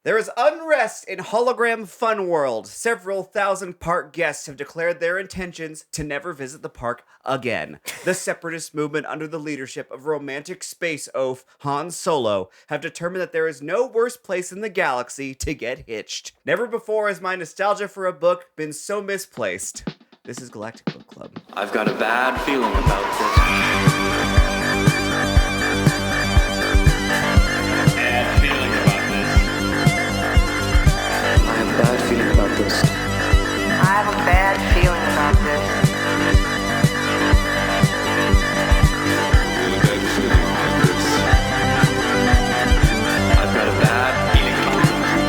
There is unrest in Hologram Fun World. Several thousand park guests have declared their intentions to never visit the park again. The separatist movement, under the leadership of romantic space oaf Han Solo, have determined that there is no worse place in the galaxy to get hitched. Never before has my nostalgia for a book been so misplaced. This is Galactic Book Club. I've got a bad feeling about this. Bad feeling about this. I have a bad feeling about this. I've got a bad feeling about this.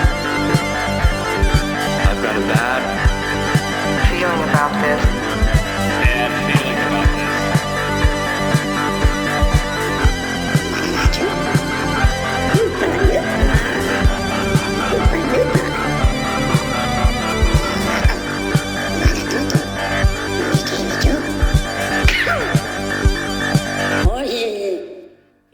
I've got a bad Feeling about this. bad feeling about this.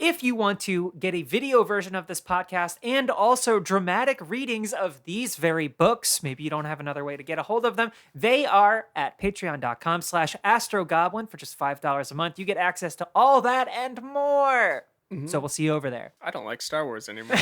If you want to get a video version of this podcast and also dramatic readings of these very books, maybe you don't have another way to get a hold of them, they are at patreon.com/astrogoblin for just $5 a month. You get access to all that and more. So we'll see you over there. I don't like Star Wars anymore.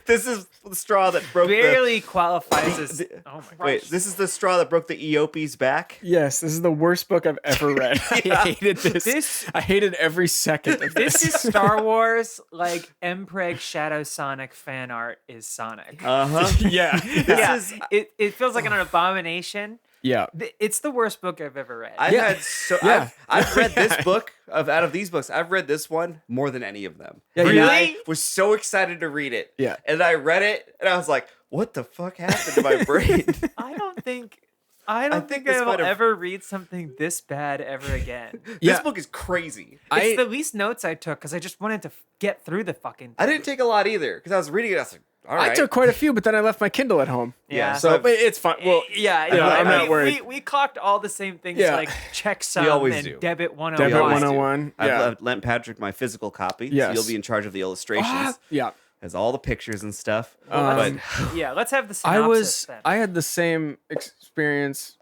This is the straw that broke Barely qualifies as... Oh my Wait, gosh. this is the straw that broke the Eopie's back? Yes, this is the worst book I've ever read. I hated this. This- I hated every second of this. This is Star Wars, like Mpreg Shadow Sonic fan art is Sonic. Uh-huh. Yeah. Yeah, is- it feels like an abomination. Yeah. It's the worst book I've ever read. I've read this book out of these books. I've read this one more than any of them. Yeah, And Really? I was so excited to read it. Yeah. And I read it and I was like, what the fuck happened to my brain? I don't think think this I will might have- ever read something this bad ever again. Yeah. This book is crazy. It's the least notes I took because I just wanted to get through the fucking thing. I didn't take a lot either because I was reading it. I was like, all right. I took quite a few, but then I left my Kindle at home. Yeah. So but it's fine. Well, yeah, I'm not worried. We clocked all the same things Yeah. like checksum always and do. debit 101. Debit always do. 101. Yeah. I've lent Patrick my physical copy. Yes. So you'll be in charge of the illustrations. Yeah. Has all the pictures and stuff. Let's- but Yeah, let's have the synopsis then. I had the same experience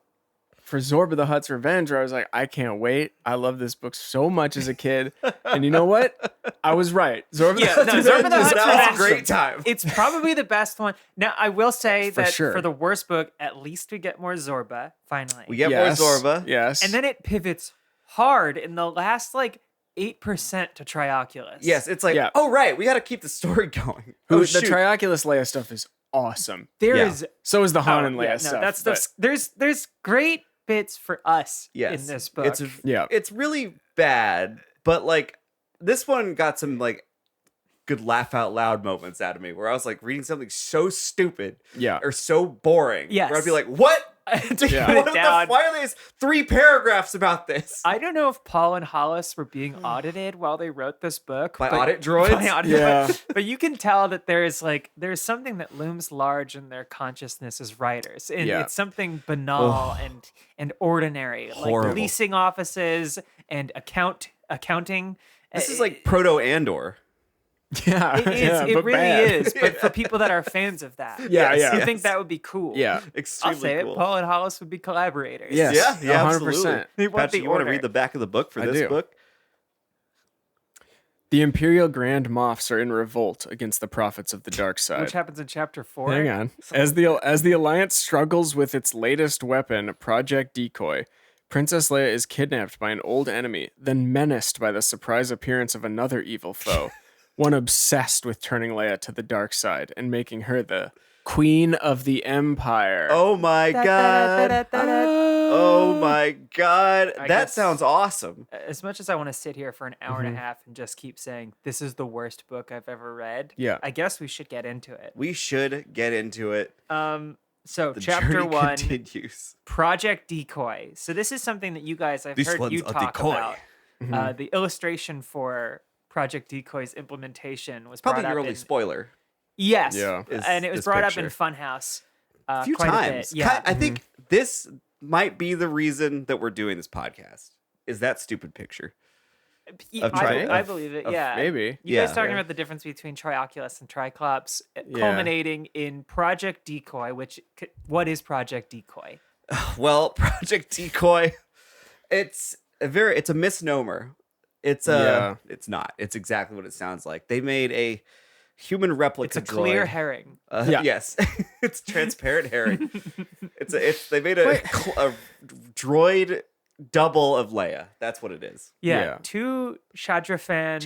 for Zorba the Hutt's Revenge, where I was like, I can't wait. I love this book so much as a kid. And you know what? I was right. Zorba Yeah, the no, Hutt's Zorba Revenge the is Hutt's that was a Revenge- great time. It's probably the best one. Now, I will say For that sure. for the worst book, at least we get more Zorba, finally. We get Yes. more Zorba. Yes. And then it pivots hard in the last, 8% to Trioculus. Yes, it's like, Yeah. oh, right. We got to keep the story going. Who, Oh, the shoot. Trioculus Leia stuff is awesome. There Yeah. is... So is the Han oh, and Leia yeah, no, stuff. that's but- there's great bits for us Yes. in this book. Yeah. It's really bad, but this one got some good laugh out loud moments out of me where I was reading something so stupid Yeah. or so boring. Yes. Where I'd be like, what? Yeah. What Down. why are there 3 paragraphs about this? I don't know if Paul and Hollis were being audited while they wrote this book. By but- audit droids? By audit Yeah. but you can tell that there's something that looms large in their consciousness as writers. And Yeah. it's something banal and ordinary. Horrible. Like leasing offices and accounting. This is like proto Andor. Yeah. It is. yeah, it but really bad. is. But for people that are fans of that. Yeah, Yes, yeah. You yes. think that would be cool. Yeah. Extremely I'll say cool. it. Paul and Hollis would be collaborators. Yes. Yeah, 100%. absolutely. They want Patrick, the you want to order. read the back of the book for I this do. book? The Imperial Grand Moffs are in revolt against the prophets of the dark side. Which happens in chapter 4. Hang on. As the Alliance struggles with its latest weapon, Project Decoy, Princess Leia is kidnapped by an old enemy, then menaced by the surprise appearance of another evil foe, one obsessed with turning Leia to the dark side and making her the Queen of the Empire. Oh my god. Oh my god. I That guess- sounds awesome. As much as I want to sit here for an hour and a half and just keep saying this is the worst book I've ever read, Yeah. I guess we should get into it. We should get into it. So The chapter journey 1, continues. Project Decoy. So this is something that you guys I've This heard you one's a talk decoy. about. The illustration for Project Decoy's implementation was Probably brought your up only in, spoiler. Yes, Yeah. and it was This brought picture. up in Funhouse A few quite times. a bit. Yeah, I think this might be the reason that we're doing this podcast. Is that stupid picture. Of tri- I believe it. Yeah, maybe. You guys Yeah. talking about the difference between Trioculus and Tricops, culminating in Project Decoy. What is Project Decoy? Well, Project Decoy, it's a misnomer. It's not. It's exactly what it sounds like. They made a human replica. It's a clear droid. herring. Yes, it's transparent herring. They made a droid double of Leia. That's what it is. Yeah. Two Chadra fans.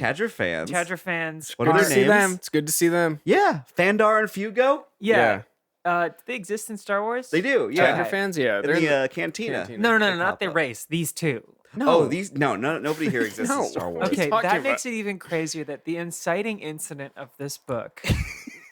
What are Good their to see names? them. It's good to see them. Yeah, Fandar and Fugo. Yeah. Do they exist in Star Wars? They do. Yeah, Tiger fans, yeah. in They're the cantina. No, They not pop their up. race. These two. Nobody here exists No. in Star Wars. Okay, talking that about? makes it even crazier that the inciting incident of this book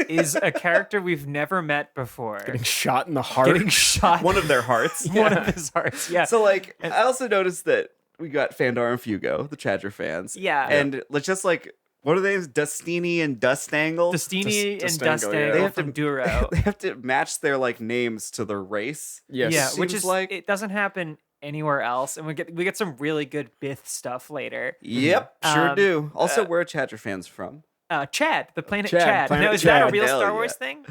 is a character we've never met before. getting shot in the heart. Getting shot. One of their hearts. One of his hearts. Yeah. So, like, I also noticed that we got Fandar and Fugo, the Chadra fans. Yeah. And let's just like, what are they? Dustini and Dustangle. Destiny and Dustangle, Dustangle yeah. They have from to- Duro. They have to match their like names to their race. Yes. Yeah, which Seems is like- it doesn't happen anywhere else, and we get some really good Bith stuff later. Yep, sure Um, do. Also, where are Chadra fans from? Chad, the planet Chad, Chad. planet Now, is that a Chad. real Hell Star yeah. Wars thing?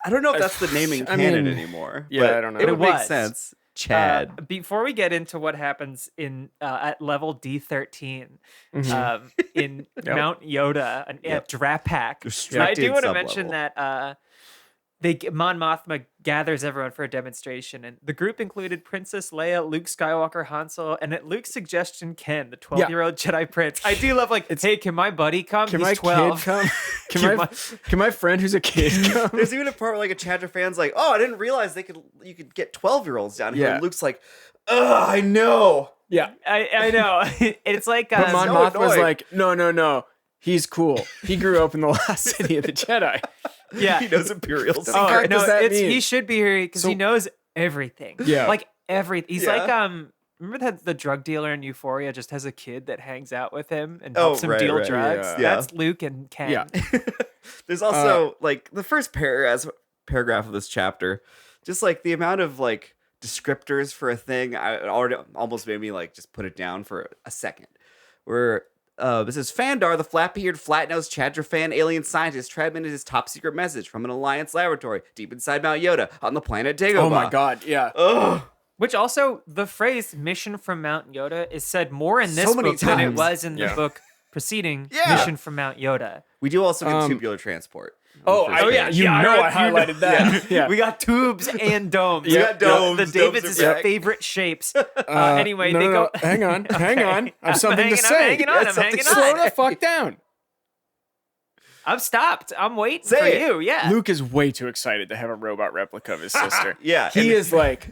I don't know if that's the naming I canon mean, anymore. yeah, but I don't know. It would It make was. sense. Chad. Before we get into what happens in at level D13 in Mount Yoda and at Drapac, I Restricted do want to sublevel. mention that Mon Mothma gathers everyone for a demonstration, and the group included Princess Leia, Luke Skywalker, Han Solo, and at Luke's suggestion, Ken, the 12-year-old Jedi Prince. I do love hey, can my buddy come? Can He's my 12. kid come? Can my friend who's a kid come? There's even a part where like a Chadra fan's like, "Oh, I didn't realize you could get 12-year-olds down here." Yeah. And Luke's like, "Ugh, I know." Yeah. I know. It's like But Mon so Mothma's annoying. like, no. He's cool. He grew up in the last city of the Jedi. yeah. He knows Imperial secrets. Oh fuck no, does that mean? he should be here because he knows everything. Yeah. like everything. He's Yeah. like remember that the drug dealer in Euphoria just has a kid that hangs out with him and Oh, helps him right, deal right. drugs. Yeah. That's Luke and Ken. Yeah. There's also like the first paragraph of this chapter, just like the amount of like descriptors for a thing. I already almost made me like just put it down for a second. Where this is Fandar, the flat-eared, flat-nosed Chadra fan alien scientist, transmitted his top-secret message from an Alliance laboratory deep inside Mount Yoda on the planet Dagobah. Oh my god, yeah. Ugh. Which also the phrase "mission from Mount Yoda" is said more in this So many book than it times. was in the Yeah. book preceding Yeah. "Mission from Mount Yoda." We do also get tubular transport. Oh, yeah. you know I highlighted that. Yeah. We got tubes and domes. We got domes. The Domes David's are back. favorite shapes. Anyway, no, they no, go. no. Hang on. I have something hanging, to say. I'm hanging on. Yeah, I'm something hanging to Slow on. the fuck down. I'm stopped. I'm waiting Say for it. you. Yeah. Luke is way too excited to have a robot replica of his sister. Yeah, He and- is like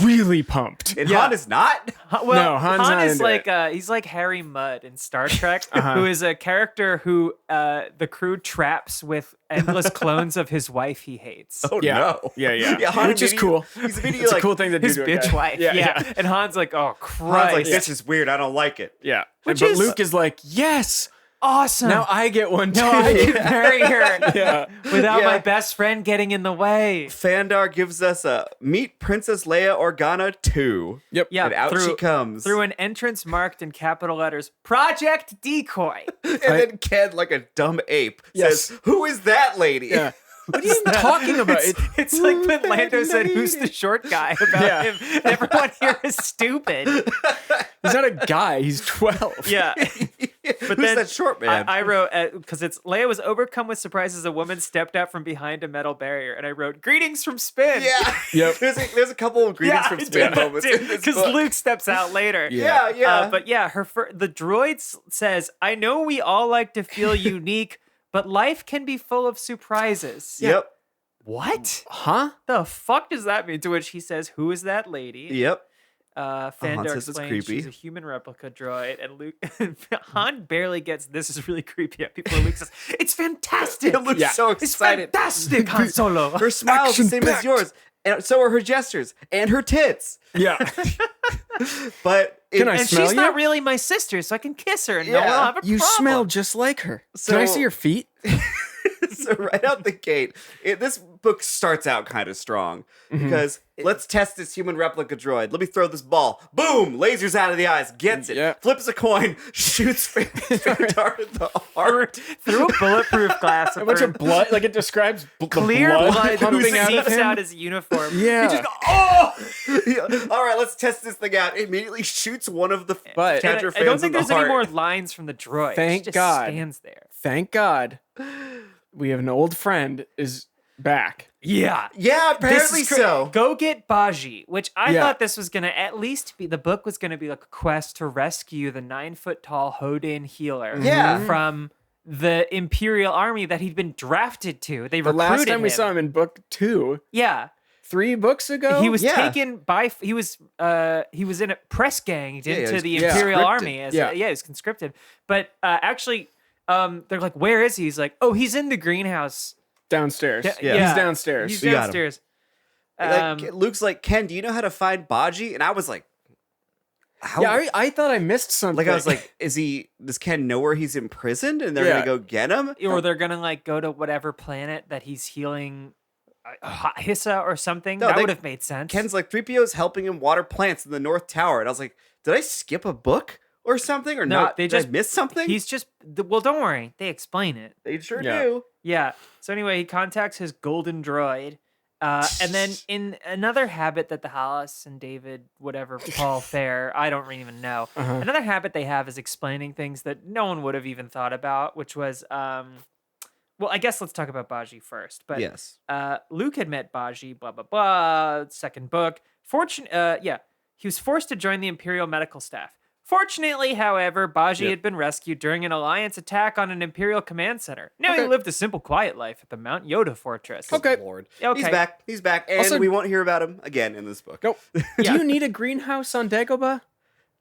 really pumped. And Yeah. Han is not. Well, No, Han's Han not is into like it. he's like Harry Mudd in Star Trek, who is a character who the crew traps with endless clones of his wife he hates. Oh Yeah. no. Yeah. Han Which is immediately- cool. He's immediately It's like, a cool thing to do His to a bitch guy. wife. Yeah, Yeah. yeah. And Han's like, oh, Han's Christ. like, this is weird. I don't like it. Yeah. Which But is- Luke is like, yes. awesome. Now I get one too. no, I can marry her Yeah. without Yeah. my best friend getting in the way. Fandar gives us a Meet Princess Leia Organa 2. Yep. Yeah, And out she comes. Through an entrance marked in capital letters, Project Decoy. And then Ken, like a dumb ape, Yes. says, "Who is that lady?" Yeah. What are you even talking about? It's like when Lando said, "Who's the short guy?" about Yeah. him. And everyone here is stupid. He's not a guy. He's 12. Yeah. Who's then that short man? I wrote because it's Leia was overcome with surprise as a woman stepped out from behind a metal barrier, and I wrote greetings from Spin. yeah. Yep. There's a couple of greetings from Spin moments in this because book. Luke steps out later. Yeah, yeah. But yeah, the droid says, "I know we all like to feel unique, but life can be full of surprises." Yep. What? Huh? The fuck does that mean? To which he says, "Who is that lady?" Yep. Fandor says it's explains creepy. she's a human replica droid, and Luke Han barely gets this is really creepy. At people, Luke says, "It's fantastic. Luke's Yeah. so It's excited. fantastic, Han Solo." Her smile's the same as Action-packed. yours, and so are her gestures and her tits. Yeah. But Can I And smell she's you? not really my sister, so I can kiss her and no Yeah. one will have a You problem. smell just like her. Can I So- see your feet? So right out the gate, this book starts out kind of strong because let's test this human replica droid. Let me throw this ball. Boom! Lasers out of the eyes. Gets it. Yeah. Flips a coin. Shoots Fandar in the heart. Through a bulletproof glass. A bunch of blood, like it describes Clear blood blood pumping out of seeps him. out his uniform. Yeah. He just go, oh! Yeah. All right, let's test this thing out. Immediately shoots one of the But- And Tadra I don't fans in think the there's any heart. more lines from the droid. Thank She just God. stands there. Thank God, we have an old friend is back. Yeah. Yeah, apparently This is so. Go get Baji, which I Yeah. thought this was gonna at least be the book was gonna be like a quest to rescue the 9-foot tall Hodin healer Yeah. from the Imperial army that he'd been drafted to. They The recruited last time we saw him in book 2, Yeah. 3 books ago, He was Yeah. taken by he was in a press gang Yeah, into he's the conscripted. Imperial army as Yeah. he was conscripted. But actually they're like, where is he? He's like, oh, he's in the greenhouse. downstairs. Yeah. He's downstairs. He's We got him. downstairs. Like, Luke's like, Ken, do you know how to find Baji? And I was like, how? Yeah, I thought I missed something. Like I was like, does Ken know where he's imprisoned and they're Yeah. gonna go get him? Or they're gonna like go to whatever planet that he's healing, Hissa or something. No, that they- would have made sense. Ken's like, 3PO's helping him water plants in the North Tower. And I was like, did I skip a book or something? Or No, not? they Did I just- miss something? He's just well. Don't worry, they explain it. They sure Yeah. do. Yeah. So anyway, he contacts his golden droid. And then in another habit that the Hollis and David, whatever, Paul Fair, I don't even know. Another habit they have is explaining things that no one would have even thought about, which was, well, I guess let's talk about Baji first. But Yes. Luke had met Baji, blah, blah, blah, second book. He was forced to join the Imperial medical staff. Fortunately, however, Baji had been rescued during an Alliance attack on an Imperial command center. Now he Okay. lived a simple, quiet life at the Mount Yoda fortress. Okay. Lord. Okay. He's back. He's back. And Also- we won't hear about him again in this book. Nope. Do you need a greenhouse on Dagobah?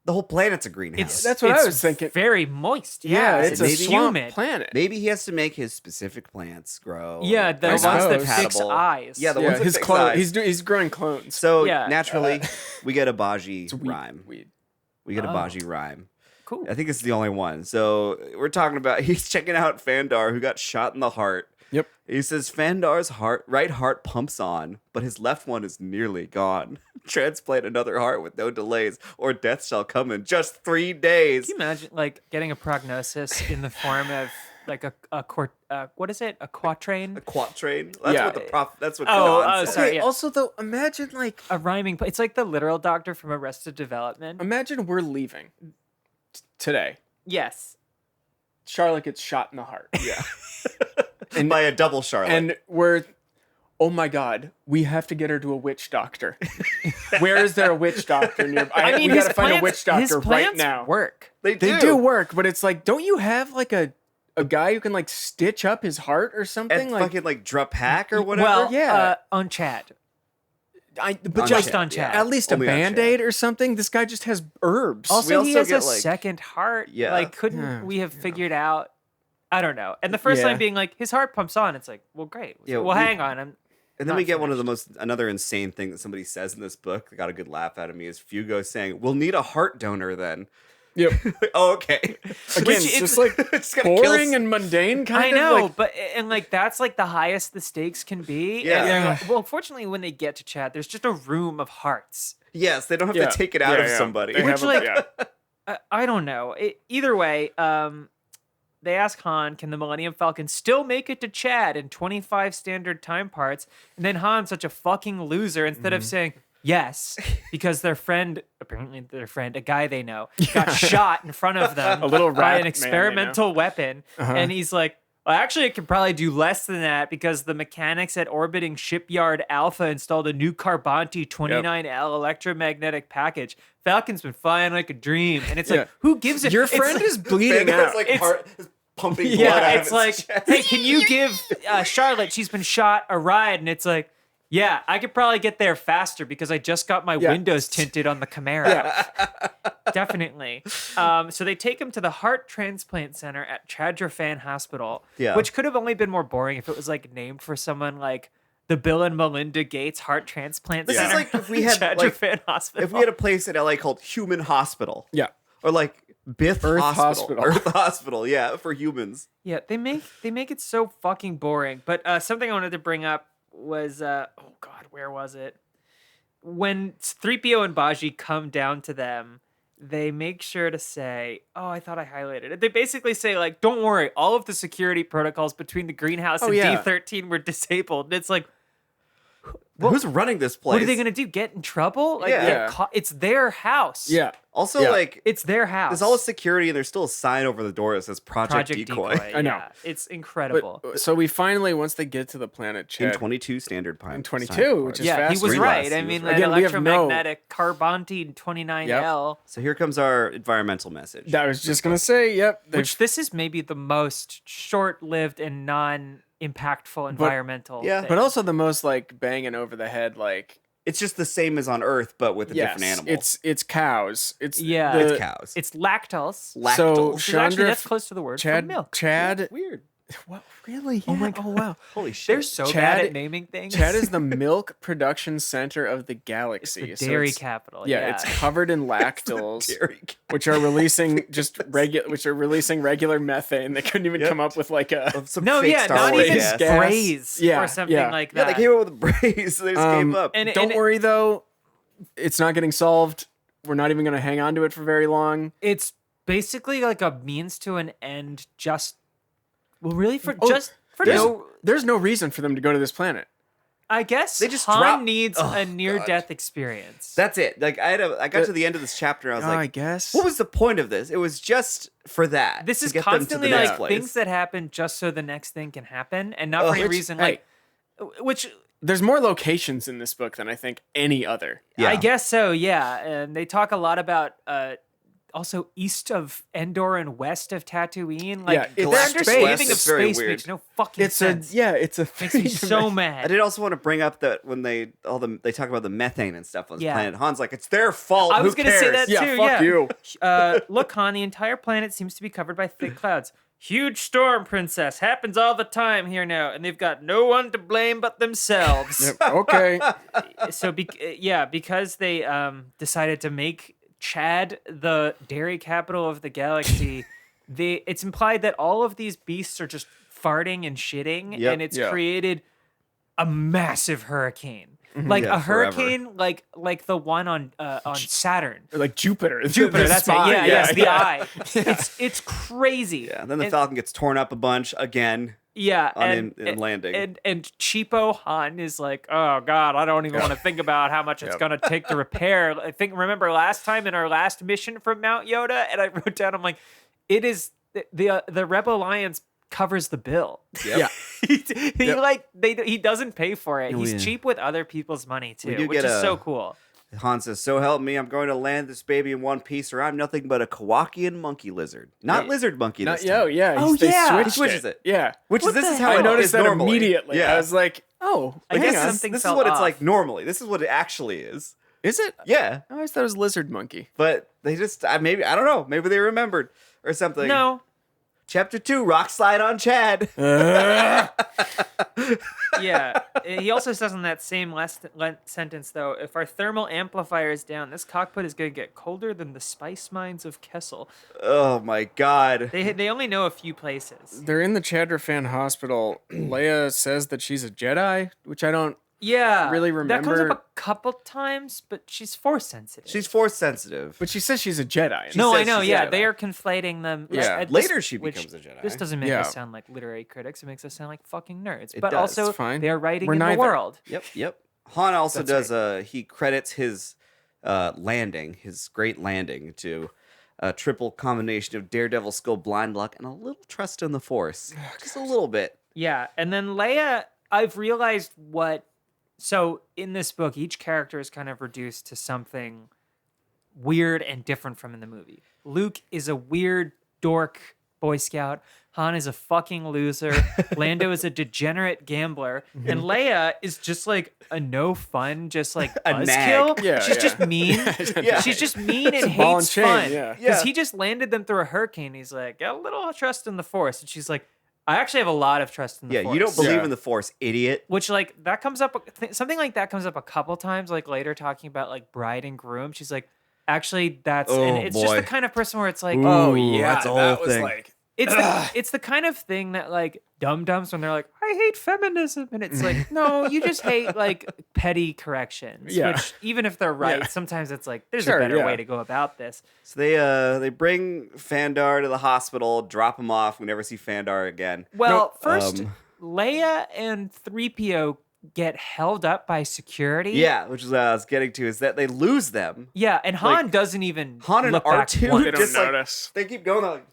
The whole planet's a greenhouse. That's what I it's was thinking. Very moist. Yeah, Yeah, it's a maybe swamp humid. planet. Maybe he has to make his specific plants grow. Yeah, the I ones that suppose. fix Compatible. eyes. Yeah, the Yeah, ones that his fix clone. eyes. He's growing clones. So Yeah. naturally, we get a Baji It's weed. rhyme. Weed. We get a Oh. Baji rhyme. Cool. I think it's the only one. So we're talking about he's checking out Fandar, who got shot in the heart. Yep. He says Fandar's right heart pumps on, but his left one is nearly gone. Transplant another heart with no delays, or death shall come in just 3 days. Can you imagine like getting a prognosis in the form of like what is it? A quatrain? A quatrain. That's Yeah. what the That's what. Oh, Kanan oh, said. sorry. Okay, yeah. also though, imagine like A rhyming. It's like the literal doctor from Arrested Development. imagine we're leaving today. Yes. Charlotte gets shot in the heart. Yeah. And- By a double Charlotte. And we're, oh my God, we have to get her to a witch doctor. Where is there a witch doctor nearby? I mean, we his gotta find a plans- witch doctor his right plans now. Work. they They do work, but it's like, don't you have like a guy who can like stitch up his heart or something? And like, fucking like Drupack or whatever. Well, Yeah. on Chad. but On just Chad, on yeah. Chad. at least a Only on Chad. band-aid or something. This guy just has herbs. Also, We he also has a get, like- second heart. Yeah. Like, couldn't Yeah. we have figured out? I don't know. And the first Yeah. line being like, his heart pumps on. It's like, well, great. Yeah, well, we- hang on. I'm And then not we get finished. another insane thing that somebody says in this book that got a good laugh out of me is Fugo saying, "We'll need a heart donor then." Yep. Oh, okay. Again, Which it's it's- just like It's gonna kill boring s- and mundane kind I of. know, like, but and like that's like the highest the stakes can be. Yeah. And, Yeah. well, fortunately, when they get to Chad, there's just a room of hearts. Yes, they don't have Yeah. to take it out Yeah, of yeah. somebody. They Which, have like, yeah. I don't know. Either way, they ask Han, can the Millennium Falcon still make it to Chad in 25 standard time parts? And then Han's such a fucking loser. Instead of saying yes, because apparently their friend, a guy they know, got shot in front of them A little by rat an man they experimental weapon. Uh-huh. And he's like, well, actually, it could probably do less than that because the mechanics at Orbiting Shipyard Alpha installed a new Carbonti 29L electromagnetic package. Falcon's been flying like a dream. And it's Yeah. like, who gives a Your it's friend like- is bleeding Fandar's out. like It's- heart is pumping blood Yeah, out it's of like, its chest. hey, can you give Charlotte, she's been shot, a ride? And it's like, yeah, I could probably get there faster because I just got my Yeah. windows tinted on the Camaro. Definitely. So they take him to the Heart Transplant Center at Chadrafan Hospital, Yeah. which could have only been more boring if it was like named for someone like the Bill and Melinda Gates Heart Transplant This Center. is like if we had like Chadrafan Hospital. if we had a place in LA called Human Hospital. Yeah. Or like Bith Earth Hospital. Hospital. Earth Hospital, yeah, for humans. Yeah, they make it so fucking boring. But something I wanted to bring up was oh god, where was it? When 3PO and Baji come down to them, they make sure to say, "Oh, I thought I highlighted it." They basically say like, "Don't worry, all of the security protocols between the greenhouse and yeah. D13 were disabled." And it's like, Who's running this place? what are they gonna do? Get in trouble? Like, Yeah. it's their house. Yeah. Also, Yeah. like, It's their house. there's all the security, and there's still a sign over the door that says Project Decoy. I know. Yeah, it's incredible. But so we finally, once they get to the planet, In Chad, 22 standard time. In 22, which is Yeah, he fast. was Green right. glass, I he mean, was that right. Again, we have no- electromagnetic carbonite 29L, So here comes our environmental message. I was just gonna say, yep. which this is maybe the most short-lived and non-impactful environmental. yeah. thing. but also the most like banging over the head, like It's just the same as on Earth, but with a different animal. It's cows. It's Yeah. the- It's cows. it's lactose. Lactose. So Which is actually Chandra, that's close to the word for Chad, milk. Chad. Weird. What really? Oh my Yeah. God. Oh wow. Holy shit. They're so Chad- bad at naming things. Chad is the milk production center of the It's galaxy. the So dairy it's- capital. Yeah, it's covered in lactals, Dairy cow. which are releasing regular methane. They couldn't even Yep. come up with like a. Of some no, fake yeah, Star not Wars even gas. gas. braise Yeah, or something yeah. like Yeah, that. they came up with a brace, so they just gave up. and- Don't worry though, it's not getting solved. We're not even going to hang on to it for very long. It's basically like a means to an end. Just really for Oh, just for There's, no. there's no reason for them to go to this planet. I guess They just Han drop- needs Oh, a near-death God. experience. That's it. Like I got to the end of this chapter, and I was I like, guess. what was the point of this? It was just for that. This to is get them to the constantly next like place. things that happen just so the next thing can happen, and not for any Which- reason. hey, Like, which There's more locations in this book than I think any other. Yeah. I guess so. Yeah, and they talk a lot about also east of Endor and west of Tatooine. Like Yeah, their Galactic understanding West of is very space weird. makes no fucking It's sense. it's a Makes me so I mad. did also want to bring up that when they talk about the methane and stuff on this Yeah. planet, Han's like, it's their fault. I was Who gonna say cares? that Yeah, too. fuck you. Look, Han, the entire planet seems to be covered by thick clouds. Huge storm, princess. Happens all the time here now, and they've got no one to blame but themselves. Yep, okay. So, because they decided to make Chad the dairy capital of the galaxy, it's implied that all of these beasts are just farting and shitting, Yep. and it's Yeah. created a massive hurricane. Like Yeah, a forever. hurricane, like the one on Saturn. Or like Jupiter. Jupiter, The that's spot. it. Yeah, yes, the yeah. eye. It's crazy. Yeah, and then the And- Falcon gets torn up a bunch again. Yeah, on in landing. and cheapo Han is like, oh god, I don't even want to think about how much it's Yep. gonna take to repair. Remember last time in our last mission from Mount Yoda, and I wrote down, I'm like, it is the Rebel Alliance covers the bill. Yep. Yeah. He doesn't pay for it. Oh, He's yeah. cheap with other people's money too, do which get is a- so cool. Han says, so help me, I'm going to land this baby in one piece, or I'm nothing but a Kowakian monkey lizard. Not Yeah. lizard monkey Not, this time. yeah. Oh, They yeah. switched He switches it. Yeah. Which What is, this the is how hell? I it noticed is that normally. immediately. Yeah. I was like, oh, I hang guess on. something This is fell what it's off. like normally. This is what it actually is. Is it? Yeah. I always thought it was lizard monkey. But they just, I don't know. Maybe they remembered or something. No. Chapter 2, Rock Slide on Chad. Yeah. He also says in that same last sentence, though, if our thermal amplifier is down, this cockpit is going to get colder than the spice mines of Kessel. Oh my god. They only know a few places. They're in the Chadrafan hospital. Leia says that she's a Jedi, which I don't. Yeah. Really That comes remember- up a couple times, but she's force sensitive. She's force sensitive. But she says she's a Jedi. No, I says know. she's a Yeah, Jedi. they are conflating them. Yeah. Later she which- becomes a Jedi. This doesn't make Yeah. us sound like literary critics. It makes us sound like fucking nerds. It But does. also, It's fine. they are writing We're in neither. the world. Yep. Han also That's does he credits his landing, his great landing, to a triple combination of Daredevil skill, blind luck, and a little trust in the Force. Just a little bit. Yeah, and then Leia, I've realized what. So in this book, each character is kind of reduced to something weird and different from in the movie. Luke is a weird dork Boy Scout. Han is a fucking loser. Lando is a degenerate gambler. And Leia is just like a no fun, just like A buzzkill. nag. Yeah, She's yeah. just mean. Yeah. She's just mean and ball and hates chain, fun. yeah. Because Yeah. he just landed them through a hurricane. He's like, got a little trust in the Force. And she's like, I actually have a lot of trust in the Yeah, Force. you don't believe Yeah. in the Force, idiot. Which, like, that comes up, something like that comes up a couple times, like later talking about, like, bride and groom. She's like, Actually, that's Oh, and it's just boy. the kind of person where it's like, Oh Ooh, yeah, that's a that whole was thing. like it's the kind of thing that like dum-dums when they're like, I hate feminism, and it's like, no, you just hate like petty corrections. Yeah. Which even if they're right, Yeah. sometimes it's like there's Sure, a better yeah. way to go about this. So they bring Fandar to the hospital, drop him off. We never see Fandar again. Well, first Um, Leia and 3PO get held up by security. Yeah, which is what I was getting to, is that they lose them. Yeah, and Han Like, doesn't even Han and look back R2 once. they don't just like notice. they keep going like,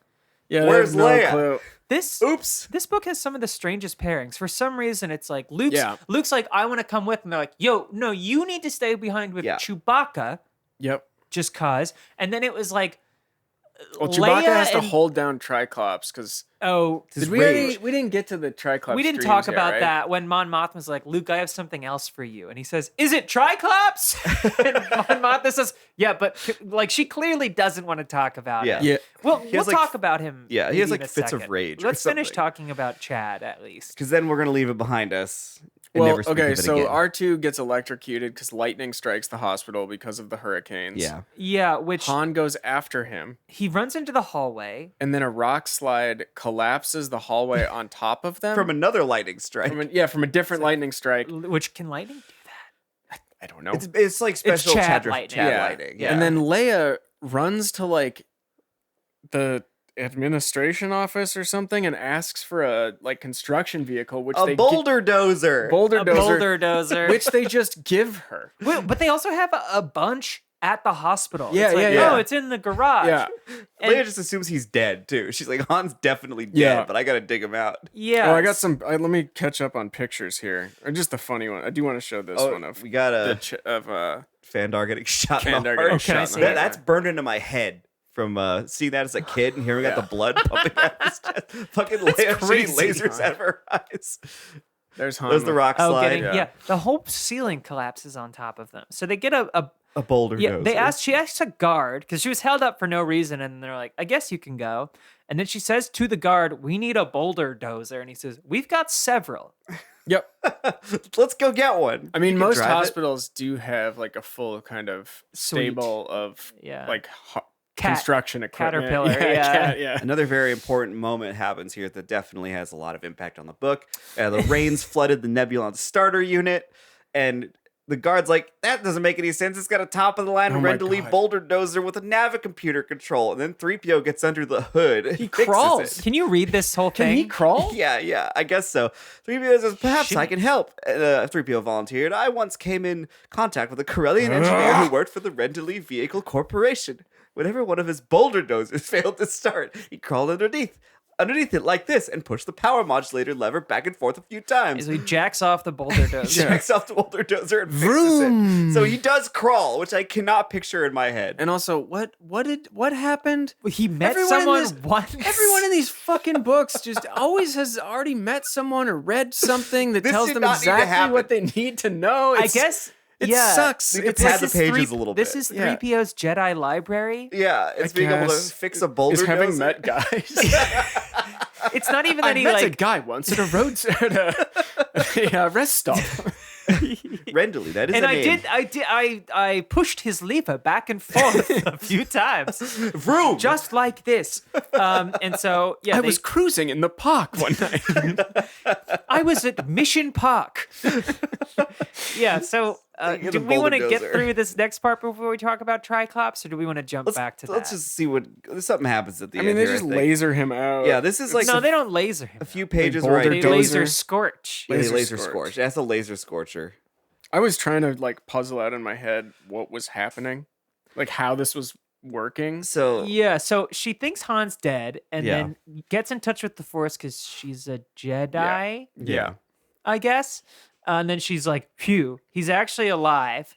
Yeah, they where's have no Leia? clue. This oops. This book has some of the strangest pairings. For some reason, it's like Yeah. Luke's like, I want to come with, and they're like, yo, no, you need to stay behind with Yeah. Chewbacca, Yep. just cause. And then it was like, Well, Chewbacca Leia has to and- hold down Tricops because oh, His we rage. didn't get to the Tricops. we didn't dreams talk yet, about right? that when Mon Mothma's like, Luke, I have something else for you, and he says, is it Triclops? And Mon Mothma says, yeah, but like she clearly doesn't want to talk about Yeah. it. Yeah. Well, He we'll has, like, talk about him. yeah, he has, maybe like, in a fits of second. rage or Let's finish something. talking about Chad at least. Because then we're gonna leave it behind us. And Well, never speak okay, of it so again. R2 gets electrocuted because lightning strikes the hospital because of the hurricanes. Yeah. Yeah, which Han goes after him, he runs into the hallway. and then a rock slide collapses the hallway on top of them. From another lightning strike. From a different lightning strike. Which can lightning do that? I don't know. It's like special Chad Chad lightning. lightning. Yeah. And then Leia runs to like the administration office or something and asks for a like construction vehicle, which a they boulder dozer. boulder A dozer, boulder dozer. which they just give her. Well, but they also have a bunch at the hospital. Yeah, it's like, yeah. Oh, it's in the garage. Yeah, And- Leia just assumes he's dead too. She's like, Han's definitely dead, Yeah. but I gotta dig him out. Yeah. Oh, I got some. Let me catch up on pictures here, or just the funny one. I do want to show this one of we got Fandar getting shot in the Fandar heart. getting can I shot. see in the it? That's burned into my head from seeing that as a kid and hearing out the blood pumping out of his chest. Fucking Leia shooting crazy. lasers out of her eyes. There's Han. There's the rock Oh, slide. yeah. The whole ceiling collapses on top of them. So they get a boulder yeah. dozer. She asked a guard because she was held up for no reason, and they're like, I guess you can go. And then she says to the guard, we need a boulder dozer, and he says, we've got several. Yep. Let's go get one. I mean, You can most drive it. hospitals do have like a full kind of Sweet. stable of Yeah. like Cat- construction equipment. Caterpillar, yeah. cat, yeah. Another very important moment happens here that definitely has a lot of impact on the book. The rains flooded the Nebulon starter unit, and the guard's like, that doesn't make any sense. It's got a top-of-the-line Oh my Rendley God. boulder dozer with a Navicomputer control. And then 3PO gets under the hood. and He fixes crawls. it. Can you read this whole Can thing? he crawl? Yeah, I guess so. 3PO says, perhaps I can help. 3PO volunteered. I once came in contact with a Corellian engineer who worked for the Rendley Vehicle Corporation. Whenever one of his boulder dozers failed to start, he crawled underneath it like this and pushed the power modulator lever back and forth a few times. So he jacks off the boulder dozer. Jacks off the boulder dozer and fixes it. So he does crawl, which I cannot picture in my head. And also, what happened? He met Everyone in someone this- once. Everyone in these fucking books just always has already met someone or read something that This tells did them not need to exactly what happen. they need to know. I It's- guess. it yeah. sucks. You could It's pad the This is pages a little This bit. is Yeah. 3PO's Jedi library. Yeah, it's I being able to guess. fix a boulder is having dozer. met guys. It's not even I that he met a like. guy once at a road at a rest stop. Rendley, that is And a name. I pushed his lever back and forth a few times, Vroom! just like this. And so yeah, I was cruising in the park one night. I was at Mission Park. Yeah. So You're do the we want to boulder get dozer. through this next part before we talk about Triclops, or do we want to jump back to let's that? just see what something happens at the I end. mean, they here, just think. laser him out. Yeah, this is like no, a, they don't laser him. a few pages boulder where I They dozer. laser scorch. Yeah, they Laser laser scorch. scorch. That's a laser scorcher. I was trying to like puzzle out in my head what was happening, like how this was working. So Yeah, so she thinks Han's dead, and Yeah. then gets in touch with the Force because she's a Jedi, yeah. I guess. And then she's like, "Phew, he's actually alive."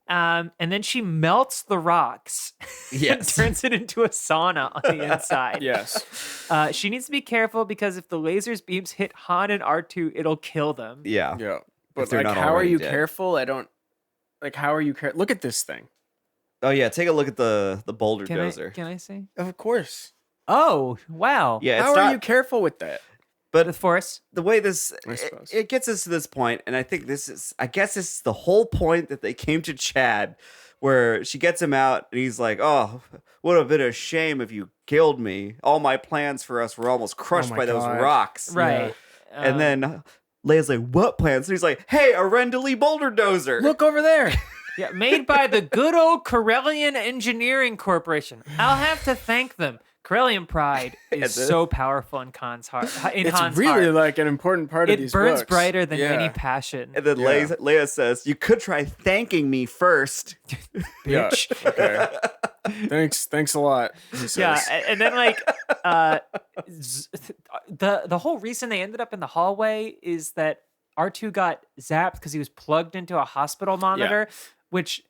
And then she melts the rocks, and Yes. turns it into a sauna on the inside. Yes. She needs to be careful because if the laser's beams hit Han and R2, it'll kill them. Yeah. Yeah. But they're like, not how are already you dead. careful? I don't. Like, how are you careful? Look at this thing. Oh yeah, take a look at the boulder Can dozer. I see? Of course. Oh, wow. Yeah, it's How not are you careful with that? But The Force. the way this I suppose. it gets us to this point, and I think this is the whole point that they came to Chad, where she gets him out and he's like, oh, would have been a shame if you killed me. All my plans for us were almost crushed my by those God. rocks. Right. And then Leia's like, what plans? And he's like, hey, a Rendley boulder dozer. Look over there. Yeah, made by the good old Corellian Engineering Corporation. I'll have to thank them. Corellian pride is so powerful in Han's heart. It's Han's really heart. like an important part of It these burns books. brighter than Yeah. any passion. And then Yeah. Leia says, you could try thanking me first. Yeah. Okay. Thanks a lot. He says. Yeah, and then like the whole reason they ended up in the hallway is that R2 got zapped because he was plugged into a hospital monitor, which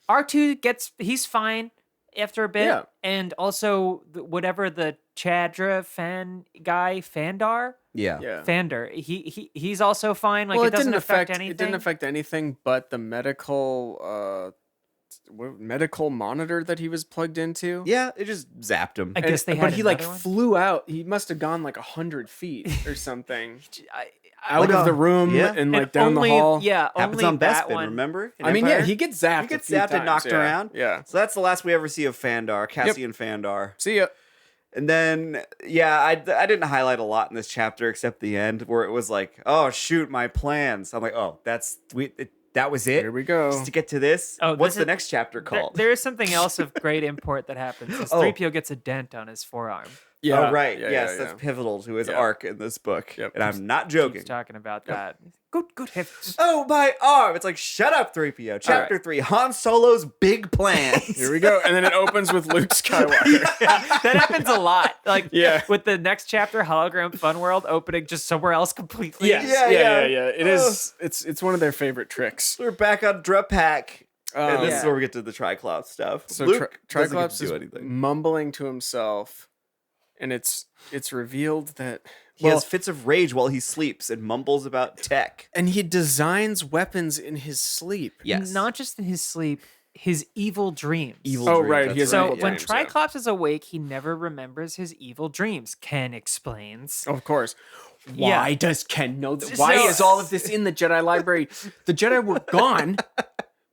R2 he's fine after a bit, Yeah. and also whatever the Chadra fan guy Fandar. Yeah. Yeah. Fander, he's also fine. Like Well, it doesn't affect anything. It didn't affect anything but the medical monitor that he was plugged into. Yeah, it just zapped him. I guess they had but he like another one? flew out. He must have gone like 100 feet or something I- out of the room Yeah. and like and down only, the hall. Yeah, Happens only on that Bespin, one. remember? In I mean, yeah, Empire? he gets zapped. He gets a few zapped and times, knocked yeah. around. Yeah. So that's the last we ever see of Fandar, Cassian Fandar. See ya. And then, yeah, I didn't highlight a lot in this chapter except the end where it was like, oh, shoot, my plans. I'm like, oh, that was it? Here we go. Just to get to this? Oh, What's this the is- next chapter called? There is something else of great import that happens. Is Oh. 3PO gets a dent on his forearm. Yeah. Oh, right. Yeah, yes, yeah, that's yeah. pivotal to his Yeah. arc in this book. Yep. And I'm not joking. Keeps talking about that. Good heavens. Oh, my arm. It's like, shut up, 3PO. Chapter 3, Han Solo's big plans. Here we go. And then it opens with Luke Skywalker. That happens a lot. Like Yeah. with the next chapter, Hologram Fun World opening just somewhere else completely. Yes. Yeah. Yeah. It is. It's one of their favorite tricks. We're back on Drapac. And this is Yeah. where we get to the Triclops stuff. So Luke doesn't get Tricops to is do anything. mumbling to himself, and it's revealed that He has fits of rage while he sleeps and mumbles about tech. and he designs weapons in his sleep. Yes. Not just in his sleep, his evil dreams. Evil Oh, dreams, right, that's he has So evil when dreams, yeah. Triclops is awake, he never remembers his evil dreams. Ken explains. Of course. Yeah. Why does Ken know that? So- Why is all of this in the Jedi library? The Jedi were gone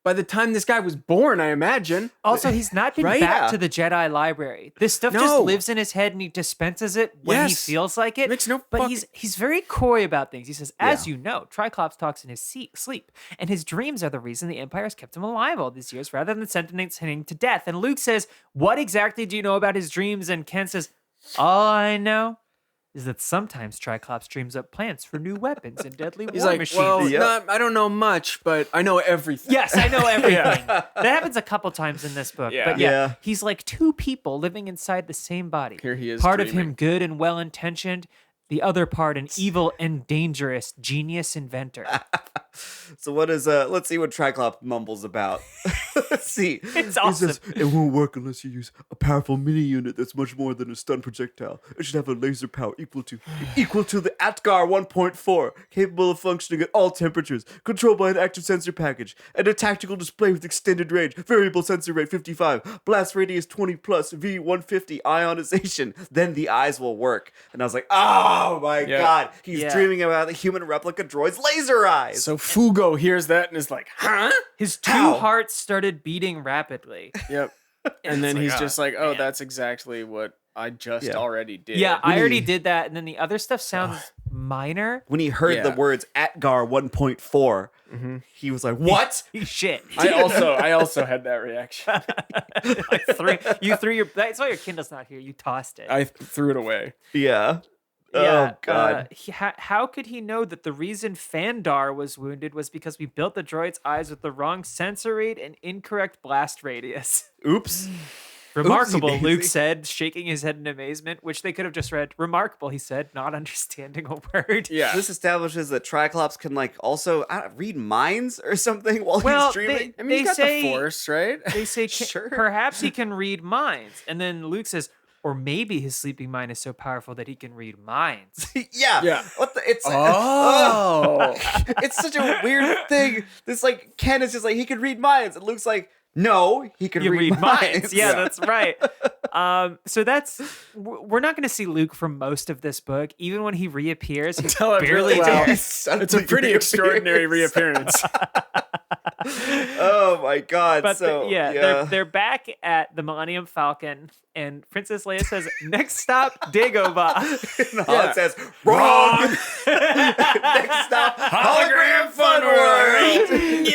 by the time this guy was born, I imagine. Also, he's not been Right? back Yeah. to the Jedi library. This stuff No. just lives in his head and he dispenses it when Yes. he feels like it. Makes no but fuck- he's very coy about things. He says, as Yeah. you know, Triclops talks in his sleep, and his dreams are the reason the Empire has kept him alive all these years rather than sentencing him to death. And Luke says, what exactly do you know about his dreams? And Ken says, all I know is that sometimes Triclops dreams up plans for new weapons and deadly He's war like, machines. well, I don't know much, but I know everything. Yes, I know everything. That happens a couple times in this book. Yeah. But Yeah. he's like two people living inside the same body. Here he is Part of dreaming. him good and well intentioned, the other part an evil and dangerous genius inventor. So what is let's see what Triclops mumbles about. Let's see. It's awesome. It won't work unless you use a powerful mini unit that's much more than a stun projectile. It should have a laser power equal to The Atgar 1.4, capable of functioning at all temperatures, controlled by an active sensor package, and a tactical display with extended range, variable sensor rate 55, blast radius 20 plus, V150 ionization. Then the eyes will work. And I was like, oh my god, he's Yeah. dreaming about the human replica droid's laser eyes. So Fugo hears that and is like, huh? His two How? hearts started beating rapidly. Yep. And then like, he's oh, just like, oh, man. that's exactly what I just Yeah. already did. Yeah, I already he- did that. And then the other stuff sounds minor. When he heard the Yeah. words Atgar 1.4, he was like, what? Shit. I also had that reaction. You threw your. That's why your Kindle's not here. You tossed it. I threw it away. Yeah. Yeah, Oh god. How could he know that the reason Fandar was wounded was because we built the droid's eyes with the wrong sensor rate and incorrect blast radius? Oops. Remarkable, Oopsie Luke daisy. said, shaking his head in amazement, which they could have just read. Remarkable, he said, not understanding a word. Yeah. This establishes that Triclops can also read minds or something while Well, he's dreaming. I mean, he's got say- the Force, right? They say Sure. perhaps he can read minds. And then Luke says, or maybe his sleeping mind is so powerful that he can read minds. Yeah. Yeah. What the? It's Oh. it's such a weird thing. This Ken is just like he could read minds, and Luke's like, No, he can You read minds. Yeah, that's right. So we're not going to see Luke for most of this book. Even when he reappears, he's Tell it barely really well. there. It's a pretty extraordinary reappearance. Oh my god! But so they're back at the Millennium Falcon, and Princess Leia says, "Next stop, Dagobah." And Han says, "Wrong." Next stop, hologram fun world.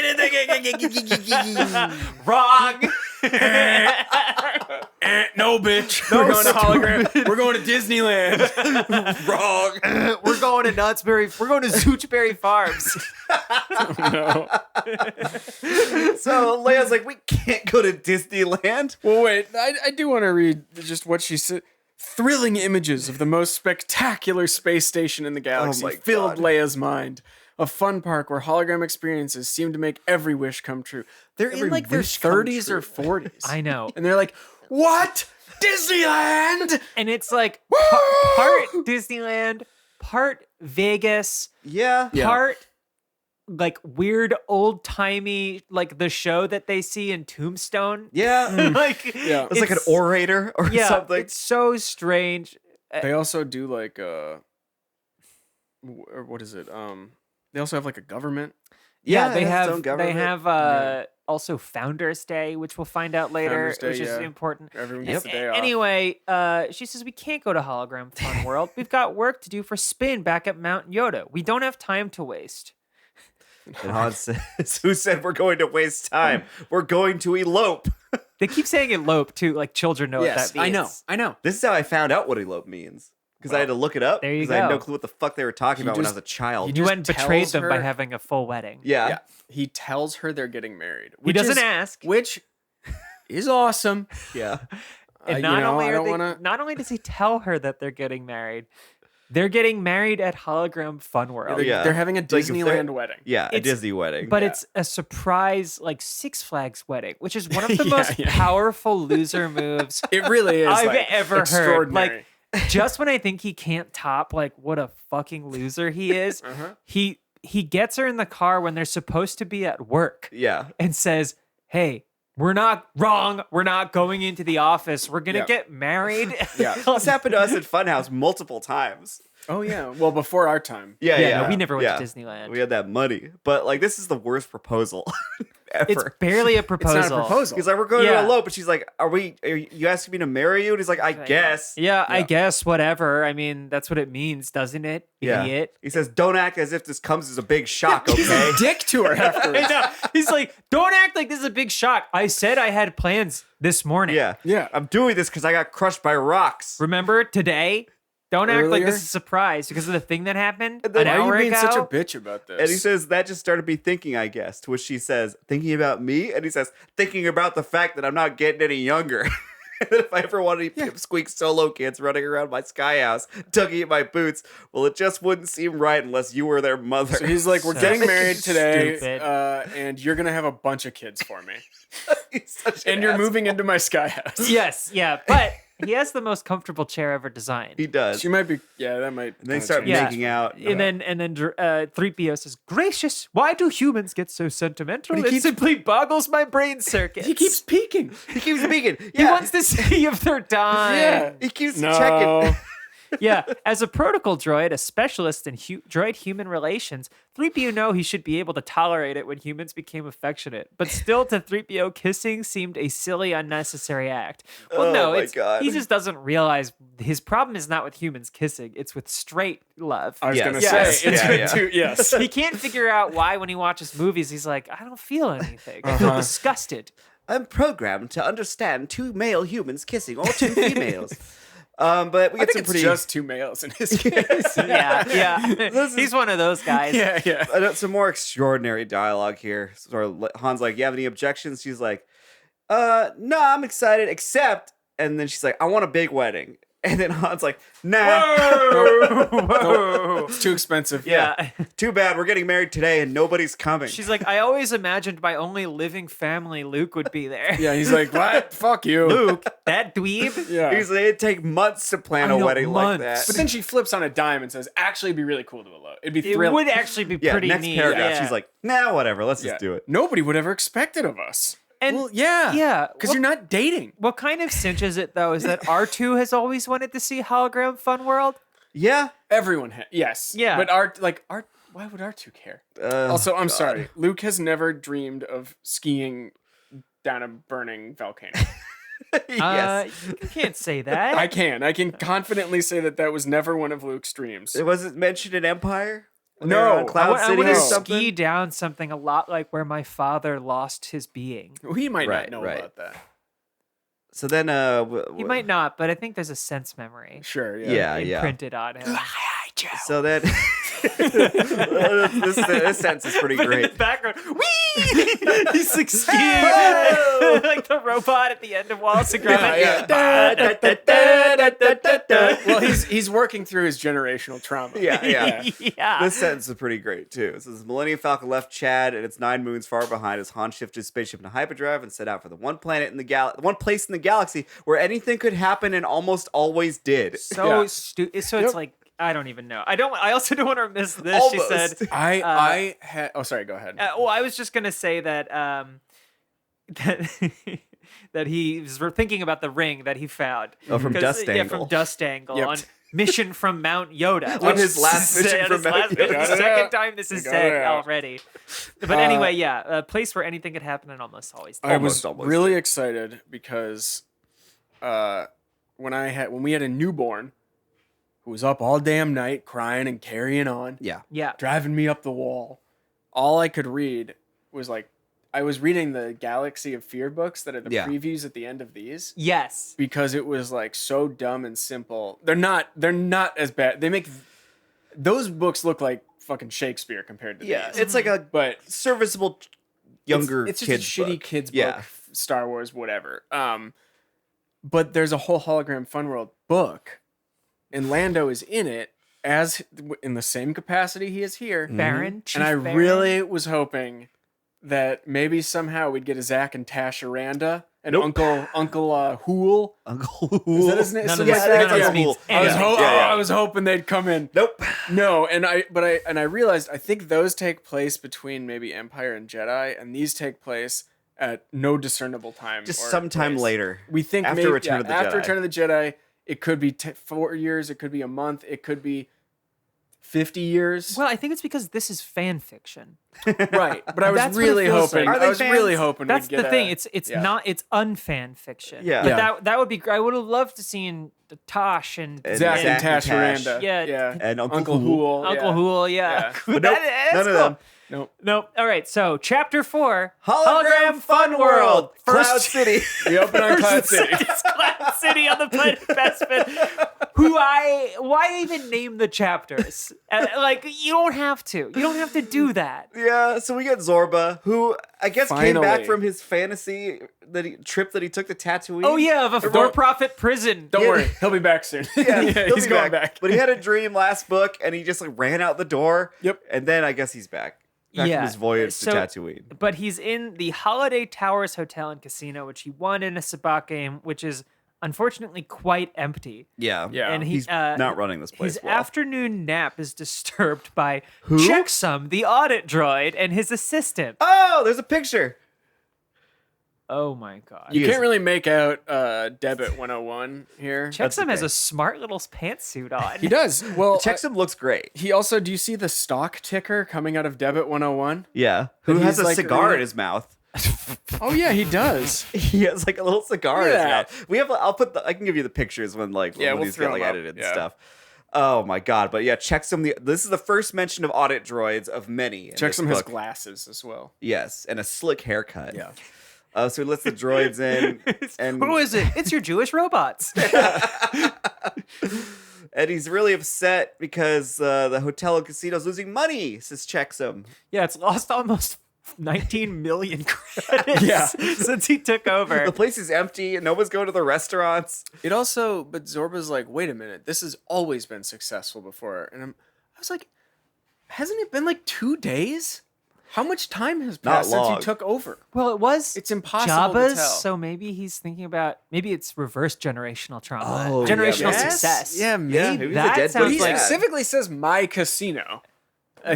Wrong. No, bitch. We're going to hologram. We're going to Disneyland. Wrong. We're going to Nutsberry. We're going to Zoochberry Farms. No. So Leia's like, we can't go to Disneyland. Well, wait. I do want to read just what she said. Thrilling images of the most spectacular space station in the galaxy my filled God. Leia's mind. A fun park where hologram experiences seem to make every wish come true. They're in Every like their wish come 30s or 40s. I know. And they're like, what? Disneyland? And it's like Woo! part Disneyland, part Vegas, Yeah. part like weird old timey, like the show that they see in Tombstone. Yeah. Like Yeah. It's like an orator or yeah, something. it's so strange. They also do like or what is it? They also have like a government. Yeah, it they has its own have government. they have also Founders Day, which we'll find out later, Founders Day, which is yeah. important. Everyone gets the day off. Anyway, she says we can't go to Hologram Fun World. We've got work to do for Spin back at Mount Yoda. We don't have time to waste. And Han says, "Who said we're going to waste time? We're going to elope." They keep saying elope too, like children know Yes, what that means. I know. This is how I found out what elope means. Because I had to look it up. There you Because I had no go. clue what the fuck they were talking He about when I just- was a child. he You went and just betrayed tells them by her- having a full wedding. Yeah. Yeah. He tells her they're getting married. He doesn't is- ask. Which is awesome. Yeah. And You not know, only I are don't they, wanna- not only does he tell her that they're getting married, they're getting married at Hologram Fun World. They're, Yeah. they're having a Like, if they're- Disneyland wedding. Yeah, a It's- Disney wedding. But Yeah. it's a surprise, like Six Flags wedding, which is one of the Yeah, most yeah. powerful loser moves It really is. I've like, ever heard. extraordinary. Like, just when I think he can't top, like, what a fucking loser he is, Uh-huh. he gets her in the car when they're supposed to be at work yeah. and says, "Hey, we're not wrong. We're not going into the office. We're gonna Yeah. get married." Yeah. This happened to us at Funhouse multiple times. Oh yeah. Well, before our time. Yeah, Yeah, yeah. no, we never went yeah. to Disneyland. We had that money. But, like, this is the worst proposal ever. It's barely a It's proposal. not a proposal. He's like, we're going Yeah. to elope. And she's like, are you asking me to marry you? And he's like, I guess. Yeah, I guess whatever. I mean, that's what it means, doesn't it? Yeah. Idiot. He says, don't act as if this comes as a big shock, okay? Dick to her afterwards. I know. He's like, "Don't act like this is a big shock. I said I had plans this morning. Yeah. Yeah. I'm doing this because I got crushed by rocks. Remember today? Don't act like Earlier? this is a surprise because of the thing that happened then an Why are hour you being ago." such a bitch about this? And he says, that just started me thinking, I guess. To which she says, thinking about me? And he says, thinking about the fact that I'm not getting any younger. And that if I ever want any pipsqueak solo kids running around my sky house, tugging at my boots, well, it just wouldn't seem right unless you were their mother. So he's like, we're So getting married today, stupid. and you're gonna have a bunch of kids for me, He's such an and you're asshole. moving into my sky house. Yes, yeah, but he has the most comfortable chair ever designed. He does. She might be. Yeah, that might. And they kinda start change. Yeah. making out. And then 3PO says, "Gracious, why do humans get so sentimental? But he It keeps- simply boggles my brain circuits." He keeps peeking. He keeps speaking. He Yeah. wants to see if they're dying. Yeah. He keeps No. checking. Yeah, as a protocol droid, a specialist in droid human relations, 3PO know he should be able to tolerate it when humans became affectionate. But still, to 3PO, kissing seemed a silly, unnecessary act. Well, Oh no, my it's God. he just doesn't realize his problem is not with humans kissing; it's with straight love. I was Yes. gonna Yes. say it's Yeah, good yeah. too. Yes. He can't figure out why, when he watches movies, he's like, "I don't feel anything. I feel disgusted." I'm programmed to understand two male humans kissing or two females. But we I get think some it's pretty just two males in his case. Yeah. He's one of those guys. yeah, yeah. some more extraordinary dialogue here. So Han's like, "You have any objections?" She's like, "No, I'm excited, except." And then she's like, "I want a big wedding." And then Han's like, "Nah, Whoa. It's too expensive. Yeah. too bad. We're getting married today and nobody's coming." She's like, "I always imagined my only living family, Luke, would be there." Yeah, he's like, what? Fuck you. Luke, that dweeb. Yeah. He's like, it'd take months to plan I a know, wedding like that. months. But then she flips on a dime and says, actually, it'd be really cool to elope. It'd be It thrilling. would actually be yeah, pretty next neat. paragraph, yeah. she's like, "Nah, whatever. Let's Yeah. just do it." Nobody would ever expect it of us. And Well, yeah. yeah, Because you're not dating. what kind of cinches it though is that R2 has always wanted to see hologram fun world. Yeah. Everyone yes. Yeah. But why would R2 care? Also, I'm sorry. Luke has never dreamed of skiing down a burning volcano. Yes. You can't say that. I can confidently say that was never one of Luke's dreams. It wasn't mentioned in Empire? When they No. were on Cloud I City want or to something? ski down something a lot like where my father lost his being. We might Right, not know right. about that. So then, He might not, but I think there's a sense memory Sure, yeah. yeah. imprinted on him. So then, this sentence is pretty But in great. the background, whee! He's like skiing like the robot at the end of Wallace and Gromit. Well, he's working through his generational trauma. Yeah. Yeah. This sentence is pretty great too. It says Millennium Falcon left Chad and its 9 moons far behind as Han shifted his spaceship into hyperdrive and set out for the one place in the galaxy where anything could happen and almost always did. So Yeah. stupid. So it's like I don't even know. I also don't want to miss this. She Almost. said. I had. Oh, sorry. Go ahead. Well, I was just gonna say that that that he was thinking about the ring that he found. Oh, from 'Cause, Dust Yeah, Angle. from Dust Angle Yep. on Mission from Mount Yoda. On which his last mission on from his Mount last mission. Yoda. The second time this is Got it said out. already. But anyway, yeah, a place where anything could happen and almost always does. I was almost. really excited because when we had a newborn who was up all damn night crying and carrying on, Yeah. Yeah. driving me up the wall, all I could read was like I was reading the Galaxy of Fear books that are the Yeah. previews at the end of these. Yes. Because it was like so dumb and simple. They're not as bad. They make those books look like fucking Shakespeare compared to Yeah. these. It's like a But serviceable younger it's just kids a shitty book. kids book, Yeah. Star Wars, whatever. But there's a whole hologram Fun World book, and Lando is in it as in the same capacity he is here. Baron. Chief And I Baron. really was hoping that maybe somehow we'd get a Zach and Tash Aranda and Nope. Uncle Hool. Uncle Is that his name? None So of yeah, this, that's none of this Uncle means Hool. anything. I was hoping they'd come in. Nope. No, and I realized I think those take place between maybe Empire and Jedi, and these take place at no discernible time. Just or sometime place. later. We think After maybe, Return of the after Jedi. Return of the Jedi. It could be 4 years. It could be a month. It could be 50 years. Well, I think it's because this is fan fiction. Right, but I was That's what it really feels hoping. like. Are they I was fans? really hoping. That's we'd the get thing. It's yeah. not. It's unfan fiction. Yeah. But Yeah. that would be. I would have loved to seen Tosh and And Zach Zach and and Tash Tash. Aranda. Yeah. And Uncle Uncle Hool. Hool. Uncle yeah. Hool. Yeah. Yeah. But nope, none of them. Nope. Nope. All right. So chapter 4. Hologram Fun World. Cloud First- City. We open on Cloud City. It's Cloud City on the planet Bespin. Why even name the chapters? Like you don't have to. You don't have to do that. Yeah, so we get Zorba, who I guess came back Finally. from his fantasy trip that he took to Tatooine. Oh yeah, of a for-profit prison. Don't worry, he'll be back soon. Yeah, he'll he's be going back. But he had a dream last book, and he just like ran out the door. Yep. And then I guess he's back. Back Yeah, from his voyage so- to Tatooine. But he's in the Holiday Towers Hotel and Casino, which he won in a Sabacc game, which is unfortunately quite empty. Yeah. Yeah. And He's not running this place His well. afternoon nap is disturbed by Who? Checksum, the audit droid, and his assistant. Oh, there's a picture. Oh my god. You Yes. can't really make out Debit 101 here. Checksum has thing. a smart little pantsuit on. He does. Well, Checksum looks great. he also, do you see the stock ticker coming out of Debit 101? Yeah. Who But has he's, a like, cigar really- in his mouth? Oh yeah, he does. He has like a little cigar in his Yeah. mouth. We have. I can give you the pictures when when we'll these throw get like them up. edited and Yeah. stuff. Oh my god! But yeah, Checksum. This is the first mention of audit droids of many. In Checksum this has book. glasses as well. Yes, and a slick haircut. Yeah. So he lets the droids in, and Who is it? It's your Jewish robots. and he's really upset because the hotel and casino's losing money. Says Checksum. Yeah, it's lost almost 19 million credits Yeah. since he took over. The place is empty, and no one's going to the restaurants. It also, but Zorba's like, wait a minute, this has always been successful before. And I was like, hasn't it been like 2 days? How much time has Not passed since long. you took over? Well, it was It's impossible to Jabba's, tell. so maybe he's thinking about it's reverse generational trauma, Oh, generational yeah, success. Yeah, maybe. Yeah, maybe That the dead sounds But he body's like- bad. specifically says my casino.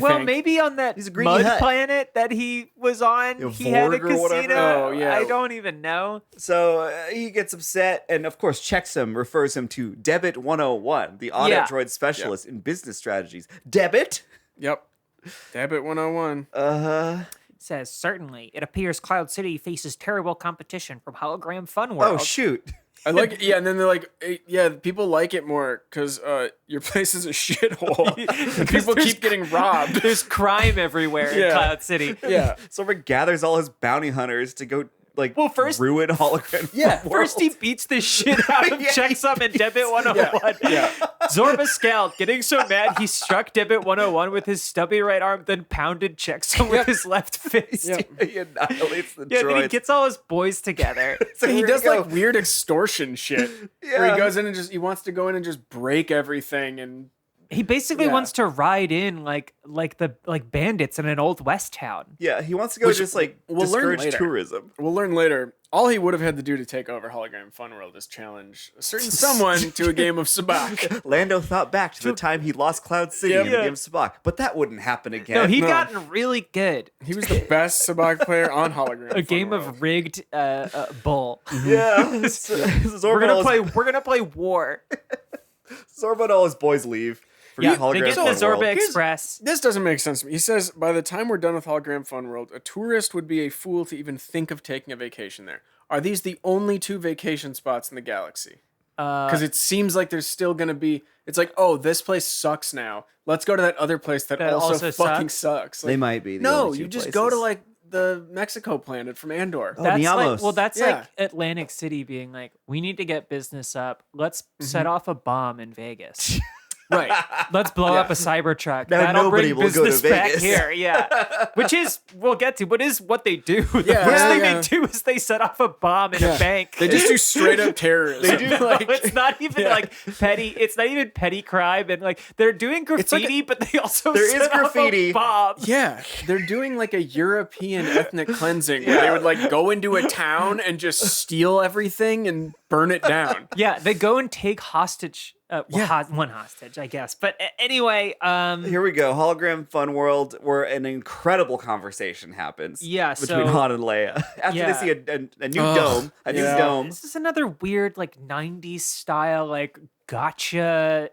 Well, maybe on that He's a greedy mud hut. planet that he was on, Yeah, he had a Vorg or whatever. casino. Oh, yeah. I don't even know. So he gets upset and, of course, checks him, refers him to Debit 101, the audit Yeah. droid specialist in business strategies. Debit? Yep. Debit 101. Says, certainly, it appears Cloud City faces terrible competition from Hologram Fun World. Oh, shoot. I like it. Yeah, and then they're like, yeah, people like it more because your place is a shithole. And people keep getting robbed. There's crime everywhere in Yeah. Cloud City. Yeah. Zorba gathers all his bounty hunters to go, Well, first- ruin Hologram. Yeah, First, he beats the shit out of Yeah, Checksum and Debit 101. Yeah. Zorba scowled, getting so mad he struck Debit 101 with his stubby right arm, then pounded Checksum with his left fist. He annihilates the Yeah, then he droids. gets all his boys together. So He here does we go. like weird extortion shit. Where Yeah. he goes in and he wants to go in and just break everything and He basically Yeah. wants to ride in like bandits in an old West town. Yeah, he wants to go Which just like we'll learn discourage later. tourism. we'll learn later. All he would have had to do to take over Hologram Fun World is challenge a certain someone to a game of sabacc. Lando thought back to the time he lost Cloud City Yep. in the Yeah. game of Sabacc, but that wouldn't happen again. No, he'd No. gotten really good. He was the best sabacc player on Hologram. A Fun game World. of rigged bull. Yeah, Zorba We're gonna play war. Zorba and all his boys leave for Yeah, Hologram they get the Fun Zorba World. Express. This doesn't make sense to me. He says, by the time we're done with Hologram Fun World, a tourist would be a fool to even think of taking a vacation there. Are these the only 2 vacation spots in the galaxy? Because it seems like there's still going to be... It's like, oh, this place sucks now. Let's go to that other place that also fucking sucks. They Like, might be. The no, only two you just places. go to like the Mexico planet from Andor. Oh, That's Niamos. that's Yeah. like Atlantic City being like, we need to get business up. Let's set off a bomb in Vegas. Right. Let's blow up a Cybertruck. Now That'll nobody bring will go to business back Vegas. here. Yeah, which is we'll get to, but is what they do. The Yeah, first yeah, thing yeah. they do is they set off a bomb in a bank. They just do straight up terrorism. They do, like, It's not even like petty. It's not even petty crime, and like they're doing graffiti, but they also There is set off graffiti. a bomb. yeah, they're doing like a European ethnic cleansing where they would like go into a town and just steal everything and burn it down. Yeah, they go and take hostage. One hostage, I guess. But anyway, Here we go. Hologram Fun World, where an incredible conversation happens. Yeah, between so- Han and Leia after Yeah. they see a new dome, a new yeah. dome. this is another weird like 90s style like gotcha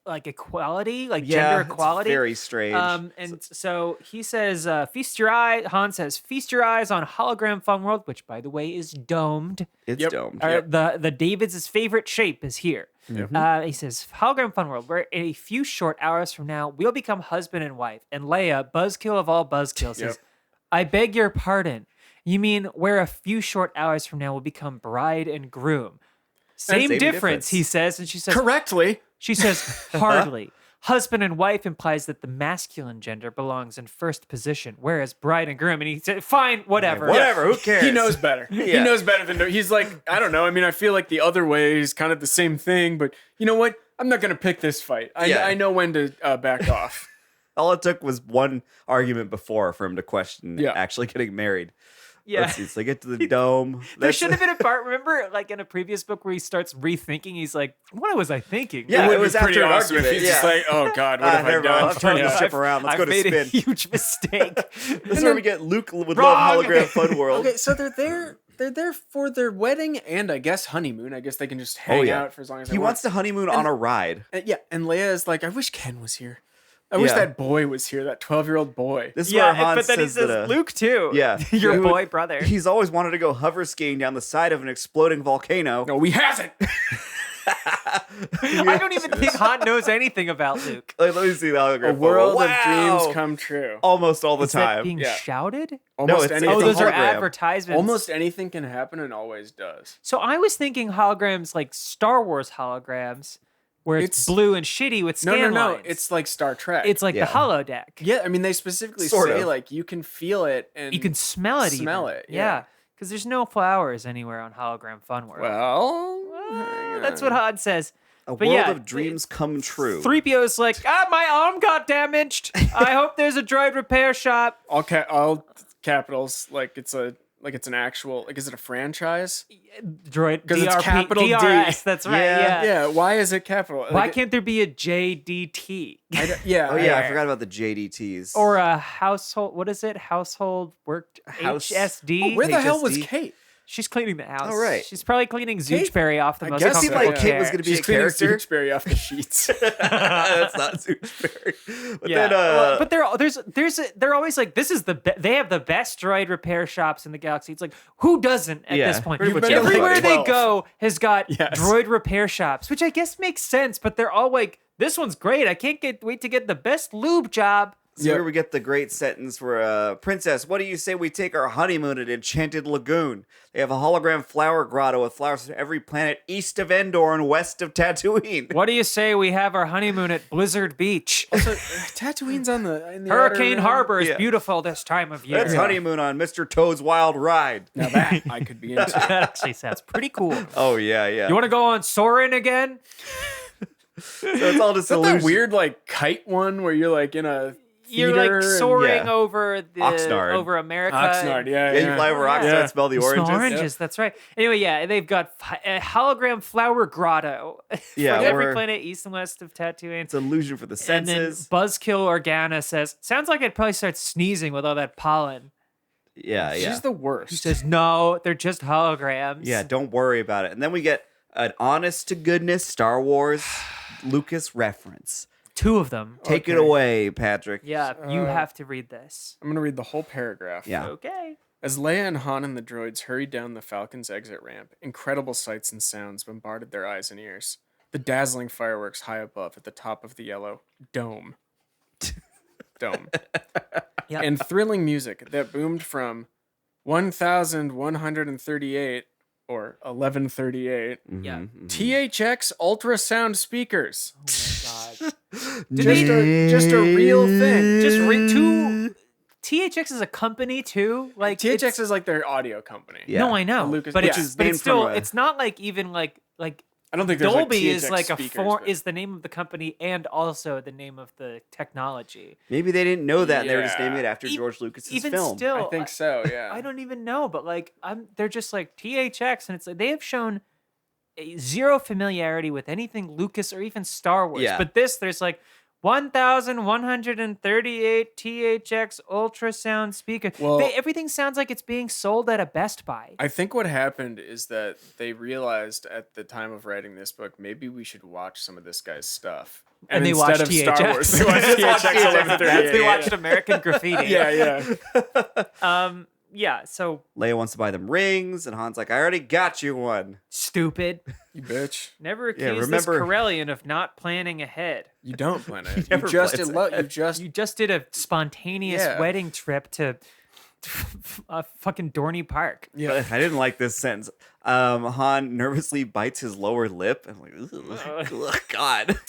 like equality, like gender it's equality. very strange. And so he says, feast your eye. Han says, feast your eyes on Hologram Fun World, which by the way is domed. It's Yep. domed. The David's favorite shape is here. He says, Hologram Fun World, where in a few short hours from now, we'll become husband and wife. And Leia, buzzkill of all buzzkills, says, I beg your pardon. You mean where a few short hours from now we'll become bride and groom? Same Same difference, difference. he says. And she says, Correctly. she says, hardly. Husband and wife implies that the masculine gender belongs in first position, whereas bride and groom. And he said, fine, whatever. Whatever, who cares? He knows better. He Yeah. knows better than he's like, I don't know. I mean, I feel like the other way is kind of the same thing, but you know what? I'm not going to pick this fight. Yeah. I know when to back off. All it took was one argument before for him to question Yeah. actually getting married. Yeah. Let's see. So they get to the dome. There should have been a part, remember, like in a previous book where he starts rethinking, he's like, what was I thinking? Yeah, would it be was pretty after an awesome if argument. he's just Yeah. like, oh God, what have I never mind. done? I'll turn Yeah. the ship around. Let's I've go to made spin. a huge mistake. This is where we get Luke would Wrong. love Hologram Fun World. Okay, so they're there. They're there for their wedding and I guess honeymoon. I guess they can just hang out for as long as they He want. wants to honeymoon on a ride. Yeah, and Leia is like, I wish Ken was here. I wish Yeah. that boy was here, that 12-year-old boy. This is Yeah, where Han but then he says, that, Luke too. Yeah. Your He would- boy brother. He's always wanted to go hover skiing down the side of an exploding volcano. No, he hasn't. I don't even think Han knows anything about Luke. Let me see the hologram. A world Wow. of dreams come true. Almost all the Is that time. being yeah. shouted? Almost it's- anything. Oh, those are hologram. advertisements. Almost anything can happen and always does. So I was thinking holograms like Star Wars holograms, where it's It's- blue and shitty with No, scan no, no. lines. It's like Star Trek. It's like Yeah. the holodeck. yeah. I mean, they specifically Sort say of. like you can feel it and You can smell it. Smell even. it, Yeah. yeah. Because there's no flowers anywhere on Hologram Fun World. Well, hang That's on. what Han says. A But world yeah, of dreams come true. 3PO's like, my arm got damaged. I hope there's a droid repair shop. all capitals like it's a Like it's an actual, like, is it a franchise? Droid 'Cause it's DRP capital D. DRS, that's right. Yeah. Yeah. Why is it capital? Why Like, can't there be a JDT? yeah. Oh yeah, I forgot about the JDTs. Or a household, what is it? Household work House- HSD? Where the hell was HSD? Kate? She's cleaning the house. Oh, right. She's probably cleaning Zoochberry off the I most guess It seemed comfortable like Kate chair. was going to be She's a cleaning character. Stoochberry off the sheets. That's not Zoochberry. But Yeah, then, well, but they're always like, this is they have the best droid repair shops in the galaxy. It's like, who doesn't at Yeah, this point? pretty much Everywhere everybody. they go has got Yes. droid repair shops, which I guess makes sense. But they're all like, this one's great. I can't wait to get the best lube job. So here we get the great sentence for Princess, what do you say we take our honeymoon at Enchanted Lagoon? They have a hologram flower grotto with flowers from every planet east of Endor and west of Tatooine. What do you say we have our honeymoon at Blizzard Beach? Also, Tatooine's in the Hurricane outer rim. Harbor is Yeah. beautiful this time of year. That's honeymoon on Mr. Toad's Wild Ride. Now that I could be into. That actually sounds pretty cool. Oh, yeah, yeah. You want to go on Soarin' again? So it's all just Is that illusion. weird like kite one where you're like in a You're theater like and- yeah. soaring over Oxnard. over America. Oxnard, yeah, Yeah, you fly over Oxnard, Yeah. smell the You smell oranges. oranges, that's right. Anyway, yeah, they've got a hologram flower grotto Yeah, for every we're- planet east and west of Tatooine. It's an illusion for the And then senses. Buzzkill Organa says, sounds like I'd probably start sneezing with all that pollen. Yeah, yeah. She's the worst. He says, no, they're just holograms. Yeah, don't worry about it. And then we get an honest to goodness Star Wars Lucas reference. Two of them. Take it away, Patrick. Yeah, you have to read this. I'm gonna read the whole paragraph. Yeah. Okay. As Leia and Han and the droids hurried down the Falcon's exit ramp, incredible sights and sounds bombarded their eyes and ears. The dazzling fireworks high above at the top of the yellow dome. Dome. Yep. And thrilling music that boomed from 1,138 or 1138 Yeah. THX ultrasound speakers. Oh my God. Just a real thing. Just two. THX is a company too. Like THX is like their audio company. Yeah. No, I know, Lucas- but which it's is but named it's still from a- it's not like even like I don't think there's Dolby like is THX like a speakers, form but- is the name of the company and also the name of the technology. Maybe they didn't know that and they were just Yeah. naming it after E- George Lucas's Even film. still, I think so, yeah. I don't even know, but like they're just like THX, and it's like they have shown zero familiarity with anything Lucas or even Star Wars. Yeah. But there's like 1,138 THX ultrasound speakers. Well- Everything sounds like it's being sold at a Best Buy. I think what happened is that they realized at the time of writing this book, maybe we should watch some of this guy's stuff. And they instead watched of THX. Star Wars, they watched THX 1138. They watched American Graffiti. Yeah. Yeah, so Leia wants to buy them rings, and Han's like, I already got you one. stupid. You bitch. Never Yeah, accuse remember- this Corellian of not planning ahead. You don't plan it. You never just plans You just did a spontaneous Yeah. wedding trip to fucking Dorney Park. yeah. I didn't like this sentence. Han nervously bites his lower lip. I'm like, ugh, God.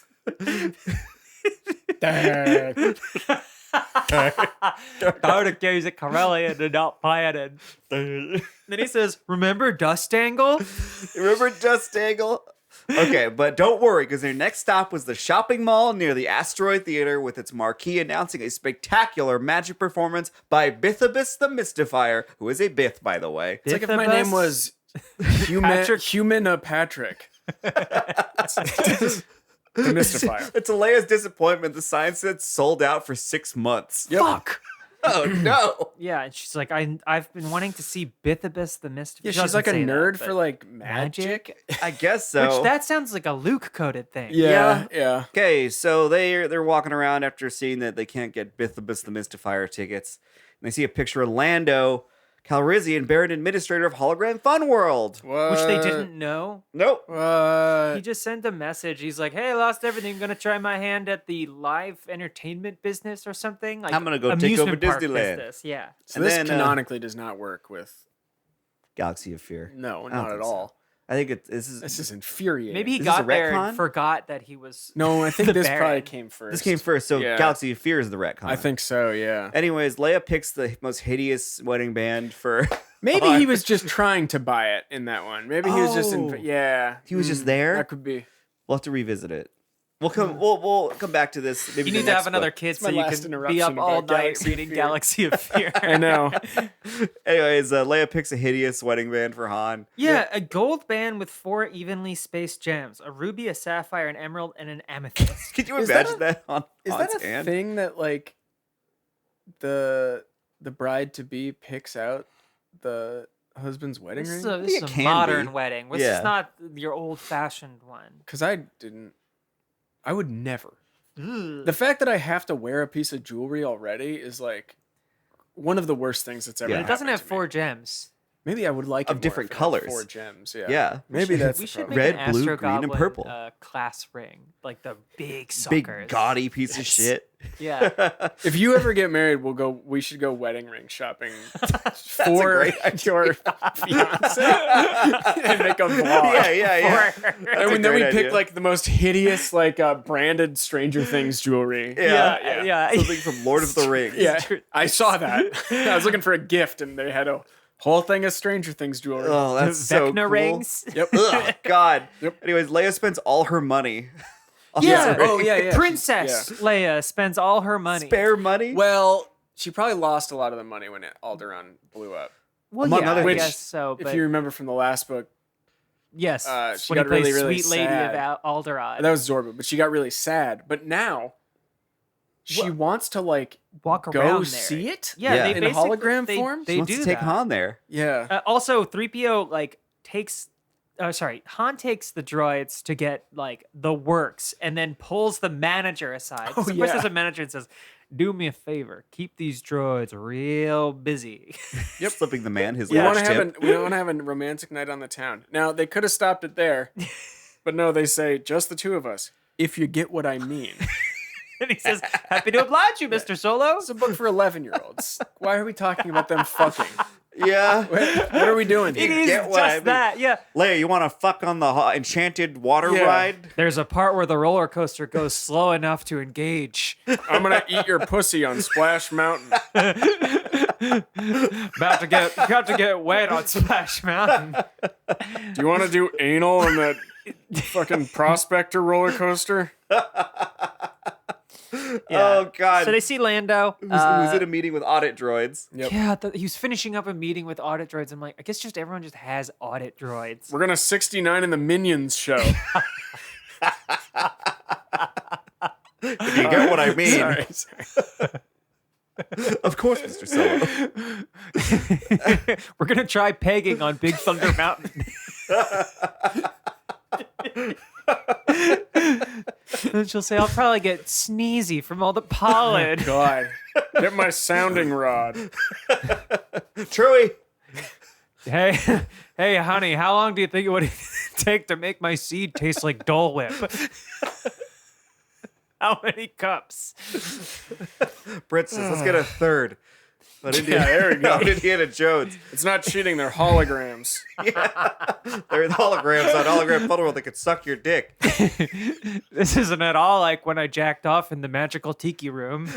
Don't accuse a Corellian of not planning. Then he says, remember Dust Angle? Remember Dust Angle? Okay, but don't worry, because their next stop was the shopping mall near the Asteroid Theater with its marquee announcing a spectacular magic performance by Bithabus the Mystifier, who is a Bith, by the way. It's like if my Bithabus? name was Humana Patrick. The Mystifier. It's Leia's disappointment. The sign said sold out for 6 months. Fuck. Oh, no. Yeah, and she's like, I've been wanting to see Bithabus the Mystifier. Yeah, She she's doesn't like a say that, nerd but for like magic. I guess so. Which that sounds like a Luke coded thing. Yeah. Okay, so they're walking around after seeing that they can't get Bithabus the Mystifier tickets. And they see a picture of Lando Calrissian, Baron Administrator of Hologram Fun World. What? Which they didn't know. Nope. He just sent a message. He's like, "Hey, I lost everything. Gonna try my hand at the live entertainment business or something. Like I'm gonna go take amusement over park Disneyland." business." Yeah. So And this then, canonically does not work with. Galaxy of Fear. No, I don't not at think so. all. I think this This is infuriating. Maybe he Is this a got there retcon? and forgot that he was. No, I think the this Baron. probably came first. this came first, so Yeah. Galaxy of Fear is the retcon. I think so. Yeah. Anyways, Leia picks the most hideous wedding band for. Maybe he was just trying to buy it in that one. Maybe he was just Oh. in. Yeah. He was just there? That could be. We'll have to revisit it. We'll come back to this. Maybe You need to have another kid so my you last can be interruption up all about night Galaxy of reading Fear. Galaxy of Fear. I know. Anyways, Leia picks a hideous wedding band for Han. Yeah, a gold band with 4 evenly spaced gems: a ruby, a sapphire, an emerald, and an amethyst. Could you Is that imagine that on Is Han's that a hand? thing that like the bride to be picks out the husband's wedding This is ring? a, this think is it a can modern be. wedding. This Yeah. is not your old fashioned one. Because I would never. Ugh. The fact that I have to wear a piece of jewelry already is like one of the worst things that's ever Yeah. It doesn't happened have to me. 4 gems. Maybe I would like Of it more different if it had colors. 4 gems. Yeah. Yeah. Maybe that's We the should problem. make Red, an blue, green, and Astrogoblin, purple. class ring, like the big Big suckers. gaudy piece of shit. Yeah. If you ever get married, we should go wedding ring shopping for great your fiance and make a vlog. Yeah. Then we pick like the most hideous like branded Stranger Things jewelry. Yeah. Something from Lord of the Rings. Yeah, I saw that. I was looking for a gift, and they had a whole thing of Stranger Things jewelry. Oh, that's so Vecna cool. rings. Yep. Ugh, God. Yep. Anyways, Leia spends all her money. on Yeah. this ring. Oh, yeah. Princess Leia spends all her money. Spare money? Well, she probably lost a lot of the money when Alderaan blew up. Well, among yeah, other I things. guess so. But If you remember from the last book, yes, she when he got plays really, really Sweet Lady sad. of Alderaan. that was Zorba, but she got really sad. But now she Well, wants to like walk go around there. see it. Yeah, Yeah. they In basically- hologram they, form? They She wants do to take that. Han there. Yeah. Also, 3PO takes. Han takes the droids to get like the works, and then pulls the manager aside. Oh, Of course, yeah. there's a manager and says, "Do me a favor, keep these droids real busy." Yep. Slipping the man his We want last to have tip. we want to have a romantic night on the town. Now they could have stopped it there, but no, they say just the two of us. If you get what I mean. And he says, "Happy to oblige you, Mr. Solo." It's a book for 11-year-olds. Why are we talking about them fucking? Yeah. What are we doing It here? is get just what I mean. that, yeah. Leia, you want to fuck on the enchanted water Yeah. ride? There's a part where the roller coaster goes slow enough to engage. I'm gonna eat your pussy on Splash Mountain. About to get wet on Splash Mountain. Do you want to do anal on that fucking prospector roller coaster? Oh, God. So they see Lando. who's in a meeting with audit droids. Yep. Yeah, he was finishing up a meeting with audit droids. I'm like, I guess just everyone just has audit droids. We're gonna 69 in the Minions show. If you get what I mean. Sorry. Of course, Mr. Solo. We're gonna try pegging on Big Thunder Mountain. And she'll say, "I'll probably get sneezy from all the pollen." God, get my sounding rod. Truey. Hey, honey, how long do you think it would take to make my seed taste like Dole Whip? How many cups? Princess, let's get a third. But there we go. Indiana Jones. It's not cheating; they're holograms. They're the holograms on hologram photo world that could suck your dick. This isn't at all like when I jacked off in the magical tiki room.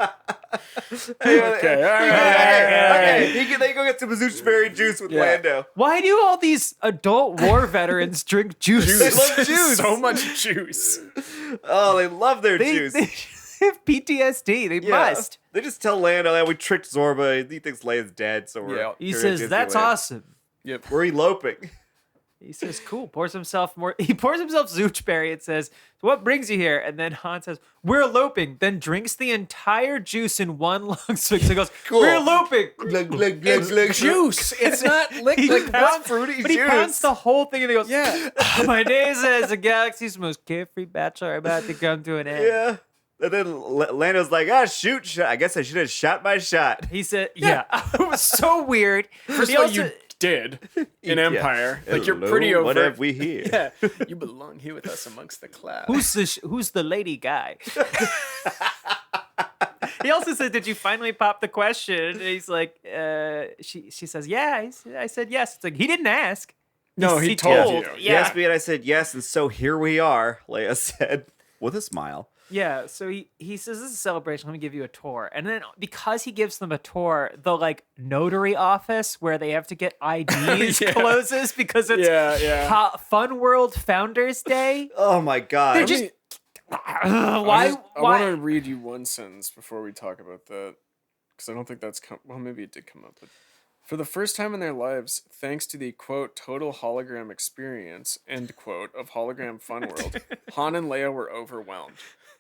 Okay, all right. Okay. They go get some Berry juice with Yeah. Lando. Why do all these adult war veterans drink juice? They love juice. So much juice. Oh, they love their They juice. have PTSD. They Yeah. must. They just tell Lando that we tricked Zorba. He thinks Leia's dead, so we're. Yeah. He here says, at "That's Disneyland. awesome." We're eloping. He says, "Cool." He pours himself Zoochberry and says, "So what brings you here?" And then Han says, "We're eloping." Then drinks the entire juice in one long swig. So he goes, Cool. "We're eloping." It's juice. It's not liquid. pounds- fruity but he juice. pounds the whole thing and he goes, Yeah. "My days as a galaxy's most carefree bachelor are about to come to an end." Yeah. And then Lando's like, shoot. I guess I should have shot my shot. He said, "Yeah." It was so weird. First He of all, also- you did in Empire. Like you're Hello, pretty over. What have we here? Yeah, you belong here with us amongst the clouds. Who's the lady guy? He also said, "Did you finally pop the question?" And he's like, she says, "Yeah." I said yes. It's like he didn't ask. No, he told you. He asked me and I said yes, and so here we are, Leia said with a smile. Yeah, so he says, "This is a celebration. Let me give you a tour." And then because he gives them a tour, the notary office where they have to get IDs Yeah. closes because it's Yeah. Fun World Founders Day. Oh my god. They're just Why? I want to read you one sentence before we talk about that, because I don't think that's well, maybe it did come up. But for the first time in their lives, thanks to the quote total hologram experience end quote of hologram fun world, Han and Leia were overwhelmed.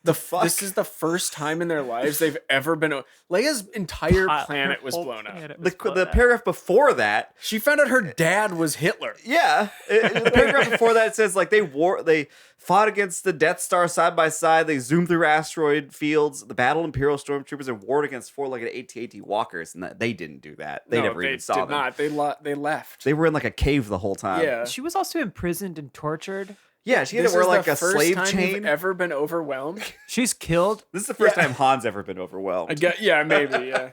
The fuck? This is the first time in their lives they've ever been. Leia's entire planet was Whole blown up. planet was blown the up. paragraph before that, She found out her dad was Hitler. yeah, the paragraph before that says like they fought against the Death Star side by side. They zoomed through asteroid fields. The battle Imperial stormtroopers and warred against four-legged AT-AT walkers, and they didn't do that. They never even saw them. Not. They left. They were in like a cave the whole time. Yeah. She was also imprisoned and tortured. Yeah, she had This to wear is like the a first slave time chain. you've ever been overwhelmed. She's killed. This is the first time Han's ever been overwhelmed. Yeah, maybe. Yeah.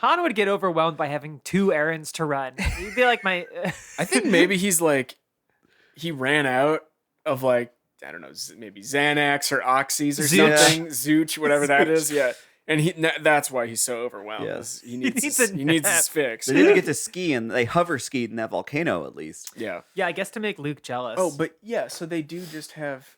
Han would get overwhelmed by having 2 errands to run. He'd be like my. I think maybe he's like, he ran out of like, I don't know, maybe Xanax or Oxys or Zooch. something, Zooch, whatever that is. Yeah, and that's why he's so overwhelmed. Yes. He needs needs his, a he needs nap. his fix. They didn't get to ski, and they hover skied in that volcano at least. Yeah. Yeah, I guess to make Luke jealous. Oh, but yeah, so they do just have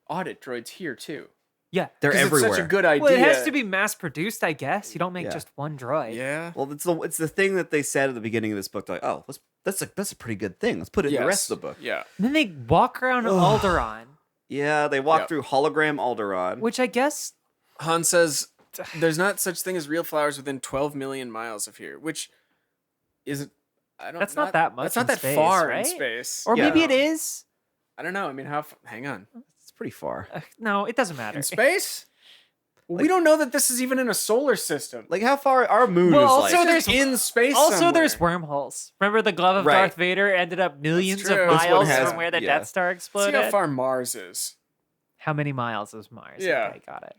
audit droids here too. yeah. They're 'Cause everywhere. It's such a good idea. Well, it has to be mass produced, I guess. You don't make Yeah. just one droid. Yeah. Well, it's the thing that they said at the beginning of this book. Like, oh, that's a pretty good thing. Let's put it in the rest of the book. Yeah. And then they walk around Alderaan, Yeah, they walk Yep. through hologram Alderaan. which I guess Han says there's not such thing as real flowers within 12 million miles of here, which isn't. I don't. That's not that much That's not in that space, far in right? space. or Yeah. maybe it is. I don't know. I mean, hang on. It's pretty far. No, it doesn't matter. In space? Well, we don't know that this is even in a solar system. Like how far our moon Well, is also like. there's- in space. Also, somewhere. there's wormholes. Remember the glove of Right. Darth Vader ended up millions of true. This one miles has- from where the yeah. Death Star See exploded. how far Mars is. How many miles is Mars? Yeah. Okay, got it.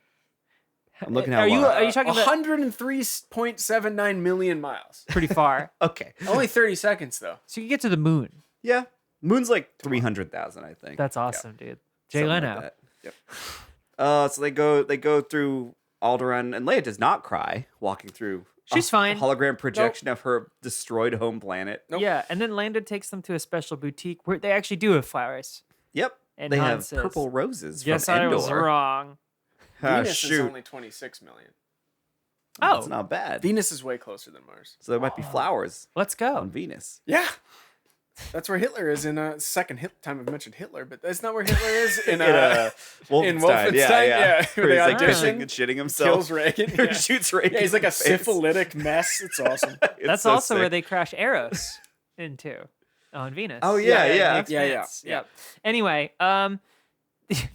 I'm looking how Are you long. talking about 103.79 million miles. pretty far? Okay. Only 30 seconds though. So you get to the moon. Yeah. Moon's like 300,000, I think. That's awesome, dude. Jay Something like Leno. that. Yep. So they go through Alderaan, and Leia does not cry walking through. She's a fine. Hologram projection of her destroyed home planet. Nope. Yeah, and then Lando takes them to a special boutique where they actually do have flowers. Yep. And they Han have says, purple roses. Yes, from I Endor. was wrong. Ah, Venus is shoot. only 26 million. Oh, That's not bad. Venus is way closer than Mars. So there might be flowers let's on go. Venus. Yeah. That's where Hitler is in a second time I've mentioned Hitler, but that's not where Hitler is in Wolfenstein. Wolfenstein, yeah, Where where they he's like audition, pissing and shitting himself. kills Reagan. Or Yeah. shoots Reagan. Yeah, he's like in a the face. syphilitic mess. It's awesome. It's That's so also where sick. they crash Eros into on Venus. Oh, yeah, it yeah. makes Yeah, yeah, sense. yeah. Yep. Anyway,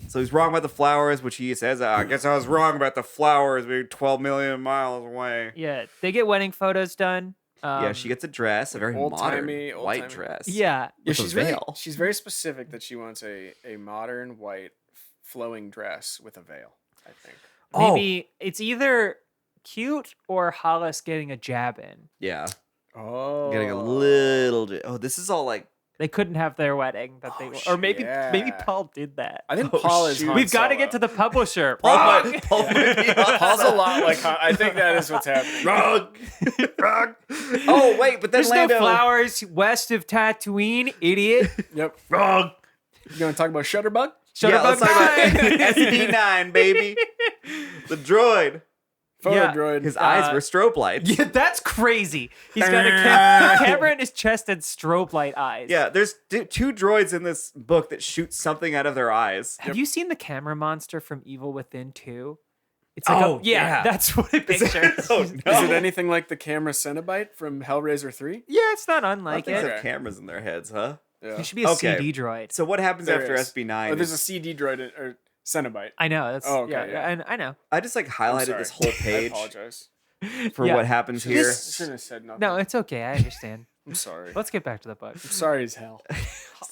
So he's wrong about the flowers, which he says, I guess I was wrong about the flowers. We're 12 million miles away. yeah, they get wedding photos done. Yeah, she gets a dress, a very old-timey- modern white old-timey. dress. Yeah, Yeah, With a veil. she's very specific that she wants a modern white flowing dress with a veil, I think. maybe it's either cute or Hollis getting a jab in. Yeah. Oh. Getting a little. This is all like. They couldn't have their wedding that they, or maybe yeah. Paul did that. I think Oh, Paul is shoot. Han We've got to Solo. get to the publisher. Paul Wrong. might- Paul might be on Paul's a Solo. lot like Han. I think that is what's happening. Wrong. Wrong. Oh, wait, but then There's Lando. no flowers west of Tatooine, idiot. Yep. Wrong. You going to talk about Shutterbug? Yeah, let's Shutterbug talk about 9. SB9, baby. The droid. Photo Yeah. droid. His eyes were strobe lights. Yeah, that's crazy. He's got a camera in his chest and strobe light eyes. Yeah, there's two droids in this book that shoot something out of their eyes. Have you seen the camera monster from Evil Within 2? It's like Oh, yeah. that's what it pictures. Oh, no. Is it anything like the camera Cenobite from Hellraiser 3? Yeah, it's not I unlike think it. they have Okay. cameras in their heads, huh? Yeah. He should be a Okay. CD droid. So what happens There after is. SB9? Oh, there's a is- CD droid or Cenobite. I know. That's Oh, okay, yeah, yeah. and I know. I just like I'm highlighted sorry. this whole I page apologize. for Yeah. what happens here. Shouldn't have said nothing. No, it's okay. I understand. I'm sorry. Let's get back to the book. I'm sorry as hell.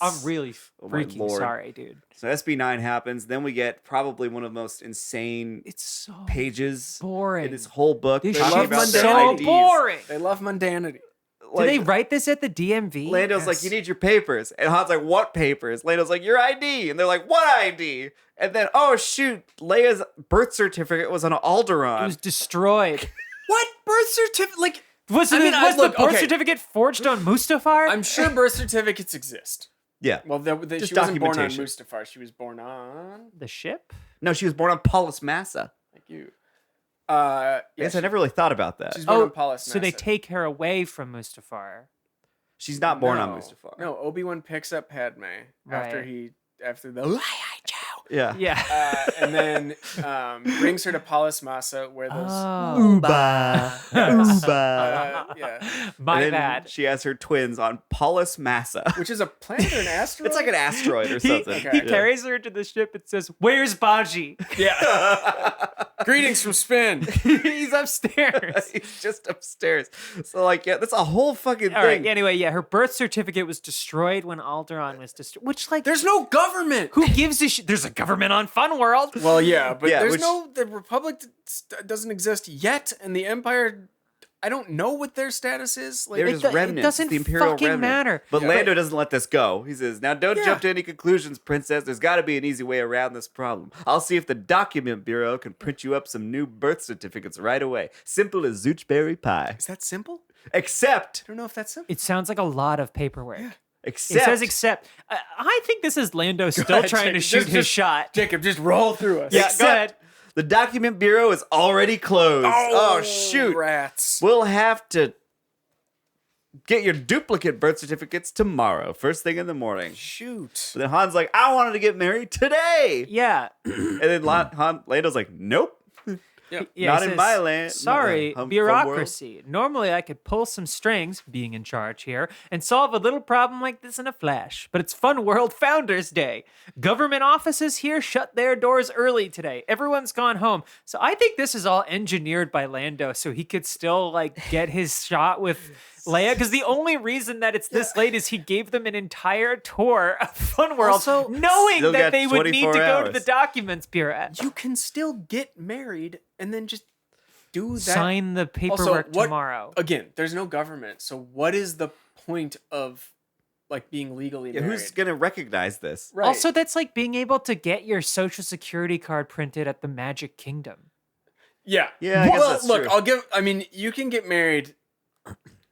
I'm really Oh my freaking Lord. sorry, dude. So SB9 happens. Then we get probably one of the most insane It's so pages boring. in this whole book. This talking love shit's about Monday their so IDs. boring. They love mundanity. Did they write this at the DMV? Lando's like, Yes. you need your papers. And Han's like, what papers? Lando's like, your ID. And they're like, what ID? And then, oh, shoot, Leia's birth certificate was on Alderaan. It was destroyed. What birth certificate? Like, Was, I mean, was look, the birth okay. certificate forged on Mustafar? I'm sure birth certificates exist. Yeah. Well, Just she wasn't born on documentation. Mustafar. She was born on. The ship? No, she was born on Paulus Massa. Thank you. I guess I never really thought about that. She's born on Paulus so they Massa. take her away from Mustafar. She's not born on No. Mustafar. No, Obi-Wan picks up Padme after Right. after the Yeah. Yeah. and then brings her to Paulus Massa where those Oh. yeah, My And then bad. She has her twins on Paulus Massa. which is a planet or an asteroid. It's like an asteroid or something. He Yeah. carries her to the ship and says, "Where's Baji?" Greetings from Spin. He's upstairs. He's just upstairs. So like, yeah, that's a whole fucking All thing. right. Anyway, yeah, her birth certificate was destroyed when Alderaan was destroyed. Which, like, There's no government. who gives a shit? There's a government on Fun World. Well, yeah, but Yeah, there's which- the Republic doesn't exist yet, and the Empire. I don't know what their status is. Like, They're It just do- it remnants. doesn't the Imperial fucking remnant. matter. But Yeah. Lando doesn't let this go. He says, "Now don't Yeah. jump to any conclusions, Princess. There's got to be an easy way around this problem. I'll see if the Document Bureau can print you up some new birth certificates right away. Simple as zoochberry pie. is that simple? Except, I don't know if that's simple. It sounds like a lot of paperwork. except, It says except. I think this is Lando still ahead, trying to Jacob. shoot his Just- shot. Jacob, just roll through us. Yeah, except go ahead. the Document Bureau is already closed. Oh, shoot. Rats. We'll have to get your duplicate birth certificates tomorrow, first thing in the morning." Shoot. But then Han's like, "I wanted to get married today." Yeah. And then Lando's like, "Nope. Yeah, Not he in my land. Sorry, Fun bureaucracy. Normally, I could pull some strings, being in charge here, and solve a little problem like this in a flash. But it's Fun World Founders Day. Government offices here shut their doors early today. Everyone's gone home. So I think this is all engineered by Lando, so he could still like get his shot with Leia. Because the only reason that it's this late is he gave them an entire tour of Fun World, Also, knowing still that got they would need to 24 go to the hours. Documents Bureau. You can still get married and then just do that. Sign the paperwork Also, what- tomorrow. Again, there's no government, so what is the point of like being legally Yeah, married? who's gonna recognize this? Right. Also, that's like being able to get your social security card printed at the Magic Kingdom. Yeah. Yeah, I guess Well, that's look, true. I mean, you can get married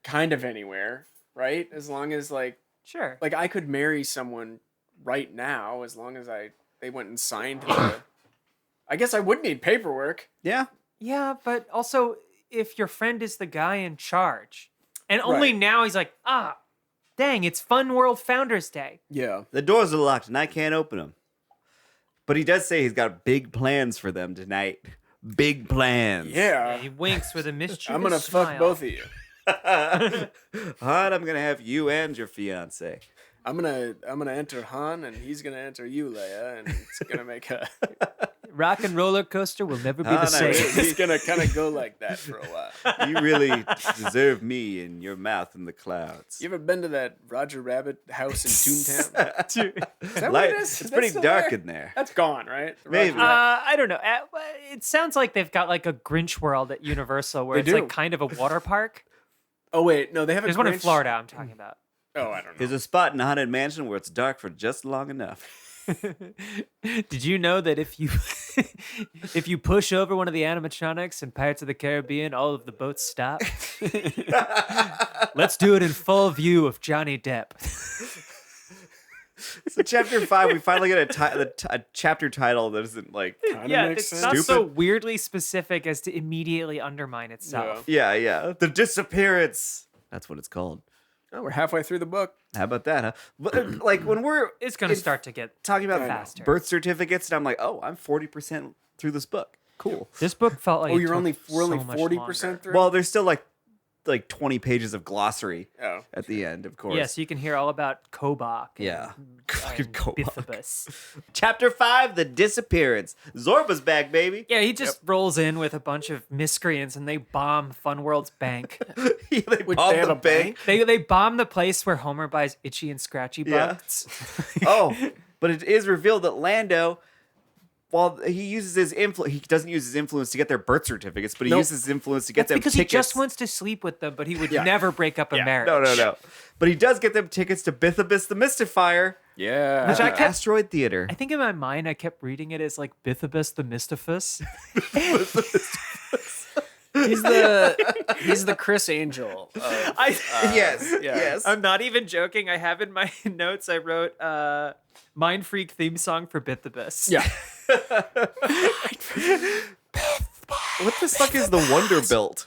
kind of anywhere, right? As long as like Sure. I could marry someone right now as long as they went and signed the I guess I would need paperwork. Yeah. Yeah, but also if your friend is the guy in charge, and only Right. now he's like, dang, it's Fun World Founders Day. Yeah. The doors are locked and I can't open them. But he does say he's got big plans for them tonight. Big plans. Yeah. He winks with a mischievous I'm gonna smile. fuck both of you. Han, I'm gonna have you and your fiance. I'm gonna enter Han and he's gonna enter you, Leia, and it's gonna make a Rock and roller coaster will never be Ah, the no, same. it's gonna kind of go like that for a while. You really deserve me in your mouth in the clouds. You ever been to that Roger Rabbit house in Toontown? Is that Light- what it is? it's Is that pretty still dark there? in there. That's gone, right? The Maybe. Roger Rabbit- I don't know. It sounds like they've got like a Grinch world at Universal where They it's do. like kind of a water park. Oh wait, no, they have a There's one in Grinch- Florida I'm talking about. Oh, I don't know. There's a spot in a haunted mansion where it's dark for just long enough. Did you know that if you if you push over one of the animatronics in Pirates of the Caribbean, all of the boats stop? Let's do it in full view of Johnny Depp. So chapter 5, we finally get a chapter title that isn't like Kinda Yeah, makes it's sense. not so Stupid. weirdly specific as to immediately undermine itself. yeah, the disappearance. That's what it's called. Oh, we're halfway through the book. How about that, huh? But, like when we're It's going to start to get talking about faster. birth certificates, and I'm like, oh, I'm 40% through this book. Cool. This book felt like Oh, it we're only took so much 40% longer. through. Well, there's still like 20 pages of glossary oh, at the end, of course. Yeah, so you can hear all about Kobach. Yeah. Fucking And Kobach. Bithobus. Chapter 5, the disappearance. Zorba's back, baby. Yeah, he just rolls in with a bunch of miscreants and they bomb Fun World's bank. They Which bombed they have the a bank? They bomb the place where Homer buys Itchy and Scratchy Yeah. bugs. Oh, but it is revealed that Lando, while he uses his influence, he doesn't use his influence to get their birth certificates, but he Nope. uses his influence to get That's them because tickets. he just wants to sleep with them, but he would Yeah. never break up a marriage. No. But he does get them tickets to Bithobus the Mystifier, yeah. Which I the kept- Asteroid Theater. I think in my mind I kept reading it as like Bithobus the Mystiphus. He's the Chris Angel. Yes. I'm not even joking. I have in my notes, I wrote Mind Freak theme song for Bith Abyss. Yeah. What the fuck is the Wonderbuilt?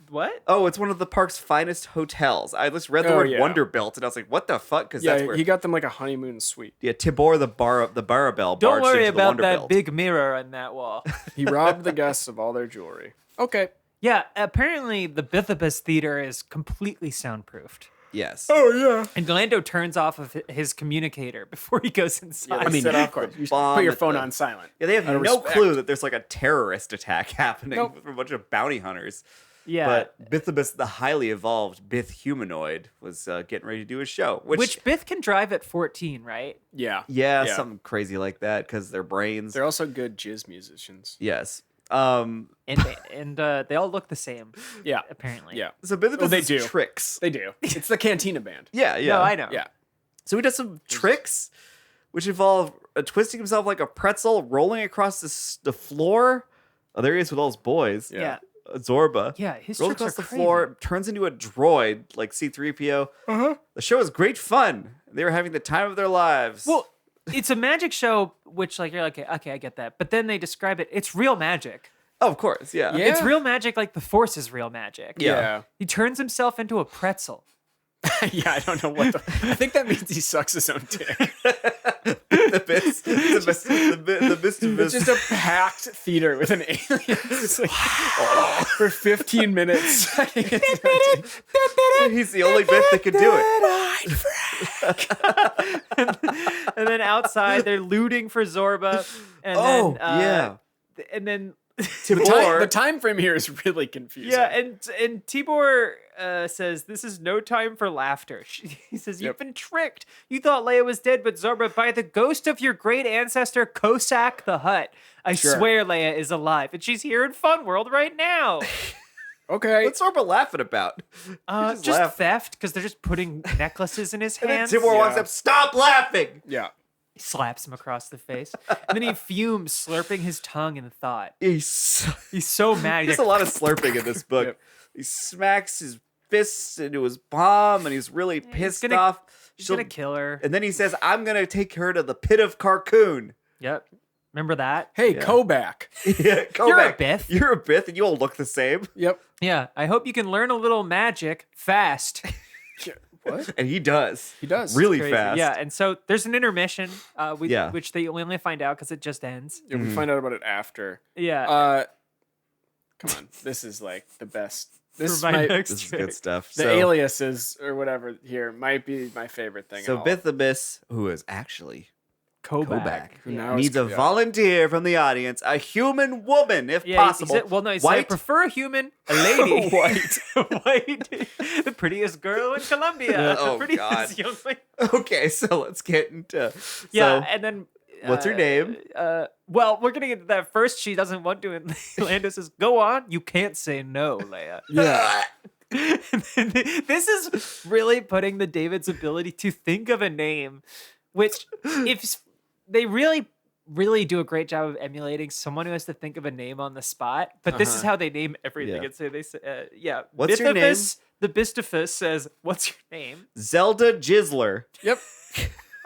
What? Oh, it's one of the park's finest hotels. I just read the Oh, word yeah. Wonderbuilt, and I was like, "What the fuck?" Because that's Yeah, where he got them like a honeymoon suite. Tibor the Barabel Don't barged worry into the about that Wonderbuilt. big mirror on that wall. He robbed the guests of all their jewelry. Okay. Yeah, apparently the Bith Abyss Theater is completely soundproofed. Yes. Oh yeah. And Lando turns off of his communicator before he goes inside. I mean, of course, you bomb put your at phone the- on silent. Yeah, they have Out of no respect. clue that there's like a terrorist attack happening Nope. from a bunch of bounty hunters. yeah. But Bithobus, the highly evolved Bith humanoid, was getting ready to do a show. Which Bith can drive at 14, right? Yeah. yeah, something crazy like that because their brains. They're also good jizz musicians. Yes. And they all look the same, Yeah. apparently. Yeah. So Bithobus they is do. tricks. They do. It's the Cantina band. Yeah, yeah. No, I know. Yeah. So he does some tricks, which involve twisting himself like a pretzel, rolling across the floor. Oh, there he is with all his boys. Yeah. Zorba. Yeah, his rolls tricks are across the crazy. floor, turns into a droid like C-3PO. The show is great fun. They were having the time of their lives. Well, it's a magic show, which like you're like, okay, I get that. But then they describe it. It's real magic. oh, of course, yeah. Yeah. It's real magic, like the Force is real magic. Yeah. He turns himself into a pretzel. Yeah, I don't know what the... I think that means he sucks his own dick. the bits, the It's just a packed theater with an alien just like, for 15 minutes. He's the only bit that can do it. And then outside, they're looting for Zorba. And Oh, then, yeah. And then... Tibor. The time frame here is really confusing. Yeah, and Tibor says, this is no time for laughter. He says, you've Yep. been tricked. You thought Leia was dead, but Zorba, by the ghost of your great ancestor, Cossack the Hutt, I Sure. swear Leia is alive, and she's here in Fun World right now. Okay. What's Zorba laughing about? Just laugh. theft, because they're just putting necklaces in his And then hands. Tibor walks Yeah. up, stop laughing! Yeah. He slaps him across the face. And then he fumes, slurping his tongue in thought. He's So mad. He's There's a like, lot of slurping in this book. Yep. He smacks his fists into his palm and he's really pissed gonna- off. he's She'll- gonna kill her. And then he says, I'm going to take her to the pit of Carcoon. Yep. Remember that? Hey, Koback. Yeah, go You're a back. Bith. You're a Bith and you all look the same. Yep. Yeah. I hope you can learn a little magic fast. What? And he does. He does. Really Crazy. fast. Yeah, and so there's an intermission, Yeah. which they only find out because it just ends. Yeah, we find out about it after. Yeah. Come on. This is like the best. for This my might, next This is trick. good stuff. the So, aliases or whatever here might be my favorite thing. so in all. Bith Abyss, who is actually Kobach. who Yeah. now is- needs a yeah. volunteer from the audience, a human woman, if Yeah, possible. he said, I White. prefer a human, a lady. White. White. The prettiest girl in Colombia. Oh, the prettiest God. young lady. Okay, so let's get into. Yeah, So, and then. what's her name? Well, we're gonna get to that first. She doesn't want to, and Lando says, "Go on, you can't say no, Leia." Yeah. And then this is really putting the David's ability to think of a name, which if they really do a great job of emulating someone who has to think of a name on the spot. But this is how they name everything. Yeah. And so they say, yeah. What's your Bithofus, the Bistofus says, "What's your name?" Zelda Jizzler. Yep.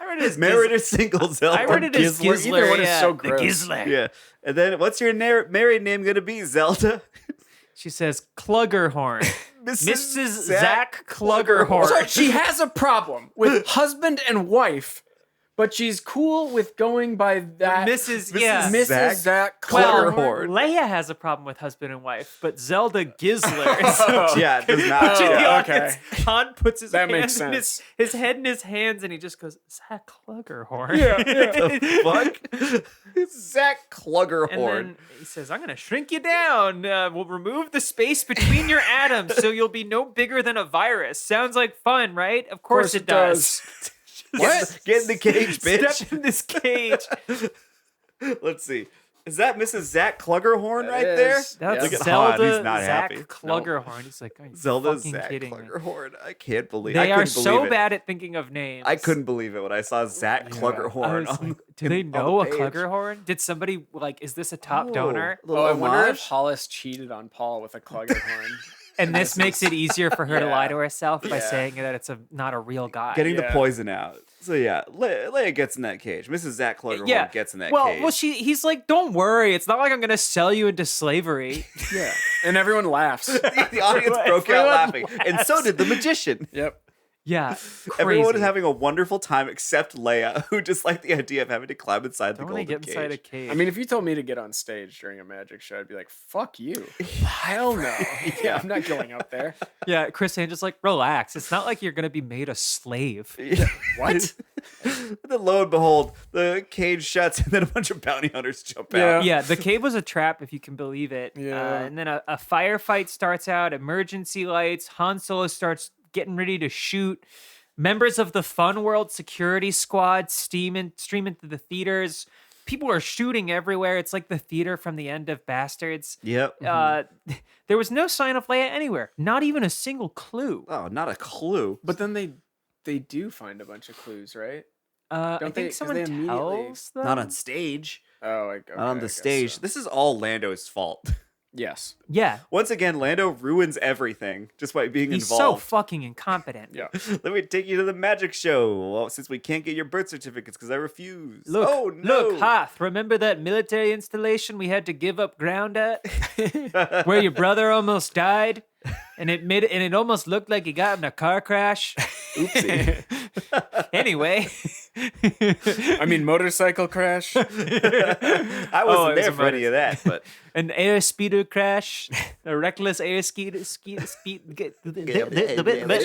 I read it as Married a single Zelda. I read it as Gizzler. Gizzler. Either one is yeah, so the gross. Gizzler. Yeah. And then what's your married name going to be, Zelda? She says, "Cluggerhorn." Mrs. Zach Zach Cluggerhorn. So she has a problem with husband and wife, but she's cool with going by that. Mrs. Yeah. Mrs. Zach Well, Cluggerhorn. Leia has a problem with husband and wife, but Zelda Gizzler is so Yeah, it does not. to the Oh, audience. Han puts his That hands makes in sense. his head in his hands, and he just goes, "Zach Cluggerhorn." Fuck. Zach And Cluggerhorn. then he says, "I'm gonna shrink you down. We'll remove the space between your atoms, so you'll be no bigger than a virus." Sounds like fun, right? Of course it does. What? Get in the cage, bitch. Step in this cage. Let's see. Is that Mrs. Zach Cluggerhorn That right is. there? That's Yeah. Look at Han, Zelda he's not Zach happy. Cluggerhorn. He's like, are you Zelda fucking Zach kidding me? Cluggerhorn. I can't believe They I are couldn't so believe it. bad at thinking of names. I couldn't believe it when I saw Zach Yeah. I Cluggerhorn was on like, do in- they on the know a page. Cluggerhorn? Did somebody like? Is this a top donor? Little I wonder if homage? Hollis cheated on Paul with a Cluggerhorn. And this makes it easier for her to lie to Yeah. herself by Yeah. saying that it's not a real guy. Getting the Yeah. poison out. So yeah, Leia gets in that cage. Mrs. Zach Cluggerhorn gets in that cage. Well, he's like, don't worry, it's not like I'm gonna sell you into slavery. Yeah. And everyone laughs. The audience broke out Everyone laughing, and so did the magician. Yep. Yeah, Everyone is crazy. having a wonderful time except Leia, who just liked the idea of having to climb inside Don't the want to golden get inside a cage. cage. I mean, if you told me to get on stage during a magic show, I'd be like, fuck you. Hell no. Yeah, I'm not going up there. yeah, Chris Angel's like, relax. It's not like you're gonna be made a slave. What? Then lo and behold, the cage shuts, and then a bunch of bounty hunters jump Yeah. out. Yeah, the cave was a trap, if you can believe it. Yeah. And then a firefight starts out, emergency lights. Han Solo starts getting ready to shoot. Members of the Fun World security squad stream into the theaters. People are shooting everywhere. It's like the theater from the end of Bastards. Yep. There was no sign of Leia anywhere. Not even a single clue. Oh, not a clue. But then they do find a bunch of clues, right? I Don't think they- 'cause someone they immediately- tells them. Not on stage. Oh, okay, Not on I the guess stage. so. This is all Lando's fault. Yes. Yeah, Once again, Lando ruins everything just by being he's so involved. fucking incompetent. Yeah. Let me take you to the magic show. Well, since we can't get your birth certificates because I refuse. Look, oh no! look, Hoth, remember that military installation we had to give up ground at? Where your brother almost died? And it almost looked like he got in a car crash. Oopsie. Anyway. I mean, motorcycle crash. I Oh, wasn't it was there a for any of that, but An air speeder crash, a reckless air speed. They just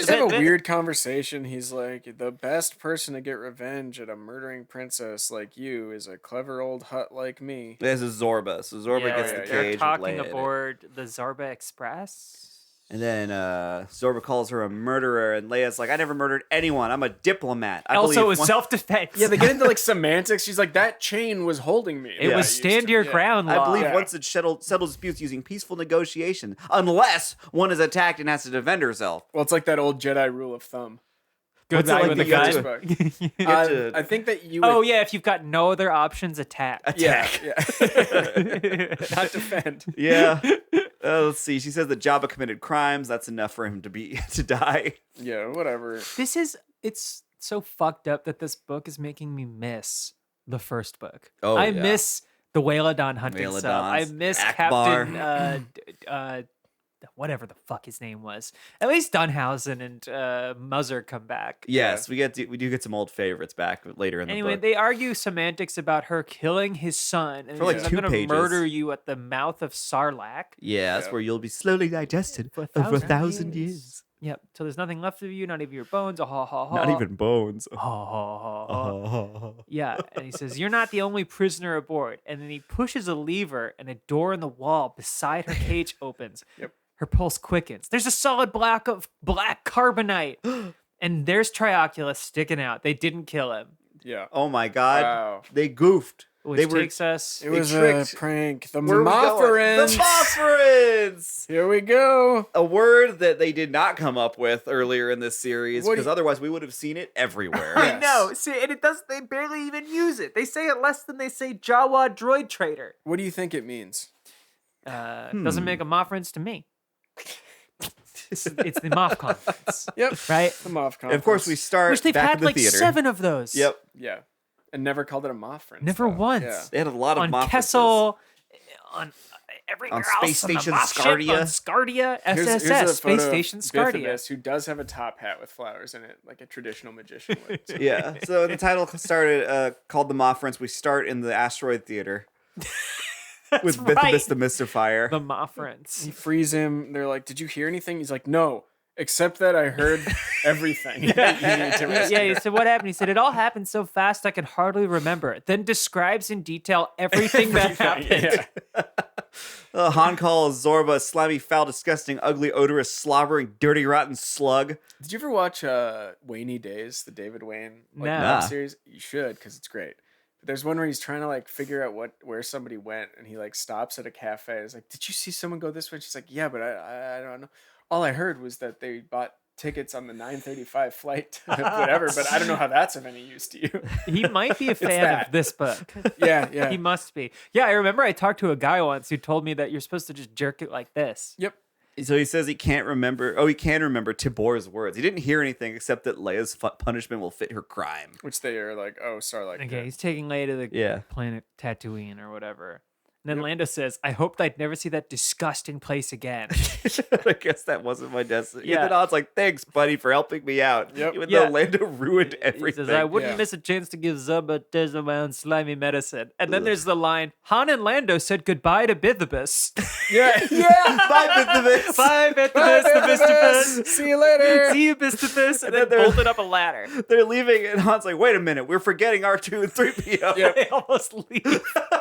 have a weird conversation. He's like, the best person to get revenge at a murdering princess like you is a clever old hut like me. this is Zorba. So Zorba gets the yeah, cage. They're with talking Leia in it. aboard the Zorba Express. And then Zorba calls her a murderer, and Leia's like, I never murdered anyone. I'm a diplomat. I Also, it believe was one- self-defense. Yeah, they get into like semantics. She's like, that chain was holding me. It Yeah, was I used stand your ground law. I believe Yeah. once it settled disputes using peaceful negotiation, unless one is attacked and has to defend herself. Well, it's like that old Jedi rule of thumb. Good What's it night like with to the get guy. to- You get to- I think that you would, Oh yeah, if you've got no other options, attack. yeah. Not defend. Yeah. Let's see. She says that Jabba committed crimes. That's enough for him to die. Yeah, whatever. It's so fucked up that this book is making me miss the first book. Oh, I yeah. miss the Whaladon hunting Whaladons, stuff. I miss Akbar. Captain whatever the fuck his name was. At least Dunhausen and Muzzer come back. Yes, we do get some old favorites back later in the Anyway, book. they argue semantics about her killing his son, and For he like says, I'm 2 gonna pages. murder you at the mouth of Sarlac. Yeah, that's Yeah. where you'll be slowly digested For over 1,000 1,000 years. Yep. So there's nothing left of you, not even your bones. Ha ha ha. Not even bones. Ha ha ha. Yeah, and he says, "You're not the only prisoner aboard." And then he pushes a lever, and a door in the wall beside her cage opens. Yep. Her pulse quickens. There's a solid block of black carbonite, and there's Trioculus sticking out. They didn't kill him, Yeah. Oh my god. Wow. They goofed. which they were takes us. It was a tricked- prank. The Where are we going? Mofferins. The Mofferins! Here we go. A word that they did not come up with earlier in this series, What do because you- otherwise we would have seen it everywhere. I Yes. know. See, and it does. They barely even use it. They say it less than they say Jawa droid trader. What do you think it means? Doesn't make a Mofferins to me. It's the Moff conference, Yep. right? The Moff And of course, we start Which they've back had in the like theater. 7 of those. Yep. Yeah. And never called it a Moffrin. Never once. Yeah. They had a lot of On Mofferins. Kessel, on everywhere On else, Space on the Station Moff ship, Scardia. on Scardia, Here's SSS, a photo Space of Station Scardia. Biffidus, who does have a top hat with flowers in it, like a traditional magician would. So- Yeah. So the title started called The Mofferins. We start in the asteroid theater with right. Biffidus the Mystifier. The Mofferins. He frees him. They're like, "Did you hear anything?" He's like, "No, except that I heard everything." You need to rescue Yeah, he her." said, what happened? He said, it all happened so fast I could hardly remember it. Then describes in detail everything that happened. Yeah. Han calls Zorba slimy, foul, disgusting, ugly, odorous, slobbering, dirty, rotten slug. Did you ever watch Wayne Days, the David Wayne No. web Nah. series? You should, because it's great. There's one where he's trying to like figure out where somebody went, and he like stops at a cafe. He's like, "Did you see someone go this way?" And she's like, "Yeah, but I don't know. All I heard was that they bought tickets on the 9:35 flight to whatever, but I don't know how that's of any use to you." He might be a fan that. of this book. Yeah. He must be. Yeah, I remember I talked to a guy once who told me that you're supposed to just jerk it like this. Yep. So he says he can't remember. Oh, he can remember Tibor's words. He didn't hear anything except that Leia's punishment will fit her crime. Which they are like, oh, Sarlac. Okay, he's taking Leia to the planet Tatooine or whatever. And then Lando says, I hoped I'd never see that disgusting place again. I guess that wasn't my destiny. Yeah. And then Han's like, thanks, buddy, for helping me out. Yep. Even Yeah. though Lando ruined He everything. says, I wouldn't Yeah. miss a chance to give Zorba a taste of my own slimy medicine. And then there's the line, Han and Lando said goodbye to Bithobus. Yeah. Bye, Bithobus. Bye, Bithobus, the Bithobus. See you later. See you, Bithobus. And then then they're- bolted up a ladder. They're leaving, and Han's like, wait a minute, we're forgetting R2 and 3PO. Yep. They almost leave.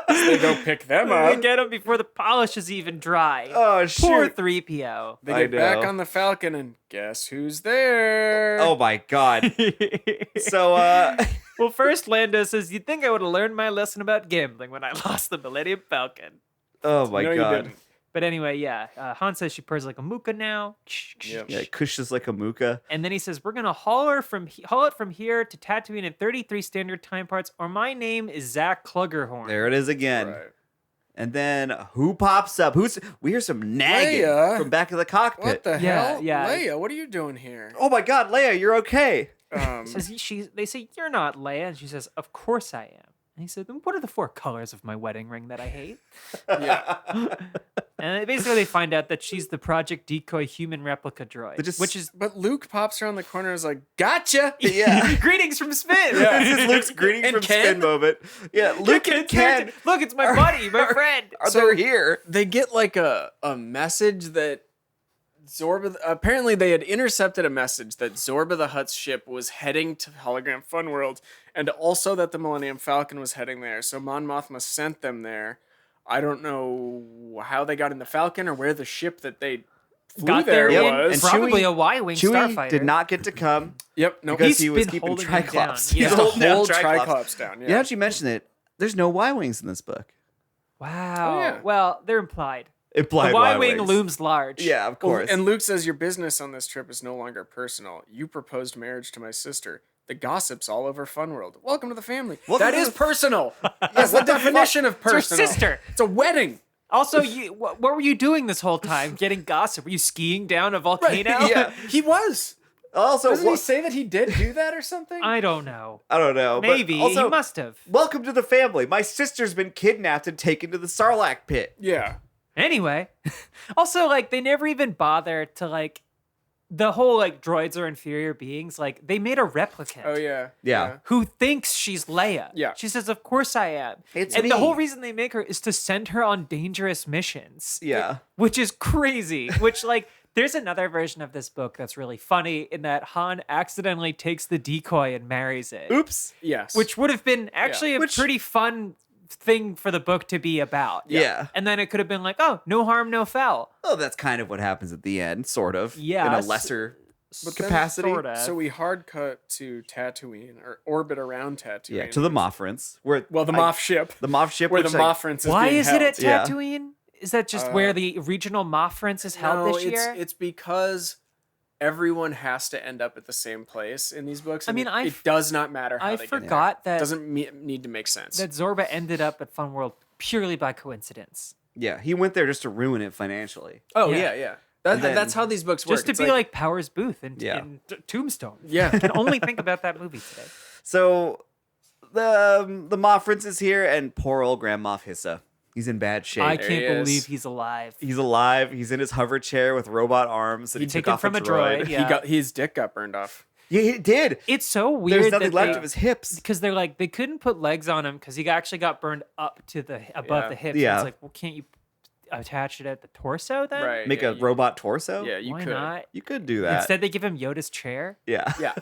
They go pick them They up. get him before the polish is even dry. Oh, Poor shoot. 3PO. They I get back know. on the Falcon, and guess who's there? Oh, my God. So, Well, first Lando says, you'd think I would have learned my lesson about gambling when I lost the Millennium Falcon. oh, my No, you God. didn't. But anyway, yeah. Han says she purrs like a mooka now. Yep. Yeah, Kush like a mooka. And then he says, we're going to haul it from here to Tatooine in 33 standard time parts, or my name is Zach Cluggerhorn. There it is again. Right. And then who pops up? We hear some nagging Leia? from back of the cockpit. What the Yeah, hell? yeah. Leia, what are you doing here? Oh my God, Leia, you're okay. Says they say, you're not Leia. And she says, of course I am. And he said, then what are the 4 colors of my wedding ring that I hate? Yeah. And basically they find out that she's the Project Decoy human replica droid, They just- which is But Luke pops around the corner and is like, gotcha. Yeah. greetings from Spin. This is Luke's greeting And from Ken? Spin moment. Yeah, Luke and Ken Look, it's my buddy, my friend. are they're here. They get like a message that Zorba, apparently they had intercepted a message that Zorba the Hutt's ship was heading to Hologram Fun World, and also that the Millennium Falcon was heading there. So Mon Mothma sent them there. I don't know how they got in the Falcon or where the ship that they flew Got there there Yep. in was. And probably Chewie- a Y-wing Chewie starfighter. did not get to come Yep, no. because He's he was been keeping holding them down. Triclops. Yeah. He's to holding down hold Triclops. Tricops down. Yeah, now that you mention it, there's no Y-wings in this book. Wow. Oh, yeah. Well, they're implied. Implied The Y-wing Y-wings. looms large. Yeah, of Well, course. and Luke says, your business on this trip is no longer personal. You proposed marriage to my sister. The gossip's all over Fun World. Welcome to the family. Welcome That to is the- personal. That's the definition of It's your personal. sister. It's a wedding. Also, what were you doing this whole time? Getting gossip? Were you skiing down a volcano? Yeah. He was. Also, Doesn't he say that he did do that or something? I don't know. I don't know. but Maybe. also, He must have. welcome to the family. My sister's been kidnapped and taken to the Sarlac pit. Yeah. Anyway. Also, like, they never even bother to, like, the whole, like, droids are inferior beings. Like, they made a replicant. Oh, yeah. Yeah. Who thinks she's Leia. Yeah. She says, of course I am. It's and me. the whole reason they make her is to send her on dangerous missions. Yeah. Which is crazy. Which, like, there's another version of this book that's really funny in that Han accidentally takes the decoy and marries it. Oops. Yes. Which would have been actually a Which- pretty fun thing for the book to be about. Yeah. And then it could have been like, oh, no harm, no foul. Oh, that's kind of what happens at the end, sort of. Yeah, In a s- lesser then capacity. sorta. So we hard cut to Tatooine, or orbit around Tatooine. Yeah, to the Moffrins. Where Well, the Moff ship. The Moff ship. Where the which, like, Moffrins is Why being is it held. at Yeah. Tatooine? Is that just where the regional Moffrins is held No, this year? it's because everyone has to end up at the same place in these books. I and mean, it does not matter how I they get forgot there. that Doesn't need to make sense. that Zorba ended up at Fun World purely by coincidence. Yeah, he went there just to ruin it financially. Oh Yeah. yeah. And then- That's how these books work. Just to It's be like Powers Booth in, Yeah. in Tombstone. Yeah. I can only think about that movie today. So the Moffrins is here, and poor old Grand Moff Hissa. He's in bad shape. I There he can't is. believe he's alive. He's alive. He's in his hover chair with robot arms that he took Taken off from a droid. droid. Yeah. his dick got burned off. Yeah, he did. It's so weird. There's nothing that left they- of his hips. because they're like they couldn't put legs on him because he actually got burned up to the above Yeah. the hips. Yeah. It's like, well, can't you attach it at the torso then? Right. Make yeah, a robot torso. Yeah, you Why could. not? You could do that. Instead, they give him Yoda's chair, yeah. Yeah.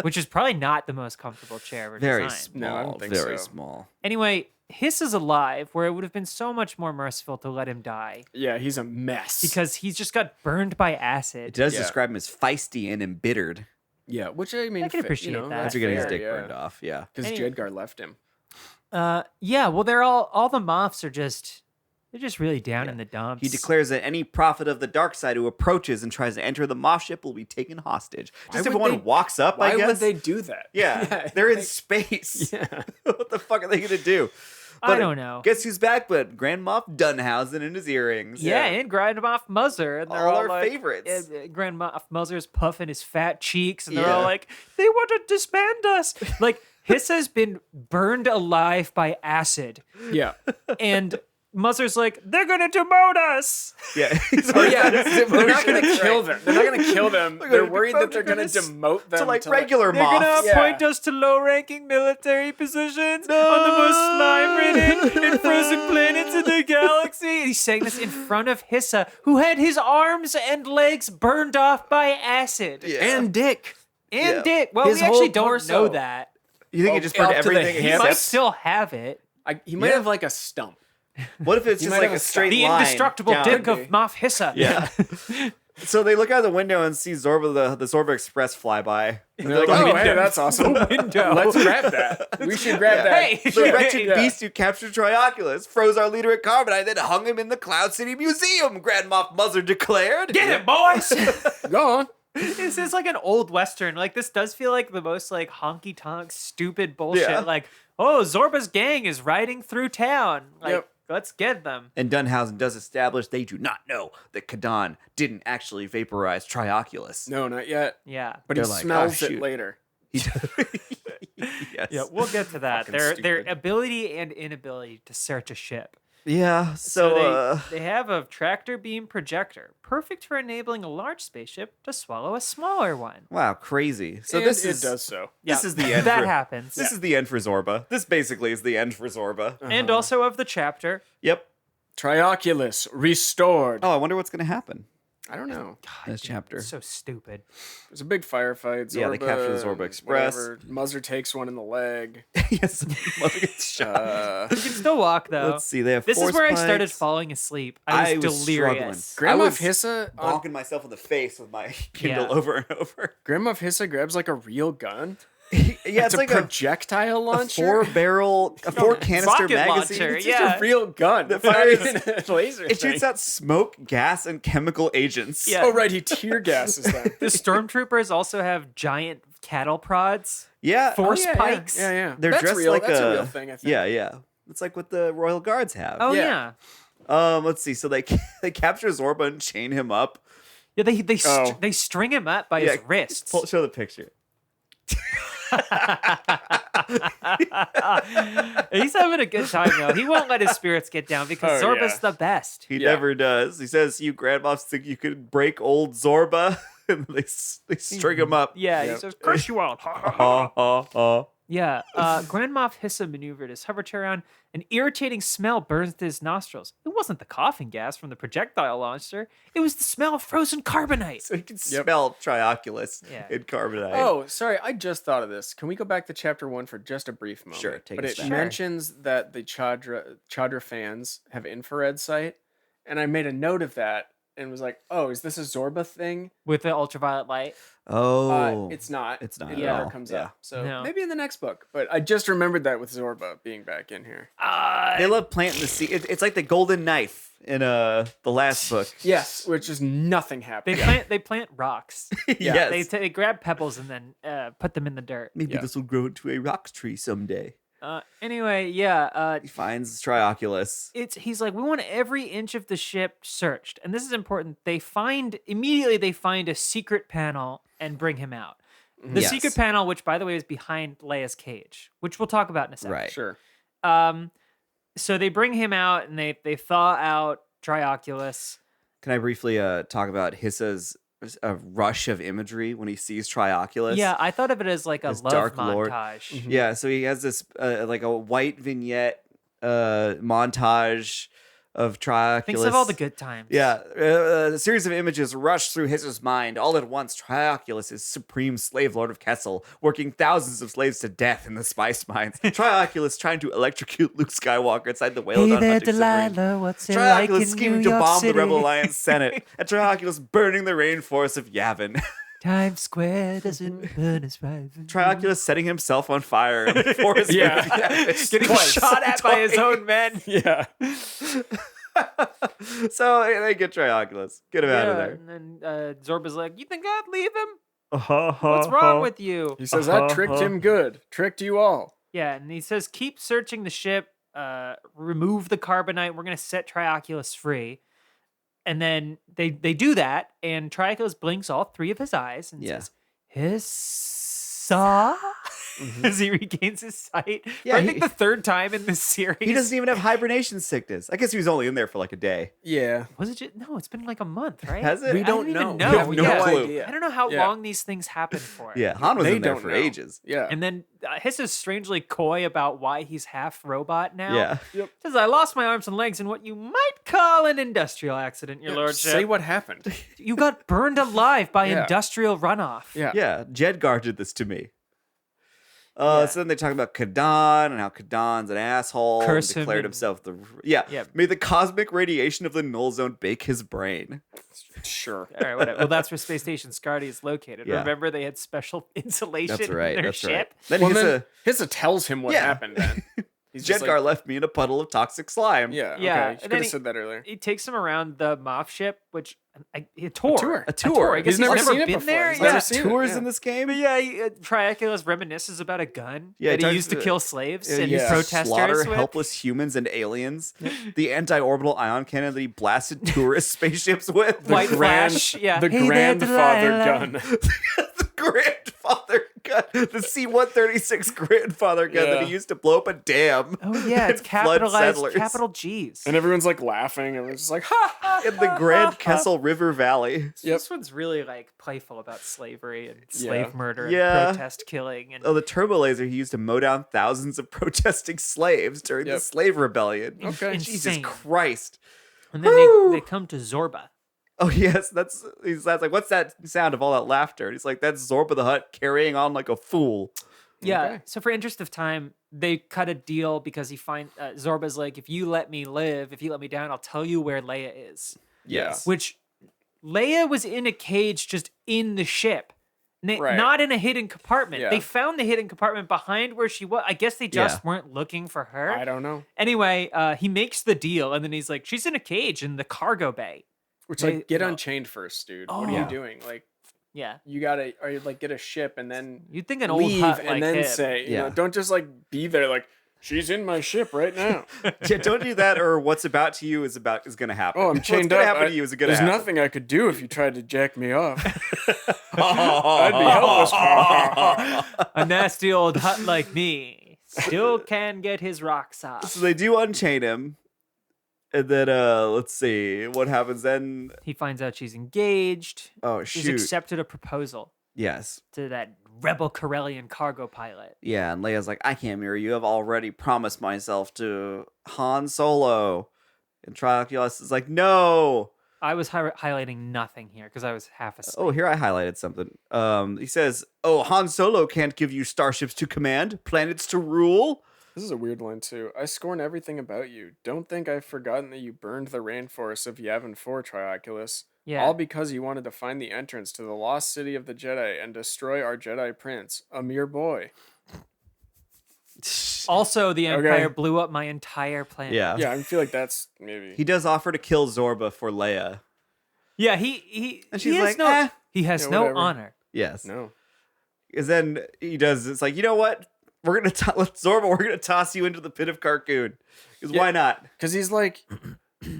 which is probably not the most comfortable chair ever Very designed. small. No, I don't think very so. small. Anyway, Hiss is alive, where it would have been so much more merciful to let him die Yeah, he's a mess. because he's just got burned by It acid. does Yeah. describe him as feisty and embittered. yeah, which I mean, I can appreciate that. After getting his fair, dick yeah. burned off. Yeah. because Any- Jedgar left him. Yeah, well, they're all the Moffs are they're just really down in the dumps. He declares that any prophet of the dark side who approaches and tries to enter the Moff ship will be taken hostage. Just if would one they- walks up, I Why guess. would they do that? Yeah, they're in space. Yeah. What the fuck are they gonna do? I don't know. Guess who's back? But Grand Moff Dunhausen and his earrings. Yeah, and Grand Moff Muzzur. And they're All all our like, favorites. Grand Moff Muzzur's puffing his fat cheeks, and they're all Yeah. like, they want to disband us. Like, Hissa's been burned alive by acid. Yeah. And Muzzur's like, they're going to demote us. Yeah. Oh, yeah. They're not going to kill them. They're not going to kill them. They're worried that they're going to demote them to like regular They're going Moffs. to appoint us to low-ranking military positions on the most slime-ridden and frozen planets in the galaxy. And he's saying this in front of Hissa, who had his arms and legs burned off by acid. Yeah. And Dick. And Yeah. Dick. Well, His we actually whole don't torso. know that. You think he just burned up to the everything He hips? might except? still have it. He might Yeah. have like a stump. What if it's He just might like have a a straight The line? indestructible down? dick of Moff Hissa. Yeah. So they look out the window and see Zorba, the Zorba Express fly by. And they're like, oh, hey, that's awesome. window. Let's grab that. We should grab that. Hey, The wretched Yeah. beast who captured Trioculus froze our leader at Carbonite, then hung him in the Cloud City Museum, Grand Moff Muzzur declared. Get it, boys! Go on. This is like an old Western. Like, this does feel like the most, like, honky-tonk, stupid bullshit. Yeah. Like, oh, Zorba's gang is riding through town. Like, Yep. let's get them. And Dunhausen does establish they do not know that Kadan didn't actually vaporize Trioculus. No, not yet. Yeah. But They're he like, smells oh, it shoot. later. Yes. Yeah, we'll get to that. Fucking Their stupid. ability and inability to search a ship. Yeah. So, they have a tractor beam projector, perfect for enabling a large spaceship to swallow a smaller one. wow, crazy. So And this it is does so. This is the end. That for, happens. This is the end for Zorba. This basically is the end for Zorba. And also of the chapter. Yep. Trioculus restored. Oh, I wonder what's gonna happen I don't know. in this chapter. So stupid. There's a big firefight. Zorba, Yeah, they capture the Zorba Express. whatever. Muzzur takes one in the leg. Yes, Mother gets shot. You can still walk though. Let's see. They have This is force where I started pikes. falling asleep. I I was was delirious. struggling. Grandma was Hissa on bonking myself in the face with my Kindle Yeah. over and over. Grandma Hissa grabs like a real gun. Yeah, It's it's like a projectile a launcher. four canister rocket magazine. launcher, It's It's yeah. a real gun. The It's not fires- even a laser It thing. shoots out smoke, gas, and chemical agents. Yeah. Oh right, he tear gases them. The stormtroopers also have giant cattle prods. Yeah. Force yeah, pikes. Yeah, yeah. They're That's dressed real. like That's a real thing. I think. Yeah, yeah. It's like what the Royal Guards have. Oh Yeah. yeah. Let's see. So they they capture Zorba and chain him up. Yeah, they Oh. they string him up by Yeah, his wrists. Show the picture. He's having a good time though. He won't let his spirits get down because Oh, Zorba's yeah. the best. He Yeah. never does. He says, "You grandmoms think you could break old Zorba?" And they string him up. Yeah, Yep. he says, "Curse you all." Ha ha ha. Yeah, Grand Moff Hissa maneuvered his hover chair around. An irritating smell burst his nostrils. It wasn't the coughing gas from the projectile launcher. It was the smell of frozen carbonite. So you can smell Trioculus Yeah. in carbonite. Oh, sorry. I just thought of this. Can we go back to chapter 1 for just a brief moment? Sure, take But us it back. mentions that the Chadra fans have infrared sight, and I made a note of that and was like, "Oh, is this a Zorba thing?" With the ultraviolet light. Oh. It's not. It's not It at never all. comes Yeah. up. So No. maybe in the next book. But I just remembered that with Zorba being back in here. They love planting the seed. It's like the golden knife in the last book. Yes, which is nothing happening. They plant rocks. Yes. They grab pebbles and then put them in the dirt. Maybe Yeah. this will grow into a rock tree someday. Anyway, yeah. He finds Trioculus. He's like, we want every inch of the ship searched, and this is important. They find a secret panel and bring him out. The Yes. secret panel, which by the way is behind Leia's cage, which we'll talk about in a second. Right. Sure. So they bring him out and they thaw out Trioculus. Can I briefly talk about Hissa's rush of imagery when he sees Trioculus? Yeah, I thought of it as like a His love Dark Lord. montage. Yeah, so he has this like a white vignette montage of Trioculus. Thinks of all the good times. Yeah, a series of images rush through Hissa's mind. All at once, Trioculus is supreme slave lord of Kessel, working thousands of slaves to death in the spice mines. Trioculus trying to electrocute Luke Skywalker inside the whale Hey hunting there, submarine. Delilah, what's it like Trioculus in scheming New to York bomb City? the Rebel Alliance Senate, and Trioculus burning the rainforest of Yavin. Times Square doesn't burn as bright. Trioculus setting himself on fire before his Yeah. Getting shot at by his own men. Yeah. So they get Trioculus. Get him out of there. And then Zorba's like, "You think I'd leave him? What's wrong with you?" He says, I tricked him good. Tricked you all. Yeah, and he says, "Keep searching the ship. Remove the carbonite. We're gonna set Trioculus free." And then they do that, and Trioculus blinks all 3 of his eyes and Yeah. says, "Hissa," as he regains his sight. Yeah, For I think the 3rd time in this series. He doesn't even have hibernation sickness. I guess he was only in there for like a day. Yeah. Was it just, no, it's been like a month, right? Has it? We I don't even know. know. We have no clue. idea. I don't know how Yeah. long these things happen for. Yeah, Han was They in there don't for know. ages. Yeah. And then Hiss is strangely coy about why he's half robot now. Yeah. Says, "I lost my arms and legs in what you might call an industrial accident, your lordship. Say what happened. You got burned alive by Yeah. industrial runoff." Yeah. Yeah, Jedgar did this to me. Yeah. So then they talk about Kadan and how Kadan's an asshole. Curse and him declared and- himself the Yeah. May the cosmic radiation of the null zone bake his brain. Sure. All right, whatever. Well, that's where Space Station Scardy is located. Yeah. Remember, they had special insulation That's right. in their That's ship. right. Then Well, he's then Hissa tells him what Yeah. happened then. He's just Jedgar like, left me in a puddle of toxic slime. yeah, Yeah, okay. and Could then have he- said that earlier. He takes him around the Moff ship, which a tour. A tour. I guess He's never never seen it been before. there. He's Yeah. never seen it, Tours yeah. in this game. But yeah, Trioculus reminisces about a gun Yeah, he that he talks used to to- kill slaves Yeah, and yeah. protesters slaughter with. helpless humans and aliens. The anti-orbital ion cannon that he blasted tourist spaceships with. White grand- Flash, yeah. The Hey there, grandfather Delilah. gun. The grandfather gun, the C-136 grandfather gun that Yeah. he used to blow up a dam. Oh yeah, it's and flood capitalized, settlers. capital G's. And everyone's like laughing. And it's just like, ha ha. in the Grand Kessel River Valley. Yep. This one's really like playful about slavery and Yeah. slave murder Yeah. and protest killing and Oh, the turbo laser he used to mow down thousands of protesting slaves during the Yep. slave rebellion. Okay. Jesus insane. Christ. And then Woo! they come to Zorba. Oh yes, that's like, what's that sound of all that laughter? And he's like, that's Zorba the Hutt carrying on like a fool. Yeah. Okay. So for interest of time, they cut a deal because Zorba's like, if you let me live, if you let me down, I'll tell you where Leia is. Yes. Which Leia was in a cage just in the ship. Right. Not in a hidden compartment. Yeah. They found the hidden compartment behind where she was. I guess they just Yeah. weren't looking for her. I don't know. Anyway, he makes the deal, and then he's like, she's in a cage in the cargo bay. Which They- like get well- unchained first, dude. Oh. What are Yeah. you doing? Like Yeah. you gotta or you like get a ship and then You'd think an old leave hut and like then him. say, you Yeah. know, don't just like be there like she's in my ship right now. Yeah, don't do that, or what's about to you is gonna happen. Oh, I'm What's chained gonna up. happen to you is gonna There's happen. nothing I could do if you tried to jack me off. I'd be helpless. A nasty old hut like me still can get his rocks off. So they do unchain him. And then let's see what happens then. He finds out she's engaged. Oh She's shoot. accepted a proposal Yes. to that rebel Corellian cargo pilot. Yeah, and Leia's like, I can't marry you. I've already promised myself to Han Solo. And Trioculus is like, no. I was highlighting nothing here because I was half asleep. Oh, here I highlighted something. He says, oh, Han Solo can't give you starships to command, planets to rule. This is a weird line too. I scorn everything about you. Don't think I've forgotten that you burned the rainforests of Yavin 4, Trioculus. Yeah. All because you wanted to find the entrance to the lost city of the Jedi and destroy our Jedi Prince, a mere boy. Also, the Empire Okay. blew up my entire planet. Yeah. Yeah, I feel like that's maybe. He does offer to kill Zorba for Leia. Yeah, he And he she's has like, no eh. he has Yeah, no whatever. honor. Yes. No. Because then he does, it's like, you know what? We're going to, Zorba, we're going to toss you into the pit of Carcoon. Because why not? Because he's like,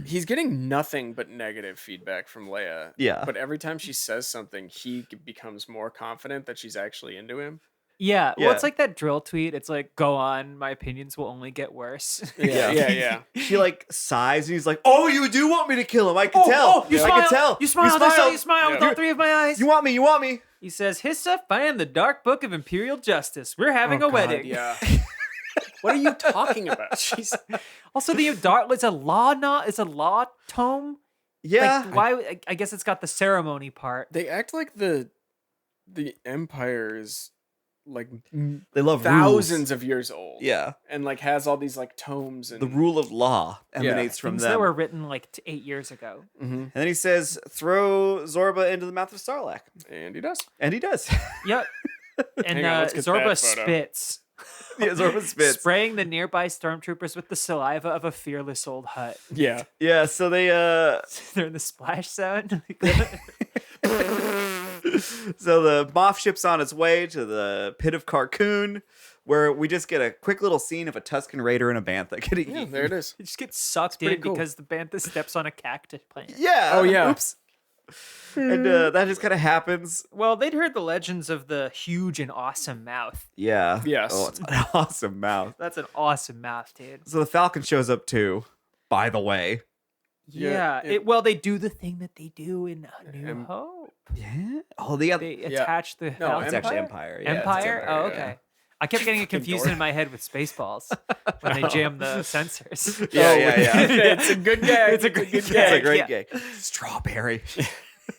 he's getting nothing but negative feedback from Leia. Yeah. But every time she says something, he becomes more confident that she's actually into him. Yeah, well, Yeah. it's like that drill tweet. It's like, go on, my opinions will only get worse. Yeah, yeah. She like sighs and he's like, oh, you do want me to kill him. I can tell. you I smile. can tell. You smile. You smile with Yeah. all three of my eyes. You want me. You want me. He says, Hissa, find the dark book of Imperial Justice. We're having Oh, a God, wedding. Yeah. What are you talking about? Jeez. Also, the dark. It's a law. It's a law tome. Yeah. Like, why? I guess it's got the ceremony part. They act like the Empire is like They love thousands rules. of years old. Yeah. And like has all these like tomes and The rule of law emanates from Things them. that were written like 8 years ago. And then he says, throw Zorba into the mouth of Sarlac. and he does. And he does. Yep. And Hang on, let's get Zorba that photo. spits, Yeah, Zorba spits. spraying the nearby stormtroopers with the saliva of a fearless old hut. Yeah. Yeah, so they They're in the splash zone. so the Moff ship's on its way to the pit of Carcoon, where we just get a quick little scene of a Tusken Raider and a Bantha getting Yeah, eaten. there it is. It just gets sucked pretty in cool. because the bantha steps on a cactus plant. Yeah. Oh, yeah. Oops. And that just kind of happens. Well, they'd heard the legends of the huge and awesome mouth. Yeah. Yes. Oh, it's an awesome mouth. That's an awesome mouth, dude. So the Falcon shows up too, by the way. Yeah, Yeah. Well, they do the thing that they do in A New Em- Hope. Yeah. Oh, the other. They attach the No, Falcon. It's actually Empire? Empire. Yeah, it's Empire? Oh, yeah. okay. I kept getting it confused in my head with Spaceballs when they jam the sensors. Yeah, yeah, yeah. It's a good gag. It's a good It's gag. a great Yeah. gag. Strawberry.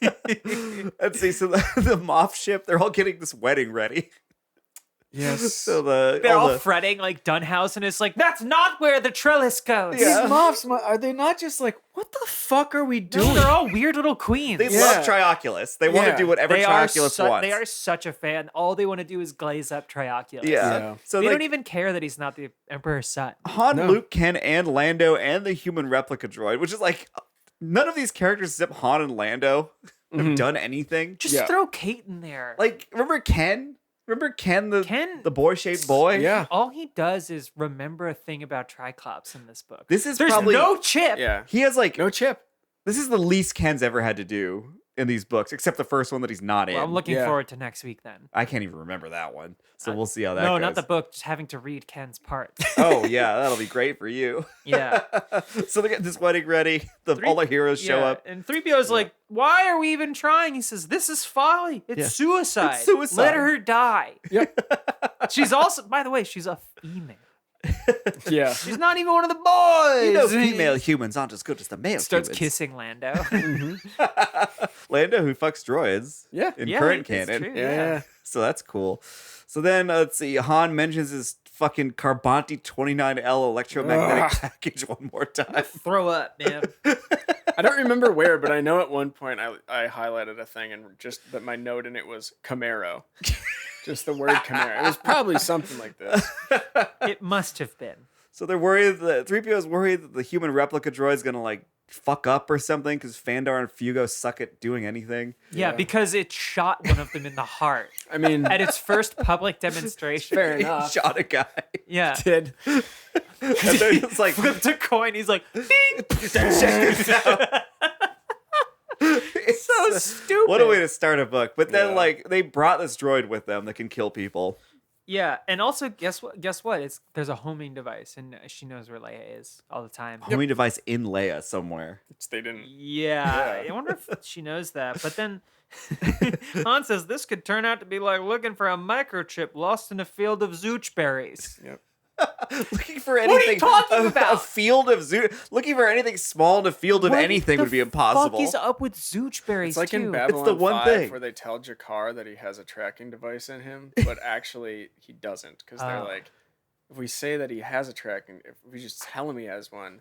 Let's see. So the Moff ship, they're all getting this wedding ready. Yes. So They're all the fretting like Dunhausen is like, that's not where the trellis goes. These Moffs, are they not just like, what the fuck are we No, doing? they're all weird little queens. they Yeah. love Trioculus. They want Yeah. to do whatever They are, Trioculus wants. they are such a fan. All they want to do is glaze up Trioculus. Yeah. Yeah. So They like, don't even care that he's not the Emperor's son. Han, No. Luke, Ken, and Lando, and the human replica droid, which is like none of these characters except Han and Lando have done anything. Just Yeah. throw Kate in there. Like, remember Ken? Remember Ken, Ken- the boy-shaped boy? Yeah. All he does is remember a thing about Tricops in this book. This is There's probably no chip. Yeah. he has like No chip. this is the least Ken's ever had to do in these books, except the first one that he's not in. Well, I'm looking Yeah. forward to next week then. I can't even remember that one, so we'll see how that No, goes. not the book. Just having to read Ken's parts. Oh yeah, that'll be great for you. Yeah. So they get this wedding ready. All the heroes show Yeah, up. and 3PO's like, "Why are we even trying?" He says, "This is folly. It's Yeah. suicide. It's suicide." Let her die." Yep. She's also, by the way, she's a female. Yeah. She's not even one of the boys. You know, And he female humans aren't as good as the male starts humans. kissing Lando. Lando, who fucks droids. Yeah. In Yeah, current it's canon. true, Yeah. So that's cool. So then let's see. Han mentions his fucking Carbonti 29L electromagnetic Ugh. package one more time. Throw up, man. I don't remember where, but I know at one point I highlighted a thing and just that my note in it was Camaro. Just the word Camaro. It was probably something like this. It must have been. So they're worried that 3PO is worried that the human replica droid's gonna like fuck up or something because Fandar and Fugo suck at doing anything. Yeah, because it shot one of them in the heart I mean, at its first public demonstration. fair He enough. shot a guy. Yeah. Did. And then it's like Flipped a coin. He's like, "Ding." it's so stupid. What a way to start a book. But then Yeah. like they brought this droid with them that can kill people. Yeah, and also guess what? There's a homing device, and she knows where Leia is all the time. Homing device in Leia somewhere. They didn't. Yeah, Yeah. I wonder if she knows that. But then Han says this could turn out to be like looking for a microchip lost in a field of zooch berries. Yep. Looking for are you anything. talking a about? field of looking for anything small in a field of What anything the would be impossible. Fuck is up with zooch berries It's like too? in Babylon one 5 thing. where they tell Jakar that he has a tracking device in him, but actually he doesn't because they're Oh. like, if we say that he has a tracking, if we just tell him he has one,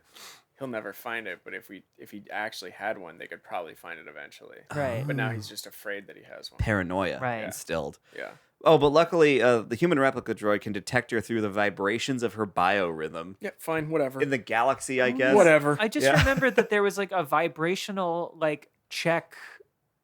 he'll never find it. But if he actually had one, they could probably find it eventually. Right. But now he's just afraid that he has one. Paranoia Right. instilled. Yeah. Oh, but luckily, the human replica droid can detect her through the vibrations of her biorhythm Yeah. Fine. Whatever. in the galaxy. I guess. Whatever. I just Yeah. remembered that there was like a vibrational like check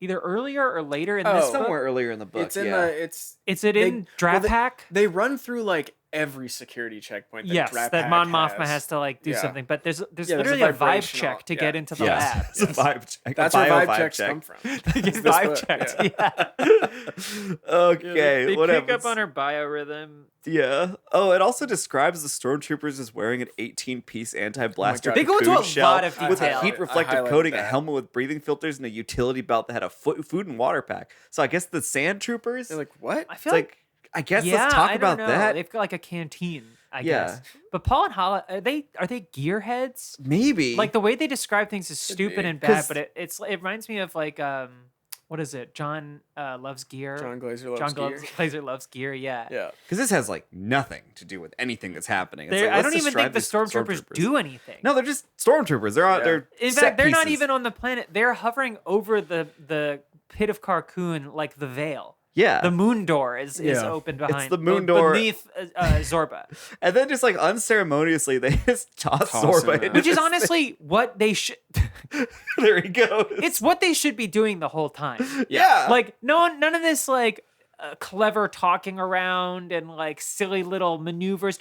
either earlier or later in this Oh. book. Somewhere earlier in the book. It's in yeah. the. It's. Is it They- in Draft well, Pack? They run through like every security checkpoint. That Yes, Drapac that Mon Mothma has to like do Yeah. something, but there's Yeah, there's literally a a vibe vibrational- check to yeah. get into the Yes. lab. It's a vibe check. That's a where bio vibe checks check. come from. They get This vibe book, checked. yeah. Yeah. Okay. They what pick happens? up on her biorhythm. Yeah. Oh, it also describes the stormtroopers as wearing an 18-piece anti-blaster God. They go into cocoon a shell lot of with a detail. heat-reflective I highlighted coating, a that. helmet with breathing filters, and a utility belt that had a food and water pack. So I guess the sand troopers. They're like, what? I It's feel like, I guess yeah, let's talk I about don't know. that. They've got like a canteen, I Yeah. guess. But Paul and Hala, are they gearheads? Maybe. Like the way they describe things is stupid be. and bad, 'Cause- but it reminds me of like what is it? John loves gear. John Glazer loves gear. Glazer loves gear. Yeah. Yeah. Because this has like nothing to do with anything that's happening. It's I like, don't let's even think the describe these stormtroopers do anything. No, they're just stormtroopers. They're on. They're In set fact, they're not pieces. even on the planet. They're hovering over the pit of Carcoon like the veil. Yeah. The moon door is Yeah. open behind. the moon door. beneath Zorba, And then just like unceremoniously, they just toss Toss Zorba him into out. which is this honestly what they should. thing. There he goes. It's what they should be doing the whole time. yeah. Like none of this like clever talking around and like silly little maneuvers.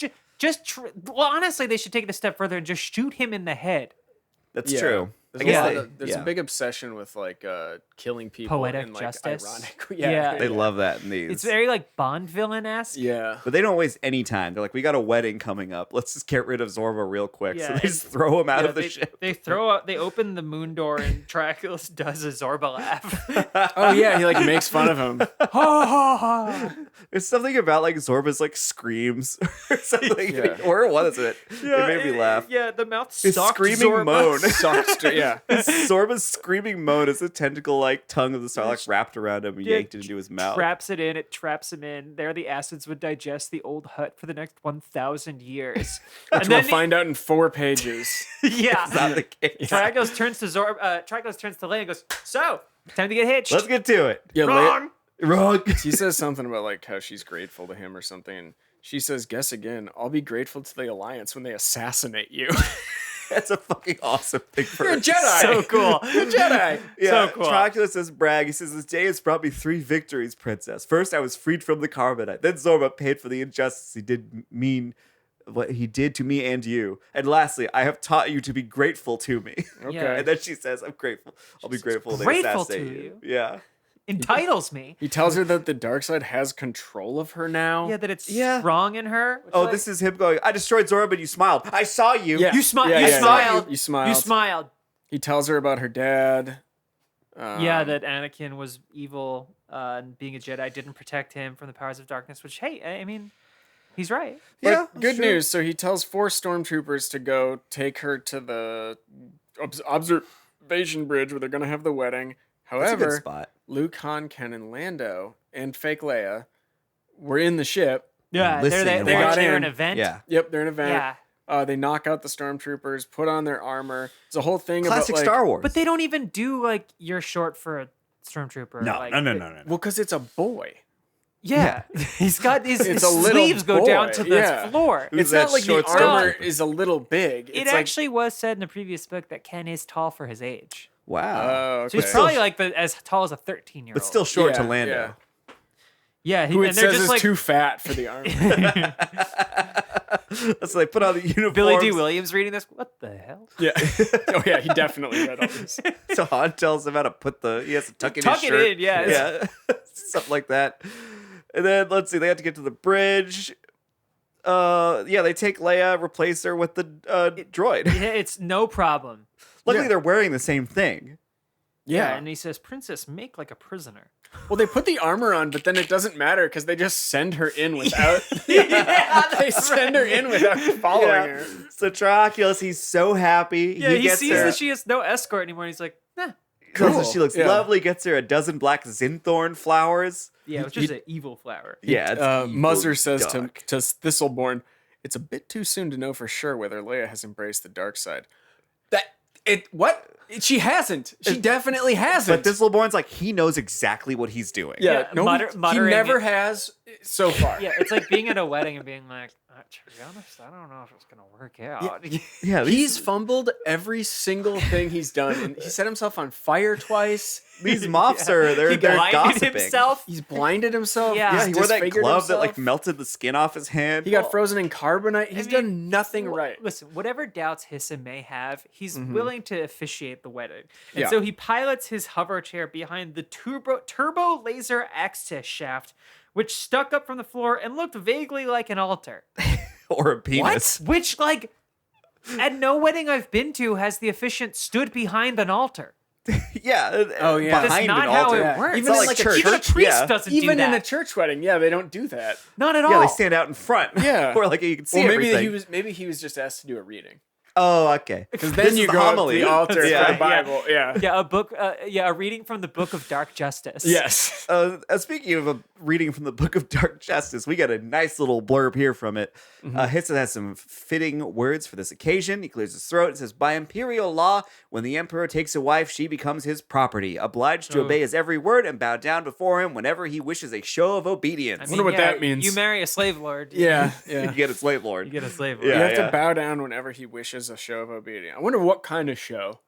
Well, honestly, they should take it a step further and just shoot him in the head. that's Yeah. true. There's, I guess a, they- lot of, there's yeah. a big obsession with like killing people Poetic and like justice. ironic. Yeah. They love that in these. It's very like Bond villain-esque. Yeah. But they don't waste any time. They're like, we got a wedding coming up. Let's just get rid of Zorba real quick. So Yeah, they just throw him out of the ship. They open the moon door and Trioculus does a Zorba laugh. Oh yeah, he like makes fun of him. There's something about like Zorba's like screams or something. Yeah. Where was it? It made me laugh. Yeah, the mouth His stalked screaming Zorba. moan. Sucks to, yeah. Zorba's screaming moan as the tentacle like tongue of the Sarlac wrapped around him and Yeah, yanked it into his mouth. Traps it in. It traps him in. There, the acids would digest the old hut for the next 1,000 years. And We'll then find out in 4 pages. yeah, It's not the case. Trioculus turns to Trioculus turns to Leia and goes, "So, time to get hitched." Let's get to it. Yeah, Wrong. Wrong. He says something about like how she's grateful to him or something. And she says, "Guess again. I'll be grateful to the Alliance when they assassinate you." That's a fucking awesome thing for You're a her. Jedi. So cool. You're a Jedi. Yeah, So cool. Trioculus says brag. He says, "This day has brought me 3 victories, princess. First, I was freed from the carbonite. Then Zorba paid for the injustice he did what he did to me and you. And lastly, I have taught you to be grateful to me." Okay. Yeah. And then she says, "I'm grateful. I'll be grateful when they grateful assassinate to you." Yeah. Entitles me. He tells her that the dark side has control of her now. Yeah, that it's Yeah. strong in her. which, Oh, like, this is him going, "I destroyed Zorba, but you smiled. I saw you." Yeah. You smiled. Yeah, You yeah, smiled. You smiled. You smiled. He tells her about her dad. Yeah, that Anakin was evil and being a Jedi didn't protect him from the powers of darkness. Which, hey, I mean, he's right. Yeah, But good sure. news. So he tells 4 stormtroopers to go take her to the observation bridge where they're going to have the wedding. That's a good However, spot. Luke, Han, Ken, and Lando and fake Leia were in the ship. Yeah, Listening they're and they're watching. an event. Yeah. Yep, they're an event. Yeah. They knock out the stormtroopers, put on their armor. It's a whole thing Classic about like, Star Wars. But they don't even do like you're short for a stormtrooper. No, like, no. Well, because it's a boy. Yeah, he's got his It's a little sleeves go down boy, to the yeah. floor. Who's It's not that like the short armor stormtrooper? is a little big. It It's like, actually was said in the previous book that Ken is tall for his age. Wow. oh, So he's okay. probably like as tall as a 13-year-old. But still short to Yeah, Lando. yeah. Who And it they're says just is like too fat for the armor. So they put on the uniforms. Billy D. Williams reading this. What the hell? Yeah. Oh yeah, he definitely read all this. So Han tells him how to put he has to tuck in Tuck his it shirt. in, yeah. Yeah. Something like that. And then, let's see, they have to get to the bridge. They take Leia, replace her with the droid. Yeah, it's no problem. Luckily, Yeah. they're wearing the same thing. Yeah, Yeah. and he says, "Princess, make like a prisoner." Well, they put the armor on, but then it doesn't matter because they just send her in without. They send her in without following her. So Trioculus, he's so happy. Yeah, he gets sees her, that she has no escort anymore, and he's like, "Nah." tells her Cool. she looks Yeah. lovely, gets her a dozen black zinthorn flowers. Yeah, which is an evil flower. Yeah, it's evil Muzzer says duck. to Thistleborn, "It's a bit too soon to know for sure whether Leia has embraced the dark side." She hasn't. She definitely hasn't. But Thistleborn's like, he knows exactly what he's doing. yeah, Yeah, no, muttering he never it. has so far. Yeah, it's like being at a wedding and being like, "To be honest, I don't know if it's gonna work out." Yeah, He's fumbled every single thing he's done, and he set himself on fire twice. these Moffs are they're He blinded gossiping. himself. He's blinded himself. Yeah. Yeah, He's he wore that disfigured glove that like himself. melted the skin off his hand. He got frozen in carbonite. He's I mean, done nothing right. Listen, whatever doubts Hissa may have, he's willing to officiate the wedding. And Yeah. so he pilots his hover chair behind the turbo laser access shaft, which stuck up from the floor and looked vaguely like an altar. or a penis. Which, like, at no wedding I've been to has the officiant stood behind an altar. Yeah. Oh, yeah. That's Behind not an how altar. it Yeah. works. Even in, like, a church, Even a priest yeah. doesn't do Even that. in a church wedding, yeah, they don't do that. Not at all. Yeah, they stand out in front. Yeah. Where like you can see Well, maybe everything. he was just asked to do a reading. Oh, okay. Because This then is you the go to homily. the altar for Yeah. the Bible. Yeah. Yeah, a book. A reading from the Book of Dark Justice. Yes. Speaking of a reading from the Book of Dark Justice, we got a nice little blurb here from it. Hitson has some fitting words for this occasion. He clears his throat and says, "By imperial law, when the emperor takes a wife, she becomes his property, obliged to obey his every word and bow down before him whenever he wishes a show of obedience." wonder what that means. You marry a slave lord. Yeah. You Yeah. get a slave lord. You get a slave lord. Yeah. You have to bow down whenever he wishes a show of obedience. I wonder what kind of show.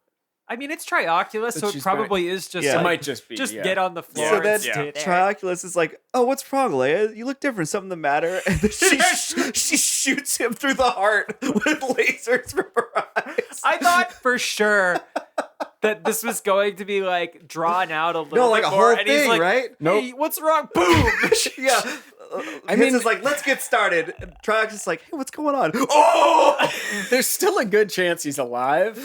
I mean, it's Trioculus, so it she's probably is just Yeah. like, It might just be. just yeah. get on the floor So and then stay there. Trioculus is like, "Oh, what's wrong, Leia? You look different. Something the matter?" And then she shoots him through the heart with lasers from her eyes. I thought for sure that this was going to be like drawn out a little like bit a more, whole and he's thing, like, right? Hey, what's wrong? Boom! Yeah. I mean, Hiss is like, "Let's get started." And Trioculus is like, "Hey, what's going on?" Oh! There's still a good chance he's alive.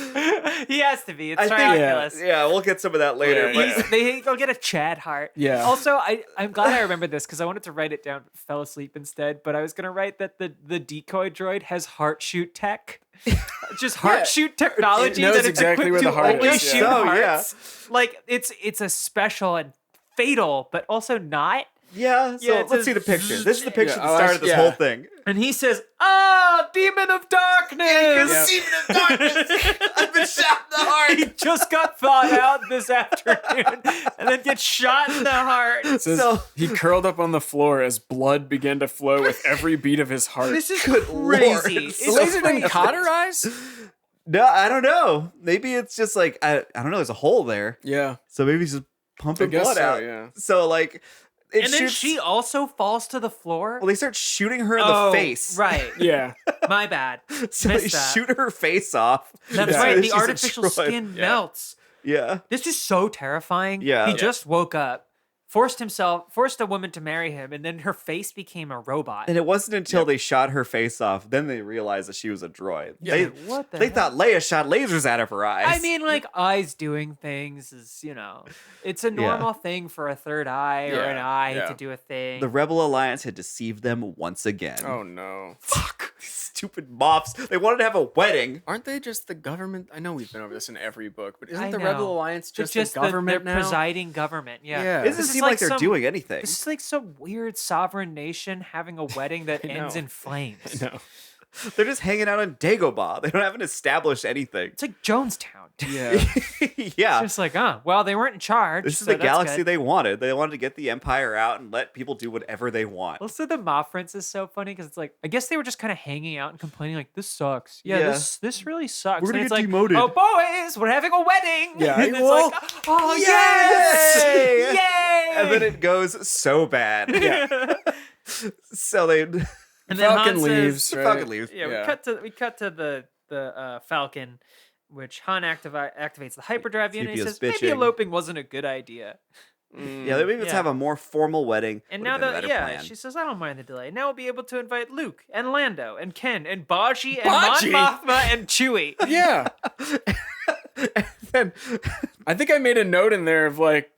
He has to be. It's I think, Trioculus. yeah, we'll get some of that later. Yeah, but They'll get a Chad heart. Yeah. Also, I'm glad I remembered this because I wanted to write it down, but fell asleep instead. But I was gonna write that the decoy droid has heart shoot tech, just heart shoot technology. It knows that it's exactly equipped where the to heart only is, yeah. shoot So, yeah. hearts. Like it's a special and fatal, but also not. yeah, so Yeah, it let's see says- the picture. This is the picture Yeah, at the oh, start I- of this yeah. whole thing. And he says, "Ah, demon of darkness." Demon of darkness! I've been shot in the heart! He just got thawed out this afternoon, and then gets shot in the heart. Says So- he curled up on the floor as blood began to flow with every beat of his heart. This is Good crazy. Lord. It's the laser crazy. didn't cauterize? No, I don't know. Maybe it's just like, I don't know, there's a hole there. Yeah. So maybe he's just pumping I guess blood so, out. yeah. So, like, it And then shoots- she also falls to the floor. Well, they start shooting her in Oh, the face. Right. Yeah. My bad. So they Missed that. shoot her face off. That's so right. that The she's artificial a droid. skin melts. Yeah. This is so terrifying. Yeah. He Yeah. just woke up, forced a woman to marry him, and then her face became a robot. And it wasn't until they shot her face off, then they realized that she was a droid. They, What the they heck? thought Leia shot lasers out of her eyes. I mean, like, eyes doing things is, it's a normal thing for a third eye or an Yeah, eye yeah. to do a thing. the Rebel Alliance had deceived them once again. Oh no. Fuck. Stupid Moffs. They wanted to have a wedding. Aren't they just the government? I know we've been over this in every book, but isn't I the know. Rebel Alliance They're just the government their now? presiding government. Yeah. Yeah. It This doesn't is seem like like they're some- doing anything. This is like some weird sovereign nation having a wedding that I ends know. in flames. No. They're just hanging out on Dagobah. They don't have established anything. It's like Jonestown. Yeah. Yeah. It's just like, well, they weren't in charge. This is so the that's galaxy good. they wanted. They wanted to get the Empire out and let people do whatever they want. Also, the Moff Prince is so funny because it's like, I guess they were just kind of hanging out and complaining, like, this sucks. Yeah, Yeah. this really sucks. We're gonna and get it's demoted. like, oh, boys, we're having a wedding. Yeah, and it's well, like, oh, yes! yes! Yay! And then it goes so bad. Yeah. So they And then Falcon Han leaves. says, Right? Falcon leaves. yeah, Yeah. we cut to the Falcon, which Han activates the hyperdrive unit. And he CPU's says, maybe bitching. eloping wasn't a good idea. Yeah, maybe let's Yeah. have a more formal wedding. And Would've now been a better plan. she says, I don't mind the delay. Now we'll be able to invite Luke and Lando and Ken and Baji and Baji? Mon Mothma and Chewie. Yeah. Then- I think I made a note in there of like,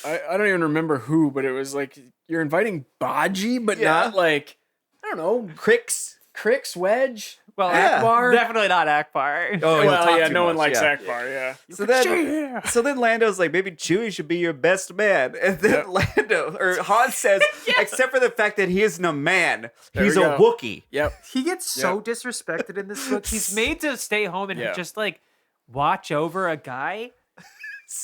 I don't even remember who, but it was like, you're inviting Baji, but Yeah. not like, I don't know, Crix, Wedge, Well, Akbar. definitely not Akbar. Oh, he'll talk well, yeah, too no one much, likes yeah. Akbar, yeah. So then Lando's like, maybe Chewie should be your best man. And then Yep. Lando, or Han says, except for the fact that he isn't a man, There he's we a go. Wookiee. Yep. He gets so disrespected in this book. He's made to stay home and Yeah. just like watch over a guy.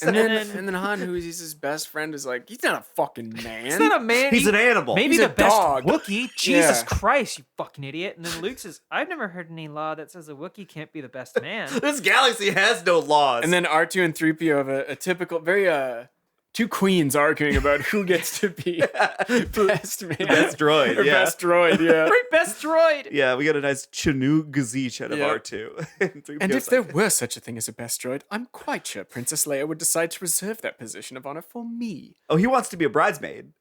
And then- then Han, who he's his best friend, is like, he's not a fucking man. He's not a man. He's an animal. Maybe He's the a best dog. Wookiee. Jesus Yeah. Christ, you fucking idiot. And then Luke says, I've never heard any law that says a Wookiee can't be the best man. This galaxy has no laws. And then R2 and 3PO have a typical, very, two queens arguing about who gets to be best man. best droid, Or yeah. best droid, yeah. Great best droid. Yeah, we got a nice Chinook Gazich out of Yeah. R2. And if there were such a thing as a best droid, I'm quite sure Princess Leia would decide to reserve that position of honor for me. Oh, he wants to be a bridesmaid.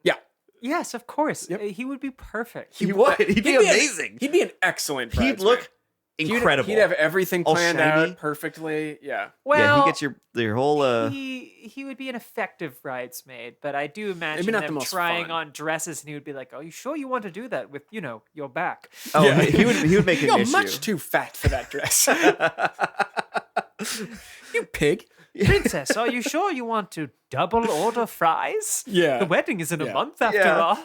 Yeah. Yes, of course. Yep. He would be perfect. He would. He'd be amazing. He'd be an excellent He'd bridesmaid. look incredible. He'd have everything All planned shiny. out perfectly. Yeah. Well, yeah, he gets your whole. he would be an effective bridesmaid, but I do imagine not the them most trying fun. on dresses, and he would be like, "Oh, you sure you want to do that with your back?" Oh, Yeah. he would make an You're issue. much too fat for that dress. You pig. Princess, are you sure you want to double order fries? Yeah. The wedding is in a Yeah. month after Yeah. all.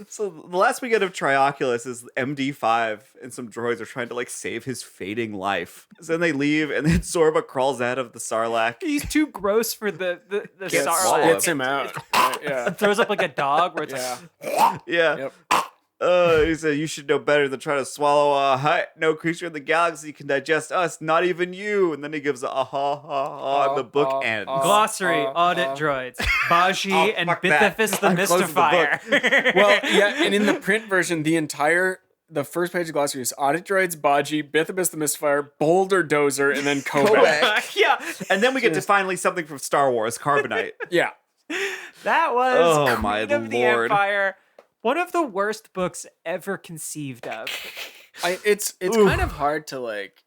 So the last we get of Trioculus is MD5 and some droids are trying to like save his fading life. So then they leave, and then Zorba crawls out of the Sarlac. He's too gross for the Gets Sarlacc. swallowed. Spits him out. Yeah. Throws up like a dog where it's Yeah. like, Yeah. Yep. He said, "You should know better than try to swallow a hut. No creature in the galaxy can digest us, not even you." And then he gives a ha ha ha, and the book ends. glossary, audit droids, Baji, Oh, and fuck that. Bithifus the I'm closing the Mystifier. Well, yeah, and in the print version, the first page of glossary is audit droids, Baji, Bithibus the Mystifier, Boulder Dozer, and then Kovac. yeah, And then we get to finally something from Star Wars, Carbonite. Yeah. that was Oh, Queen my of the lord. Empire. One of the worst books ever conceived of. It's kind of hard to like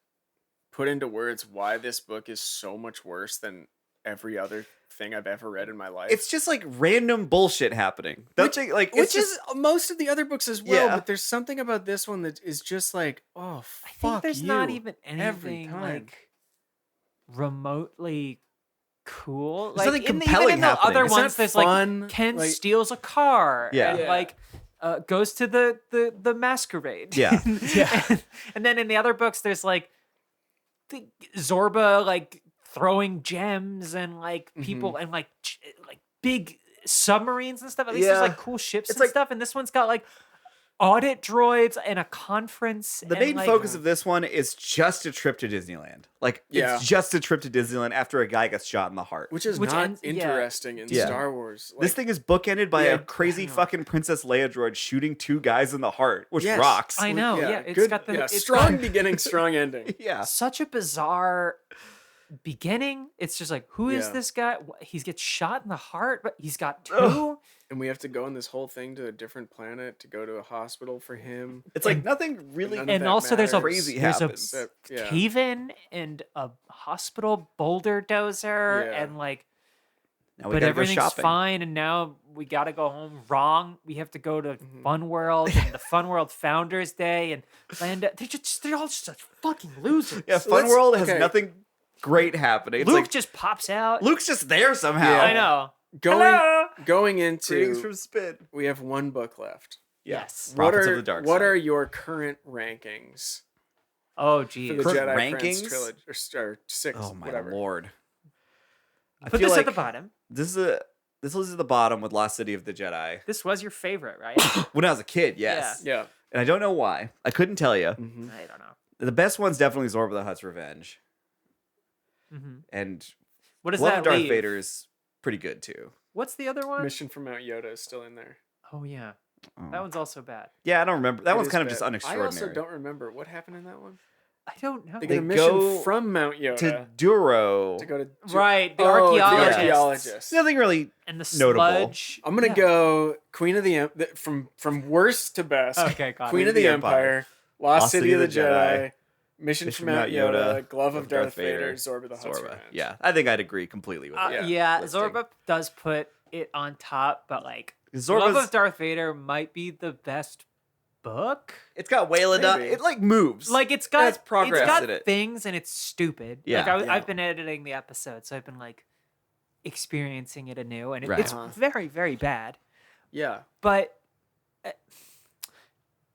put into words why this book is so much worse than every other thing I've ever read in my life. It's just like random bullshit happening. That's like it's which just is most of the other books as well, Yeah. but there's something about this one that is just like, oh, I think fuck there's you. not even every anything time. like remotely cool. There's nothing even compelling in the happening. other It's not ones, there's fun, like Ken like- steals a car. Yeah. And Yeah. like goes to the masquerade. Yeah. and then in the other books, there's like the Zorba like throwing gems and like people and like big submarines and stuff. At least Yeah. there's like cool ships It's and like- stuff. And this one's got like audit droids and a conference. the and, main like, focus of this one is just a trip to Disneyland. Like Yeah. it's just a trip to Disneyland after a guy gets shot in the heart. which is Which not ends- yeah. interesting in Yeah. Star Wars. This Like, thing is bookended by Yeah, a crazy I know. fucking Princess Leia droid shooting two guys in the heart, which Yes. rocks. I know. Yeah, it's good- got the yeah, it's strong got beginning, strong ending. Yeah. such a bizarre beginning. It's just like, who is Yeah. this guy? He gets shot in the heart, but he's got two. And we have to go on this whole thing to a different planet to go to a hospital for him. It's like nothing really none of And that also, there's a matters. crazy there's happens. a Yeah. cave-in and a hospital boulder dozer, Yeah. and like, Now we but gotta go everything's shopping. fine. And now we gotta go home. Wrong. We have to go to Mm-hmm. Fun World and the Fun World Founders Day and Lando. They're all just such fucking losers. Yeah, So Fun let's- World has okay. nothing great happening. It's Luke like just pops out. Luke's just there somehow. Yeah. I know. Going Hello. going Greetings into from Spin. we have one book left. Yes. Prophets of the Dark what Side. are your current rankings Oh, for geez. the Current Jedi Prince rankings? trilogy or six? Oh my whatever. lord. I Put feel this like at the bottom. this is the bottom with Lost City of the Jedi. This was your favorite, right? When I was a kid, yes. Yeah. And I don't know why. I couldn't tell you. Mhm. I don't know. The best one's definitely Zorba the Hutt's Revenge. hmm And What does Love that of Darth leave? Vader is pretty good too. What's the other one? Mission from Mount Yoda is still in there. Oh yeah, Oh. that one's also bad. Yeah, I don't remember. That It one's is kind of bad. just I unextraordinary. also don't remember what happened in that one. I don't know. They They get a mission go from Mount Yoda to Duro. to go to Right, the Oh, archaeologists. The archaeologists. Nothing really. And the Notable. sludge. I'm gonna Yeah. go Queen of the from worst to best. Okay, got Queen it. of the Empire, Lost City of the Jedi, Mission Mission from Mount Yoda, Glove of Darth Vader, Zorba the Hutt's Zorba. Revenge. Yeah, I think I'd agree completely with Yeah. that. Yeah, listing. Zorba does put it on top, but like Zorba's- Love of Darth Vader might be the best book. It's got Wayland. Maybe. It like moves. Like it's got It's progress it's got in it. things and it's stupid. Yeah. Like Yeah. I've been editing the episode, so I've been like experiencing it anew, and Right. it's Uh-huh. very, very bad. Yeah. But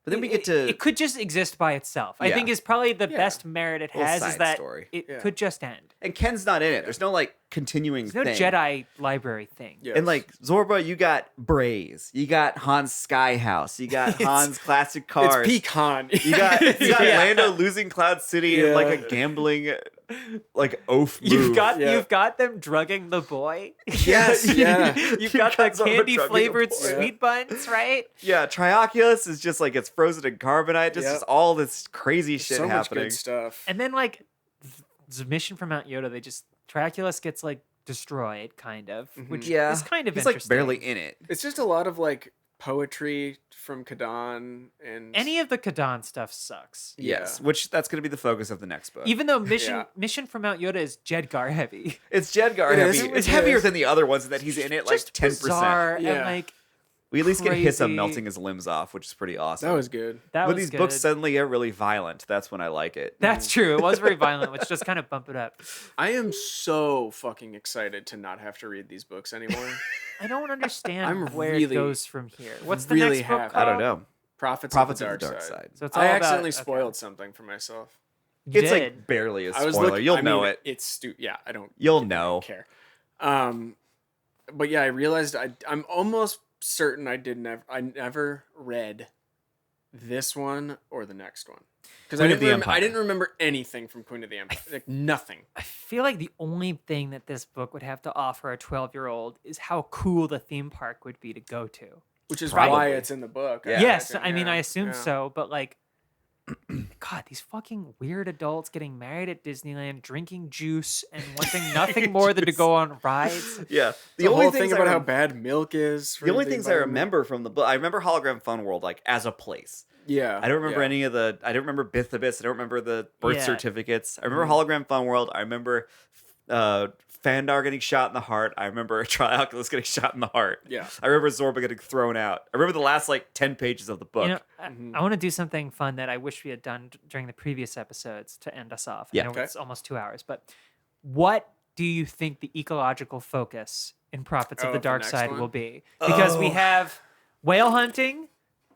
but then we get to it could just exist by itself. I Yeah. think is probably the Yeah. best merit it Little has is side that story. it Yeah. could just end. and Ken's not in it. There's no like continuing There's no thing. Jedi library thing. Yes. And like Zorba, you got Braze, you got Han's Sky House, you got Han's classic cars. it's peak Han. You got Yeah. Lando losing Cloud City in like a Yeah. gambling like oaf move. You've got Yeah. you've got them drugging the boy. Yes, yeah. You've got the Zorba candy drugging flavored the boy. sweet buns, right? Yeah, Trioculus is just like it's frozen in carbonite, just, Yep. just all this crazy shit so much happening. good stuff. And then like the mission from Mount Yoda, they just Trioculus gets like destroyed, kind of, which Yeah. is kind of He's like interesting. barely in it. It's just a lot of like poetry from Kadan and Any of the Kadan stuff sucks. Yes, which that's going to be the focus of the next book. Even though Yeah. Mission from Mount Yoda is Jedgar heavy. It's Jedgar It heavy. is. It's It heavier is. than the other ones that he's in it like Just 10%. bizarre and Yeah. like We at least get Hissa crazy. melting his limbs off, which is pretty awesome. that was good. that when was these good. books suddenly get really violent, that's when I like it. That's true. It was very violent, which just kind of bumped it up. I am so fucking excited to not have to read these books anymore. I don't understand I'm where really, it goes from here. What's the really next book happy. I don't called? know. Prophets of of the Dark, Side. So it's all I about- accidentally okay. spoiled something for myself. You It's did. like barely a I was spoiler. looking. You'll I know mean, it. It's yeah. I don't. You'll I know. don't care. But yeah, I realized I'm almost certain I never read this one or the next one because Queen of the Empire. I didn't remember anything from Queen of the Empire. Like nothing. I feel like the only thing that this book would have to offer a 12-year-old is how cool the theme park would be to go to. Which is Probably. why it's in the book. I Yes, imagine, I mean, yeah, I assume yeah. so, but like, God, these fucking weird adults getting married at Disneyland, drinking juice, and wanting nothing more than to go on rides. Yeah. The whole thing about how bad milk is. For the only things I environment. remember from the book, I remember Hologram Fun World like as a place. Yeah. I don't remember yeah. any of the. I don't remember Bith the Bits. I don't remember the birth Yeah. certificates. I remember Hologram Fun World. I remember Fandar getting shot in the heart. I remember Trioculus getting shot in the heart. Yeah. I remember Zorba getting thrown out. I remember the last like 10 pages of the book. You know, I want to do something fun that I wish we had done during the previous episodes to end us off. Yeah. I know Okay. it's almost 2 hours, but what do you think the ecological focus in Prophets of the of the Dark next Side one? will be? Because we have whale hunting,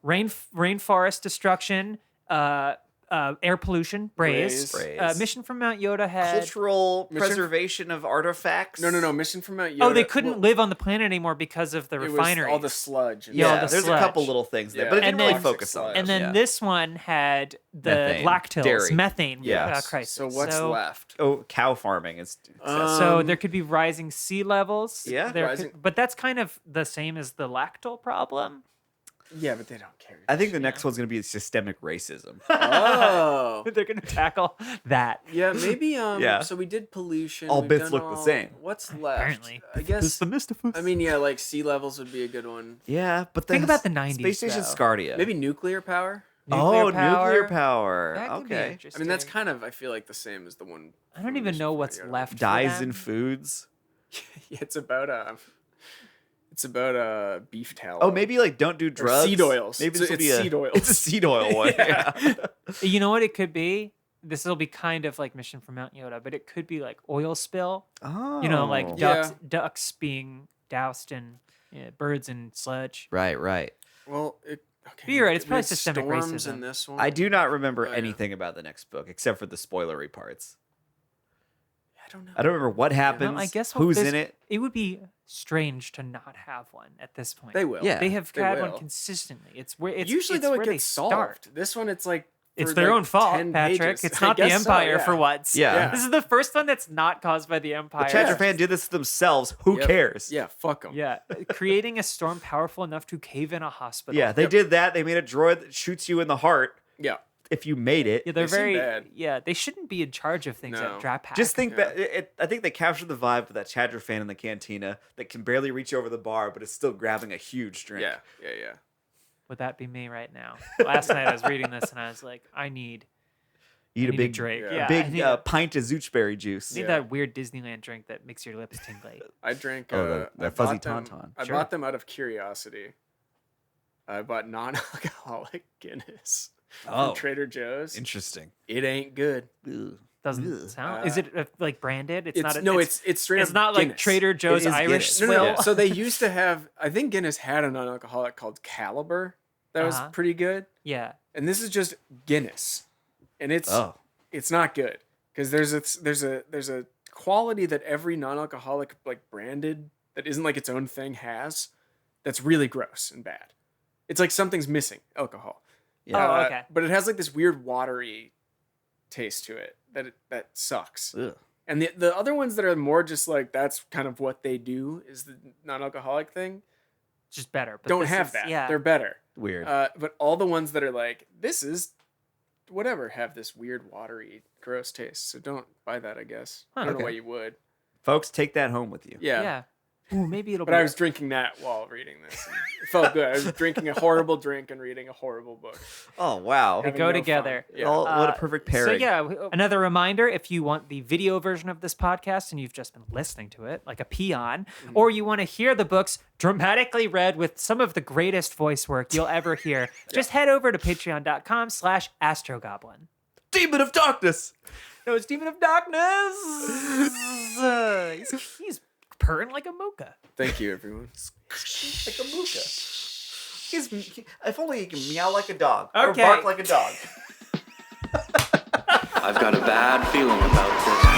rainforest destruction, air pollution, Braze. Braze. Mission from Mount Yoda had. Cultural Mission- preservation of artifacts. No. Mission from Mount Yoda. Oh, they couldn't well, live on the planet anymore because of the it was refinery. all the sludge. And Yeah, all Yeah, the there's sludge. a couple little things there, Yeah. but it didn't And really then- focus on Toxic it. and then yeah. this one had the Methane, lactils, dairy. methane Yeah. crisis. So what's left? Oh, cow farming is excessive. So Um, there could be rising sea levels. Yeah. There Rising- but that's kind of the same as the lactal problem. Yeah, but they don't care. I think the next one's going to be systemic racism. Oh. They're going to tackle that. Yeah, maybe. Yeah. So we did pollution. All we've bits done look the same. What's left? Apparently. I guess. Mystiphus. I mean, yeah, like sea levels would be a good one. Yeah, but Think about the 90s, Space Station though. Scardia. Maybe nuclear power. nuclear power. That could be Okay. I mean, that's interesting. kind of. I feel like the same as the one. I don't from even Mission know from what's Mount Yoda. left. for Dyes them. in foods. Yeah, it's about beef tallow. Oh, maybe like don't do Or drugs. seed oils. Maybe It's- this will it's be seed oils. It's a seed oil one. Yeah. You know what it could be? This will be kind of like Mission from Mount Yoda, but it could be like oil spill. Oh. You know, like Yeah. ducks being doused in birds and sludge. Right. Well, okay. But you're right, it's we probably had systemic storms racism. in this one. I do not remember Oh, yeah. anything about the next book except for the spoilery parts. I don't know. I don't remember what happens. Well, I guess who's there's- in it. It would be strange to not have one at this point. They will. Yeah. They have They had one will. consistently. It's where it's Usually it's though it where they gets start. solved. This one it's like It's for, their like, own fault, 10 Patrick. pages. It's I not the guess so, Empire yeah. for once. Yeah. This is the first one that's not caused by the Empire. The Chadra fan did this to themselves. Who Yep. cares? Yeah, fuck them. Yeah, creating a storm powerful enough to cave in a hospital. Yeah, they did that. They made a droid that shoots you in the heart Yeah. if you made it. Yeah, they're They seem very. bad. Yeah, they shouldn't be in charge of things No. at Drapac. Just think Yeah. back. I think they captured the vibe of that Chadra fan in the cantina that can barely reach over the bar, but is still grabbing a huge drink. Yeah. Would that be me right now? Last night I was reading this and I was like, I need Eat a need big, drink. yeah. Yeah, I big need, pint of zoochberry juice. need Yeah. that weird Disneyland drink that makes your lips tingly. I drank Oh, the I fuzzy bought them- tauntaun. I Sure. bought them out of curiosity. I bought non-alcoholic Guinness Oh. from Trader Joe's. Interesting. It ain't good. Doesn't sound. Is it like branded? It's not. It's straight It's up not like Guinness. Trader Joe's It is Irish Guinness. Swill. No. So they used to have. I think Guinness had a non-alcoholic called Caliber. That was Uh-huh. pretty good. Yeah. And this is just Guinness, and it's Oh. it's not good because there's a quality that every non-alcoholic like branded that isn't like its own thing has that's really gross and bad. It's like something's missing alcohol. Yeah. Oh, okay. But it has like this weird watery taste to it that sucks. Ugh. And the other ones that are more just like that's kind of what they do is the non-alcoholic thing Just better. But don't this have is- that. Yeah. They're better. Weird. But all the ones that are like this is whatever have this weird watery gross taste. So don't buy that. I guess I don't okay. know why you would. Folks, take that home with you. Yeah. Yeah. Ooh, maybe it'll But be. I was drinking that while reading this. And it felt good. I was drinking a horrible drink and reading a horrible book. Oh, wow. They Having go no together. fun. Yeah. Oh, what a perfect pairing. So yeah, another reminder, if you want the video version of this podcast and you've just been listening to it like a peon, or you want to hear the books dramatically read with some of the greatest voice work you'll ever hear, just head over to patreon.com/astrogoblin. Demon of Darkness! No, it's Demon of Darkness! He's purring like a mocha. Thank you, everyone. Like a mooka. If only he can meow like a dog. Or Okay. bark like a dog. I've got a bad feeling about this.